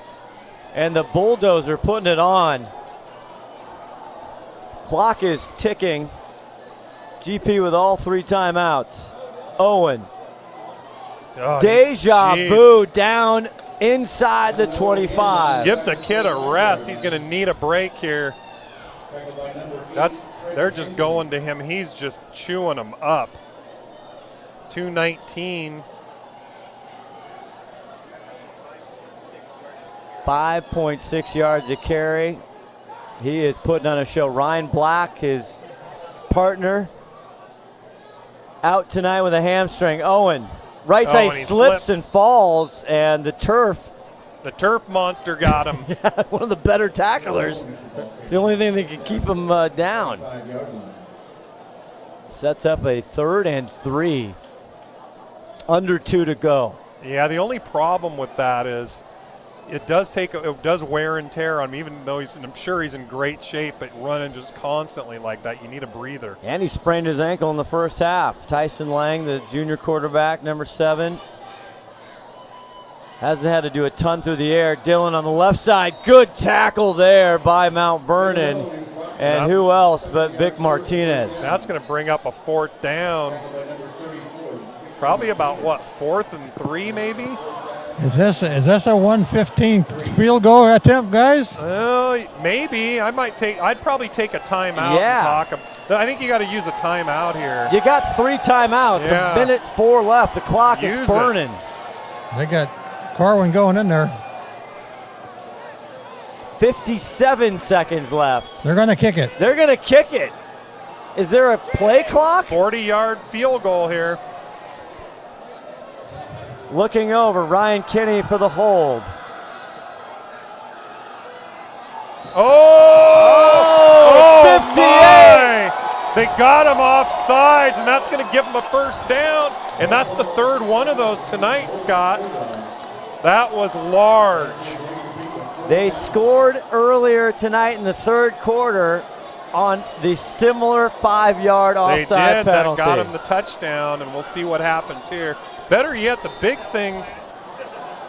And the Bulldogs are putting it on. Clock is ticking. GP with all 3 timeouts. Owen. Deja vu down inside the 25. Give the kid a rest. He's going to need a break here. They're just going to him. He's just chewing them up. 219. 5.6 yards a carry. He is putting on a show. Ryan Black, his partner, out tonight with a hamstring. Owen, right side, slips and falls, and the turf The turf monster got him. Yeah, one of the better tacklers. The only thing that can keep him down. Sets up a 3rd and 3. Under 2 to go. Yeah, the only problem with that is it does wear and tear on him, even though I'm sure he's in great shape, but running just constantly like that, you need a breather. And he sprained his ankle in the first half. Tyson Lang, the junior quarterback, number 7. Hasn't had to do a ton through the air. Dylan on the left side. Good tackle there by Mount Vernon. And who else but Vic Martinez. That's going to bring up a 4th down. Probably about, what, 4th and 3 maybe? Is this a 115 field goal attempt, guys? Maybe. I'd probably take a timeout and talk. I think you got to use a timeout here. You got 3 timeouts. Yeah. 1:04 left. The clock is burning. They got Corwin going in there. 57 seconds left. They're going to kick it. They're going to kick it. Is there a play clock? 40-yard field goal here. Looking over, Ryan Kinney for the hold. Oh, 58! My. They got him off sides, and that's going to give him a 1st down. And that's the 3rd one of those tonight, Scott. That was large. They scored earlier tonight in the 3rd quarter on the similar 5-yard offside penalty. That got him the touchdown, and we'll see what happens here. Better yet, the big thing,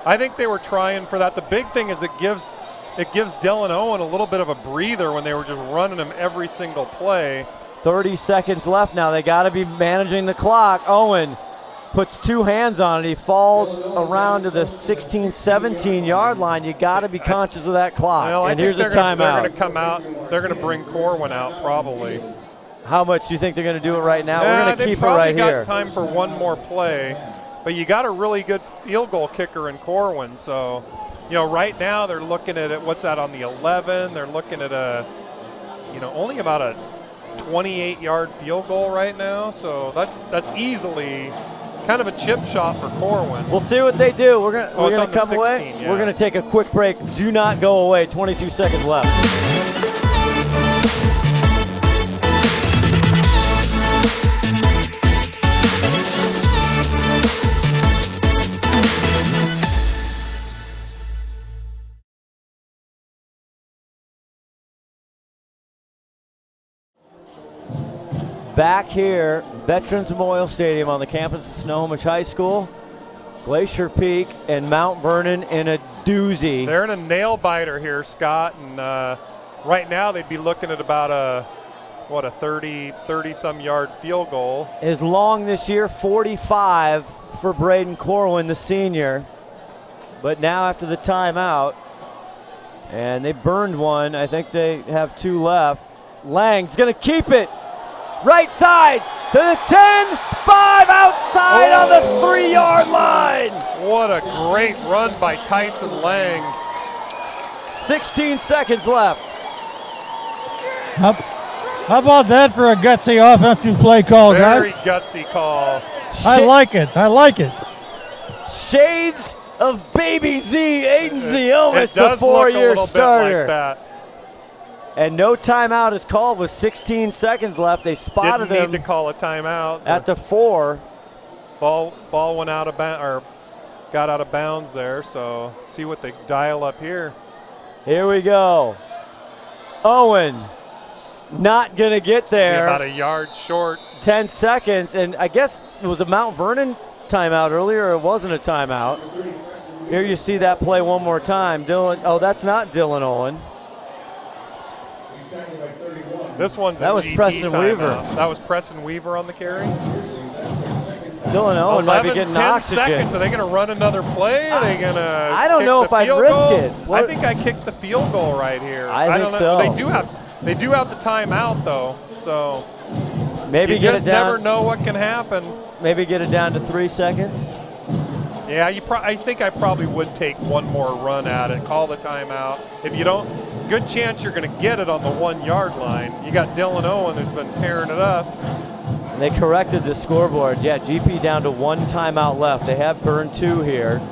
I think they were trying for that. The big thing is it gives Dylan Owen a little bit of a breather when they were just running him every single play. 30 seconds left now. They got to be managing the clock. Owen puts 2 hands on it. He falls around to the 16, 17-yard line. You got to be conscious of that clock. Well, and here's a timeout. They're going to come out. They're going to bring Corwin out probably. How much do you think they're going to do it right now? We're going to keep it right here. They probably got time for one more play. But you got a really good field goal kicker in Corwin. So, right now they're looking at it. What's that on the 11? They're looking at only about a 28-yard field goal right now. So that's easily kind of a chip shot for Corwin. We'll see what they do. We're gonna come 16, away. yeah. We're gonna take a quick break. Do not go away. 22 seconds left. Back here, Veterans Memorial Stadium on the campus of Snohomish High School. Glacier Peak and Mount Vernon in a doozy. They're in a nail biter here, Scott, and right now they'd be looking at about a 30-some yard field goal. Is long this year, 45 for Braden Corwin, the senior. But now after the timeout, and they burned one, I think they have 2 left. Lang's gonna keep it. Right side to the 10, 5 outside on the 3-yard line. What a great run by Tyson Lang. 16 seconds left. How about that for a gutsy offensive play call, guys? Very gutsy call. I like it. Shades of Baby Z, Aiden Ziomas, the 4-year starter. Like that. And no timeout is called with 16 seconds left. They spotted him. Didn't need to call a timeout. At the 4. Ball went out of got out of bounds there. So see what they dial up here. Here we go. Owen not gonna get there. About a yard short. 10 seconds, and I guess it was a Mount Vernon timeout earlier, or it wasn't a timeout. Here you see that play one more time. That's not Dylan Owen. This one's that was GP Preston timeout. Weaver. That was Preston Weaver on the carry. Dylan Owen might be getting 10 oxygen. seconds. Are they going to run another play? Are they going to? I don't know if I'd risk it. I think I kicked the field goal right here. I think so. They do have the timeout though, so maybe you get just it down. never know what can happen. Maybe get it down to 3 seconds. Yeah, I think I probably would take one more run at it. Call the timeout. If you don't, good chance you're going to get it on the 1-yard line. You got Dylan Owen who's been tearing it up. And they corrected the scoreboard. Yeah, GP down to 1 timeout left. They have burned 2 here.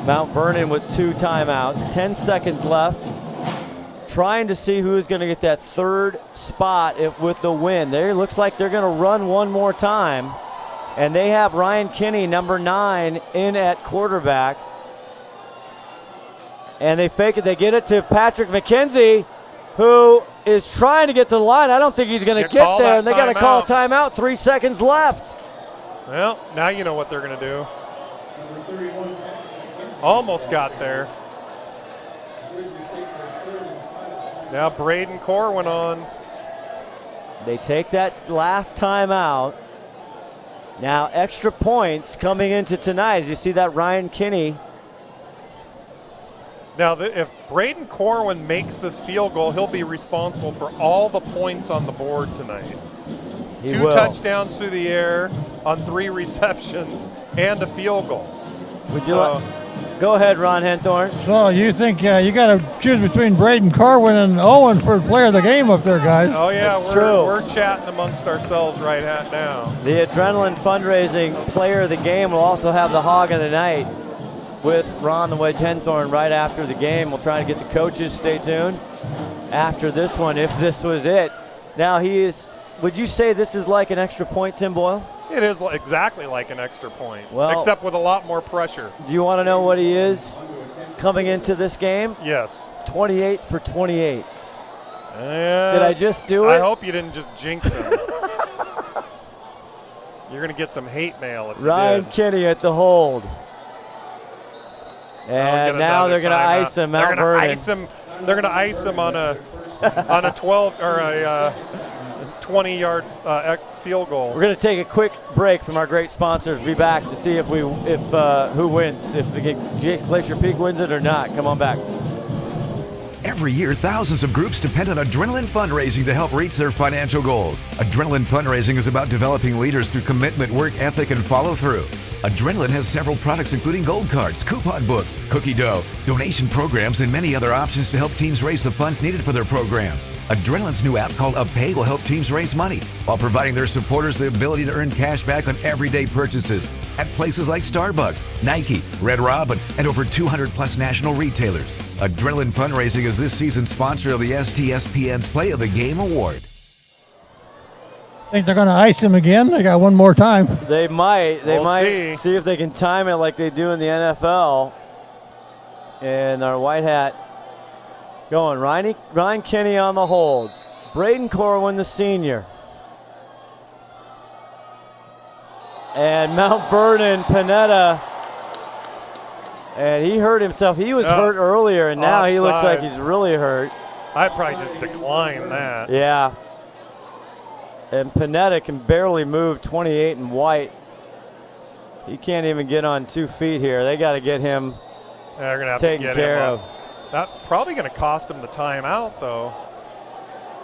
Mount Vernon with 2 timeouts, 10 seconds left. Trying to see who's going to get that third spot with the win. There looks like they're going to run one more time. And they have Ryan Kinney, number 9, in at quarterback. And they fake it. They get it to Patrick McKenzie, who is trying to get to the line. I don't think he's going to get there. And they got to call a timeout. 3 seconds left. Well, now you know what they're going to do. Almost got there. Now Braden Corwin on. They take that last timeout. Now extra points coming into tonight. As you see that Ryan Kinney. Now if Braden Corwin makes this field goal, he'll be responsible for all the points on the board tonight. He 2 will. touchdowns through the air on 3 receptions and a field goal. Would you go ahead, Ron Henthorn. So you think you got to choose between Braden Corwin and Owen for player of the game up there, guys? Oh yeah, That's true. We're chatting amongst ourselves right now. The Adrenaline Fundraising Player of the Game will also have the Hog of the Night with Ron the Wedge Henthorn right after the game. We'll try to get the coaches. Stay tuned after this one if this was it. Now would you say this is like an extra point, Tim Boyle? It is exactly like an extra point, well, except with a lot more pressure. Do you want to know what he is coming into this game? Yes. 28 for 28. Did I just do it? I hope you didn't just jinx him. You're going to get some hate mail if Ryan you did. Kinney at the hold. And now they're going to ice him. They're going to ice him. They're going to ice him on a 12 or a 20-yard field goal. We're going to take a quick break from our great sponsors. Be back to see if who wins, if Glacier Peak wins it or not. Come on back. Every year, thousands of groups depend on Adrenaline Fundraising to help reach their financial goals. Adrenaline Fundraising is about developing leaders through commitment, work ethic, and follow through. Adrenaline has several products including gold cards, coupon books, cookie dough, donation programs, and many other options to help teams raise the funds needed for their programs. Adrenaline's new app called UpPay will help teams raise money while providing their supporters the ability to earn cash back on everyday purchases at places like Starbucks, Nike, Red Robin, and over 200 plus national retailers. Adrenaline Fundraising is this season's sponsor of the STSPN's Play of the Game Award. Think they're going to ice him again? They got one more time. They might. They We'll might see if they can time it like they do in the NFL. And our white hat going. Ryan Kinney on the hold. Braden Corwin, the senior. And Mount Vernon, Panetta. And he hurt himself. He was hurt earlier, and now he looks like he's really hurt. I'd probably just decline that. Yeah. And Panetta can barely move, 28 and white. He can't even get on 2 feet here. They got to get him They're gonna have taken to get care him of. up. That's probably going to cost him the timeout, though.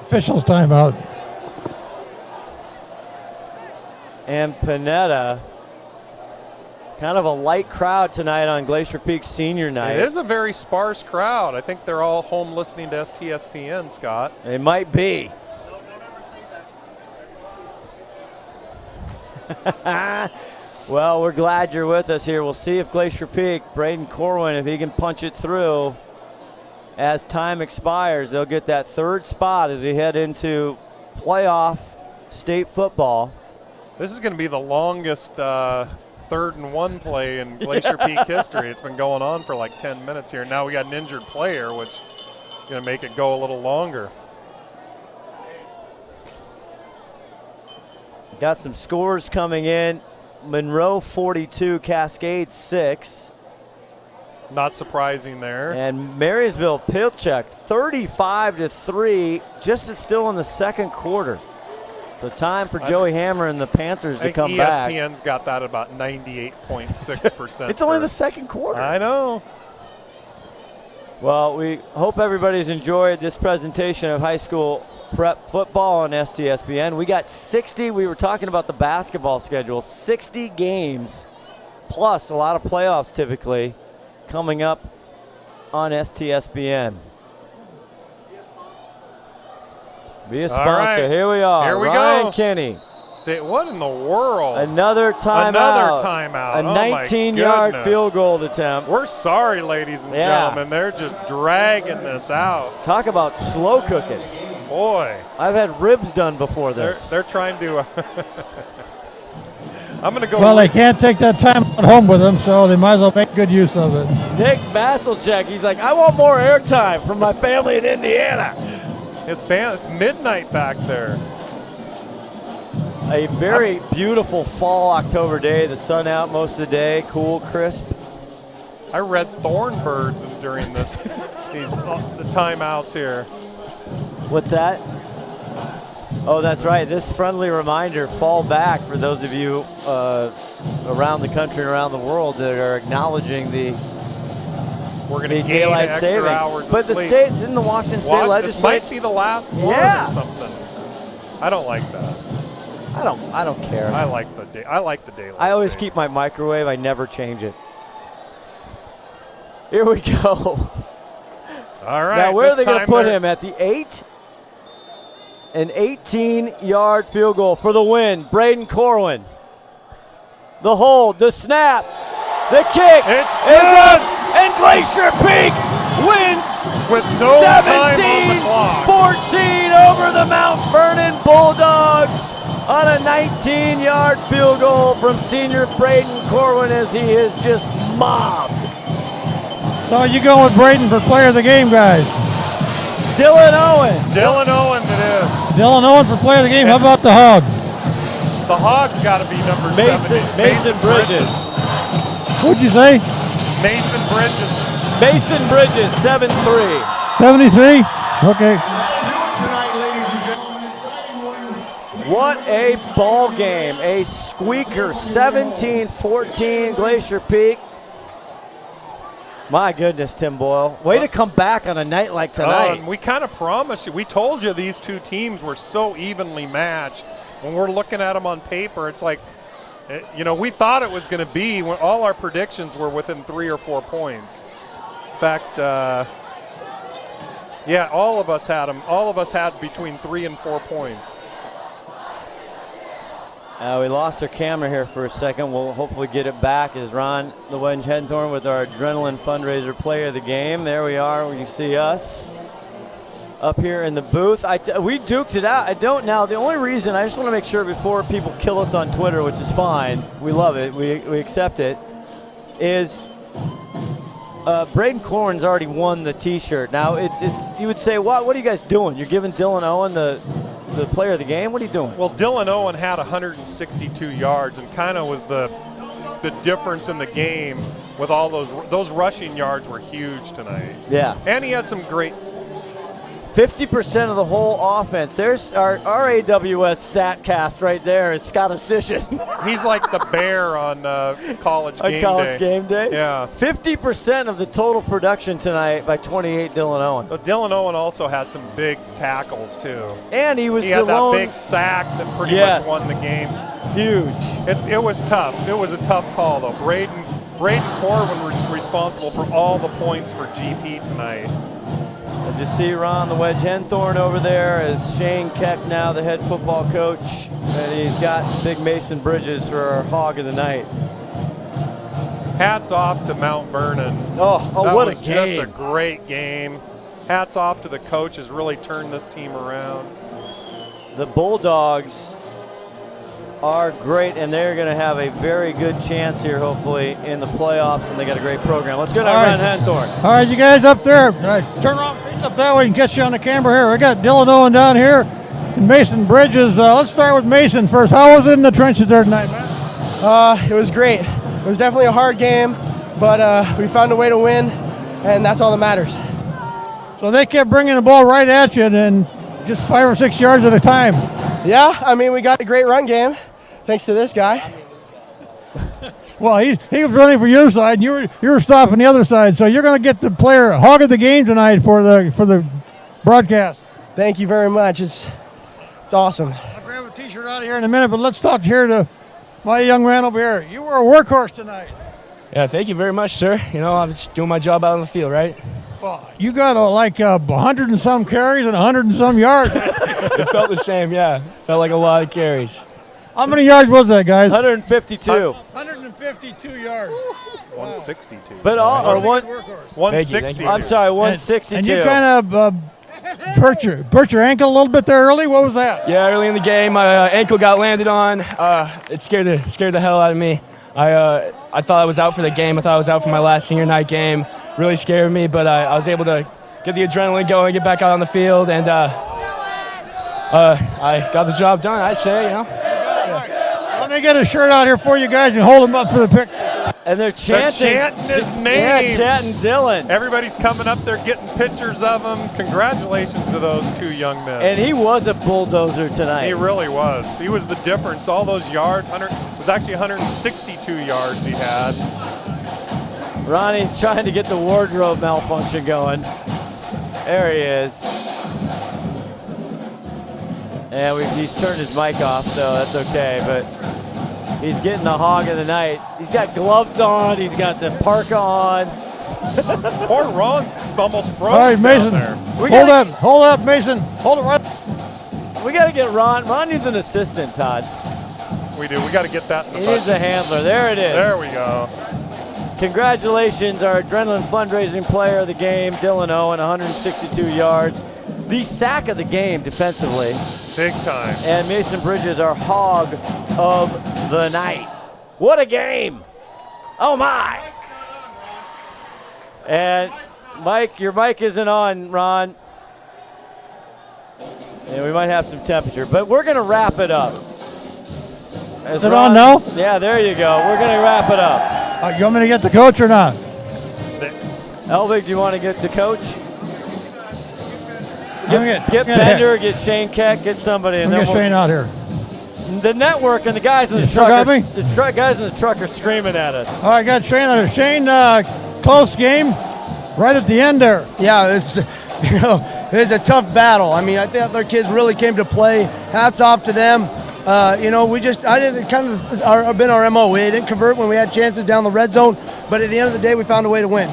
Officials timeout. And Panetta, kind of a light crowd tonight on Glacier Peak Senior Night. It is a very sparse crowd. I think they're all home listening to STSPN, Scott. They might be. Well, we're glad you're with us here. We'll see if Glacier Peak, Braden Corwin, if he can punch it through as time expires. They'll get that third spot as we head into playoff state football. This is going to be the longest 3rd and 1 play in Glacier Peak history. It's been going on for like 10 minutes here. Now we got an injured player, which is going to make it go a little longer. Got some scores coming in. Monroe 42, Cascade 6. Not surprising there. And Marysville Pilchuck 35-3, just still in the second quarter. So time for Joey Hammer and the Panthers to come back. ESPN's got that about 98.6%. It's only the second quarter. I know. Well, we hope everybody's enjoyed this presentation of high school prep football on STSPN. We got 60. We were talking about the basketball schedule. 60 games plus a lot of playoffs typically coming up on STSPN. Be a sponsor. All right. Here we are. Here we Ryan go. Kinney. What in the world? Another timeout. Another timeout. A 19-yard field goal attempt. We're sorry, ladies and gentlemen. They're just dragging this out. Talk about slow cooking. Boy. I've had ribs done before this. They're trying to. I'm going to go. Well, they can't take that time home with them, so they might as well make good use of it. Nick Vasilchek, he's like, I want more airtime from my family in Indiana. It's midnight back there. A very beautiful fall October day. The sun out most of the day, cool, crisp. I read thorn birds during the timeouts here. What's that? Oh, that's right. This friendly reminder, fall back for those of you around the country and around the world that are acknowledging we're going to gain daylight extra savings. hours But of the sleep. state, didn't the Washington State legislature? This might be the last one or something. I don't like that. I don't care. I like the daylight. I always keep my microwave. I never change it. Here we go. All right. Now where are they going to put him? At the 8? An 18-yard field goal for the win. Braden Corwin. The hold, the snap, the kick is up, and Glacier Peak wins with no 17-14 over the Mount Vernon Bulldogs on a 19-yard field goal from senior Braden Corwin as he is just mobbed. So you going with Braden for player of the game, guys? Dylan Owen. Dylan Owen it is. Dylan Owen for player of the game. How about the Hog? The Hog's got to be number Mason Bridges. What'd you say? Mason Bridges. Mason Bridges, 7'3". 73? Okay. What a ball game. A squeaker, 17-14, Glacier Peak. My goodness, Tim Boyle. Way to come back on a night like tonight. We kind of promised you. We told you these two teams were so evenly matched. When we're looking at them on paper, it's like, we thought it was going to be when all our predictions were within 3 or 4 points. In fact, all of us had them. All of us had between 3 and 4 points. We lost our camera here for a second. We'll hopefully get it back as Ron the Wedge Henthorn with our Adrenaline Fundraiser Player of the Game. There we are when you see us up here in the booth. We duked it out. I don't now. The only reason, I just want to make sure before people kill us on Twitter, which is fine, we love it, we accept it, is Braden Corwin's already won the T-shirt. Now it's you would say, what are you guys doing? You're giving Dylan Owen the player of the game? What are you doing? Well, Dylan Owen had 162 yards and kind of was the difference in the game with all those rushing yards were huge tonight. Yeah. And he had some great 50% of the whole offense. There's our AWS StatCast right there is Scottish Fishing. He's like the bear on college game day. Yeah. 50% of the total production tonight by 28 Dylan Owen. But Dylan Owen also had some big tackles too. And he had that big sack that pretty much won the game. Huge. It was tough. It was a tough call though. Braden Corwin was responsible for all the points for GP tonight. As you see Ron the Wedge Henthorn over there as Shane Keck now the head football coach. And he's got big Mason Bridges for our Hog of the Night. Hats off to Mount Vernon. Oh, what a game. That was just a great game. Hats off to the coaches, really turned this team around. The Bulldogs are great, and they're going to have a very good chance here, hopefully, in the playoffs, and they got a great program. Let's go to Ron Henthorn. All right, you guys up there. Turn around, face up that way and get you on the camera here. We got Dylan Owen down here and Mason Bridges. Let's start with Mason first. How was it in the trenches there tonight, man? It was great. It was definitely a hard game, but we found a way to win, and that's all that matters. So they kept bringing the ball right at you, and then just 5 or 6 yards at a time. Yeah, I mean, we got a great run game, thanks to this guy. Well, he was running for your side, and you were stopping the other side, so you're going to get the player Hog of the Game tonight for the broadcast. Thank you very much. It's awesome. I'll grab a T-shirt out of here in a minute, but let's talk here to my young man over here. You were a workhorse tonight. Yeah, thank you very much, sir. I'm just doing my job out on the field, right? Well, you got 100 and some carries and 100 and some yards. It felt the same, yeah. Felt like a lot of carries. How many yards was that, guys? 152. 152 yards. 162. But all or one. 160. I'm sorry, 162. And you kind of hurt your ankle a little bit there early. What was that? Yeah, early in the game, my ankle got landed on. It scared the hell out of me. I thought I was out for the game. I thought I was out for my last senior night game. Really scared me, but I was able to get the adrenaline going, get back out on the field, and I got the job done, I say, you know. Let me get a shirt out here for you guys and hold them up for the picture. And they're chanting his name. Yeah, chanting Dylan. Everybody's coming up there getting pictures of him. Congratulations to those two young men. And he was a bulldozer tonight. He really was. He was the difference. All those yards, was actually 162 yards he had. Ronnie's trying to get the wardrobe malfunction going. There he is. And he's turned his mic off, so that's okay. But he's getting the hog of the night. He's got gloves on. He's got the parka on. Poor Ron's almost froze All right, Mason. down there. Hold up, Mason. Hold it right. We got to get Ron. Ron needs an assistant, Todd. We do. We got to get that in the He budget. needs a handler. There it is. There we go. Congratulations, our Adrenaline fundraising player of the game, Dylan Owen, 162 yards. The sack of the game defensively. Big time. And Mason Bridges, our hog of the night. What a game. Oh, my. And Mike, your mic isn't on, Ron. And we might have some temperature, but we're going to wrap it up. Is it on now? Yeah, there you go. We're going to wrap it up. You want me to get the coach or not? Elvig, do you want to get the coach? Get get Bender, get Shane Keck, get somebody. And get Shane out here. The network and the guys in the truck. Guys in the truck are screaming at us. All right, got Shane out here. Shane, close game, right at the end there. Yeah, it's it's a tough battle. I mean, I think their kids really came to play. Hats off to them. I didn't kind of been our MO. We didn't convert when we had chances down the red zone, but at the end of the day, we found a way to win.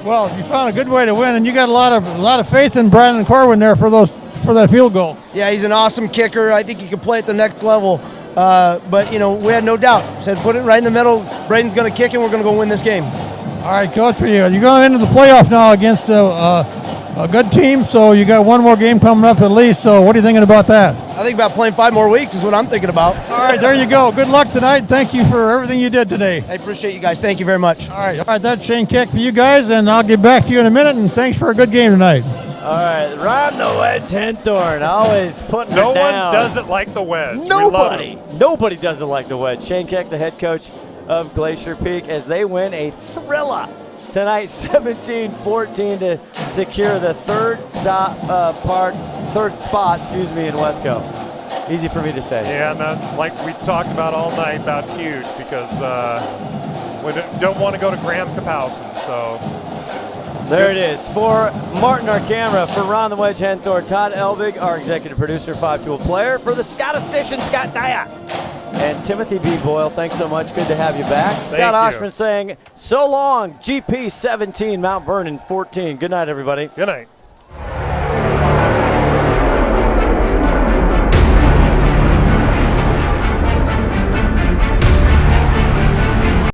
Well, you found a good way to win, and you got a lot of faith in Brandon Corwin there for that field goal. Yeah, he's an awesome kicker. I think he can play at the next level. But we had no doubt. Said put it right in the middle. Braden's going to kick, and we're going to go win this game. All right, Coach, you're going into the playoff now against a good team, so you got one more game coming up at least. So what are you thinking about that? I think about playing 5 more weeks is what I'm thinking about. All right, there you go. Good luck tonight. Thank you for everything you did today. I appreciate you guys. Thank you very much. All right, that's Shane Keck for you guys, and I'll get back to you in a minute, and thanks for a good game tonight. All right, Ron the Wedge Henthorn, always putting it down. No one doesn't like the wedge. Nobody doesn't like the wedge. Shane Keck, the head coach of Glacier Peak, as they win a thriller tonight, 17-14 to secure the third spot, in Wesco. Easy for me to say. Yeah, and that, like we talked about all night, that's huge because we don't want to go to Graham Kapowson. So there it is. For Martin, our camera, for Ron the Wedge Henthorn, Todd Elvig, our executive producer, 5-tool player, for the Scottish Station, Scott Dyack. And Timothy B. Boyle, thanks so much. Good to have you back. Scott Oshman saying, so long, GP 17, Mount Vernon 14. Good night, everybody. Good night.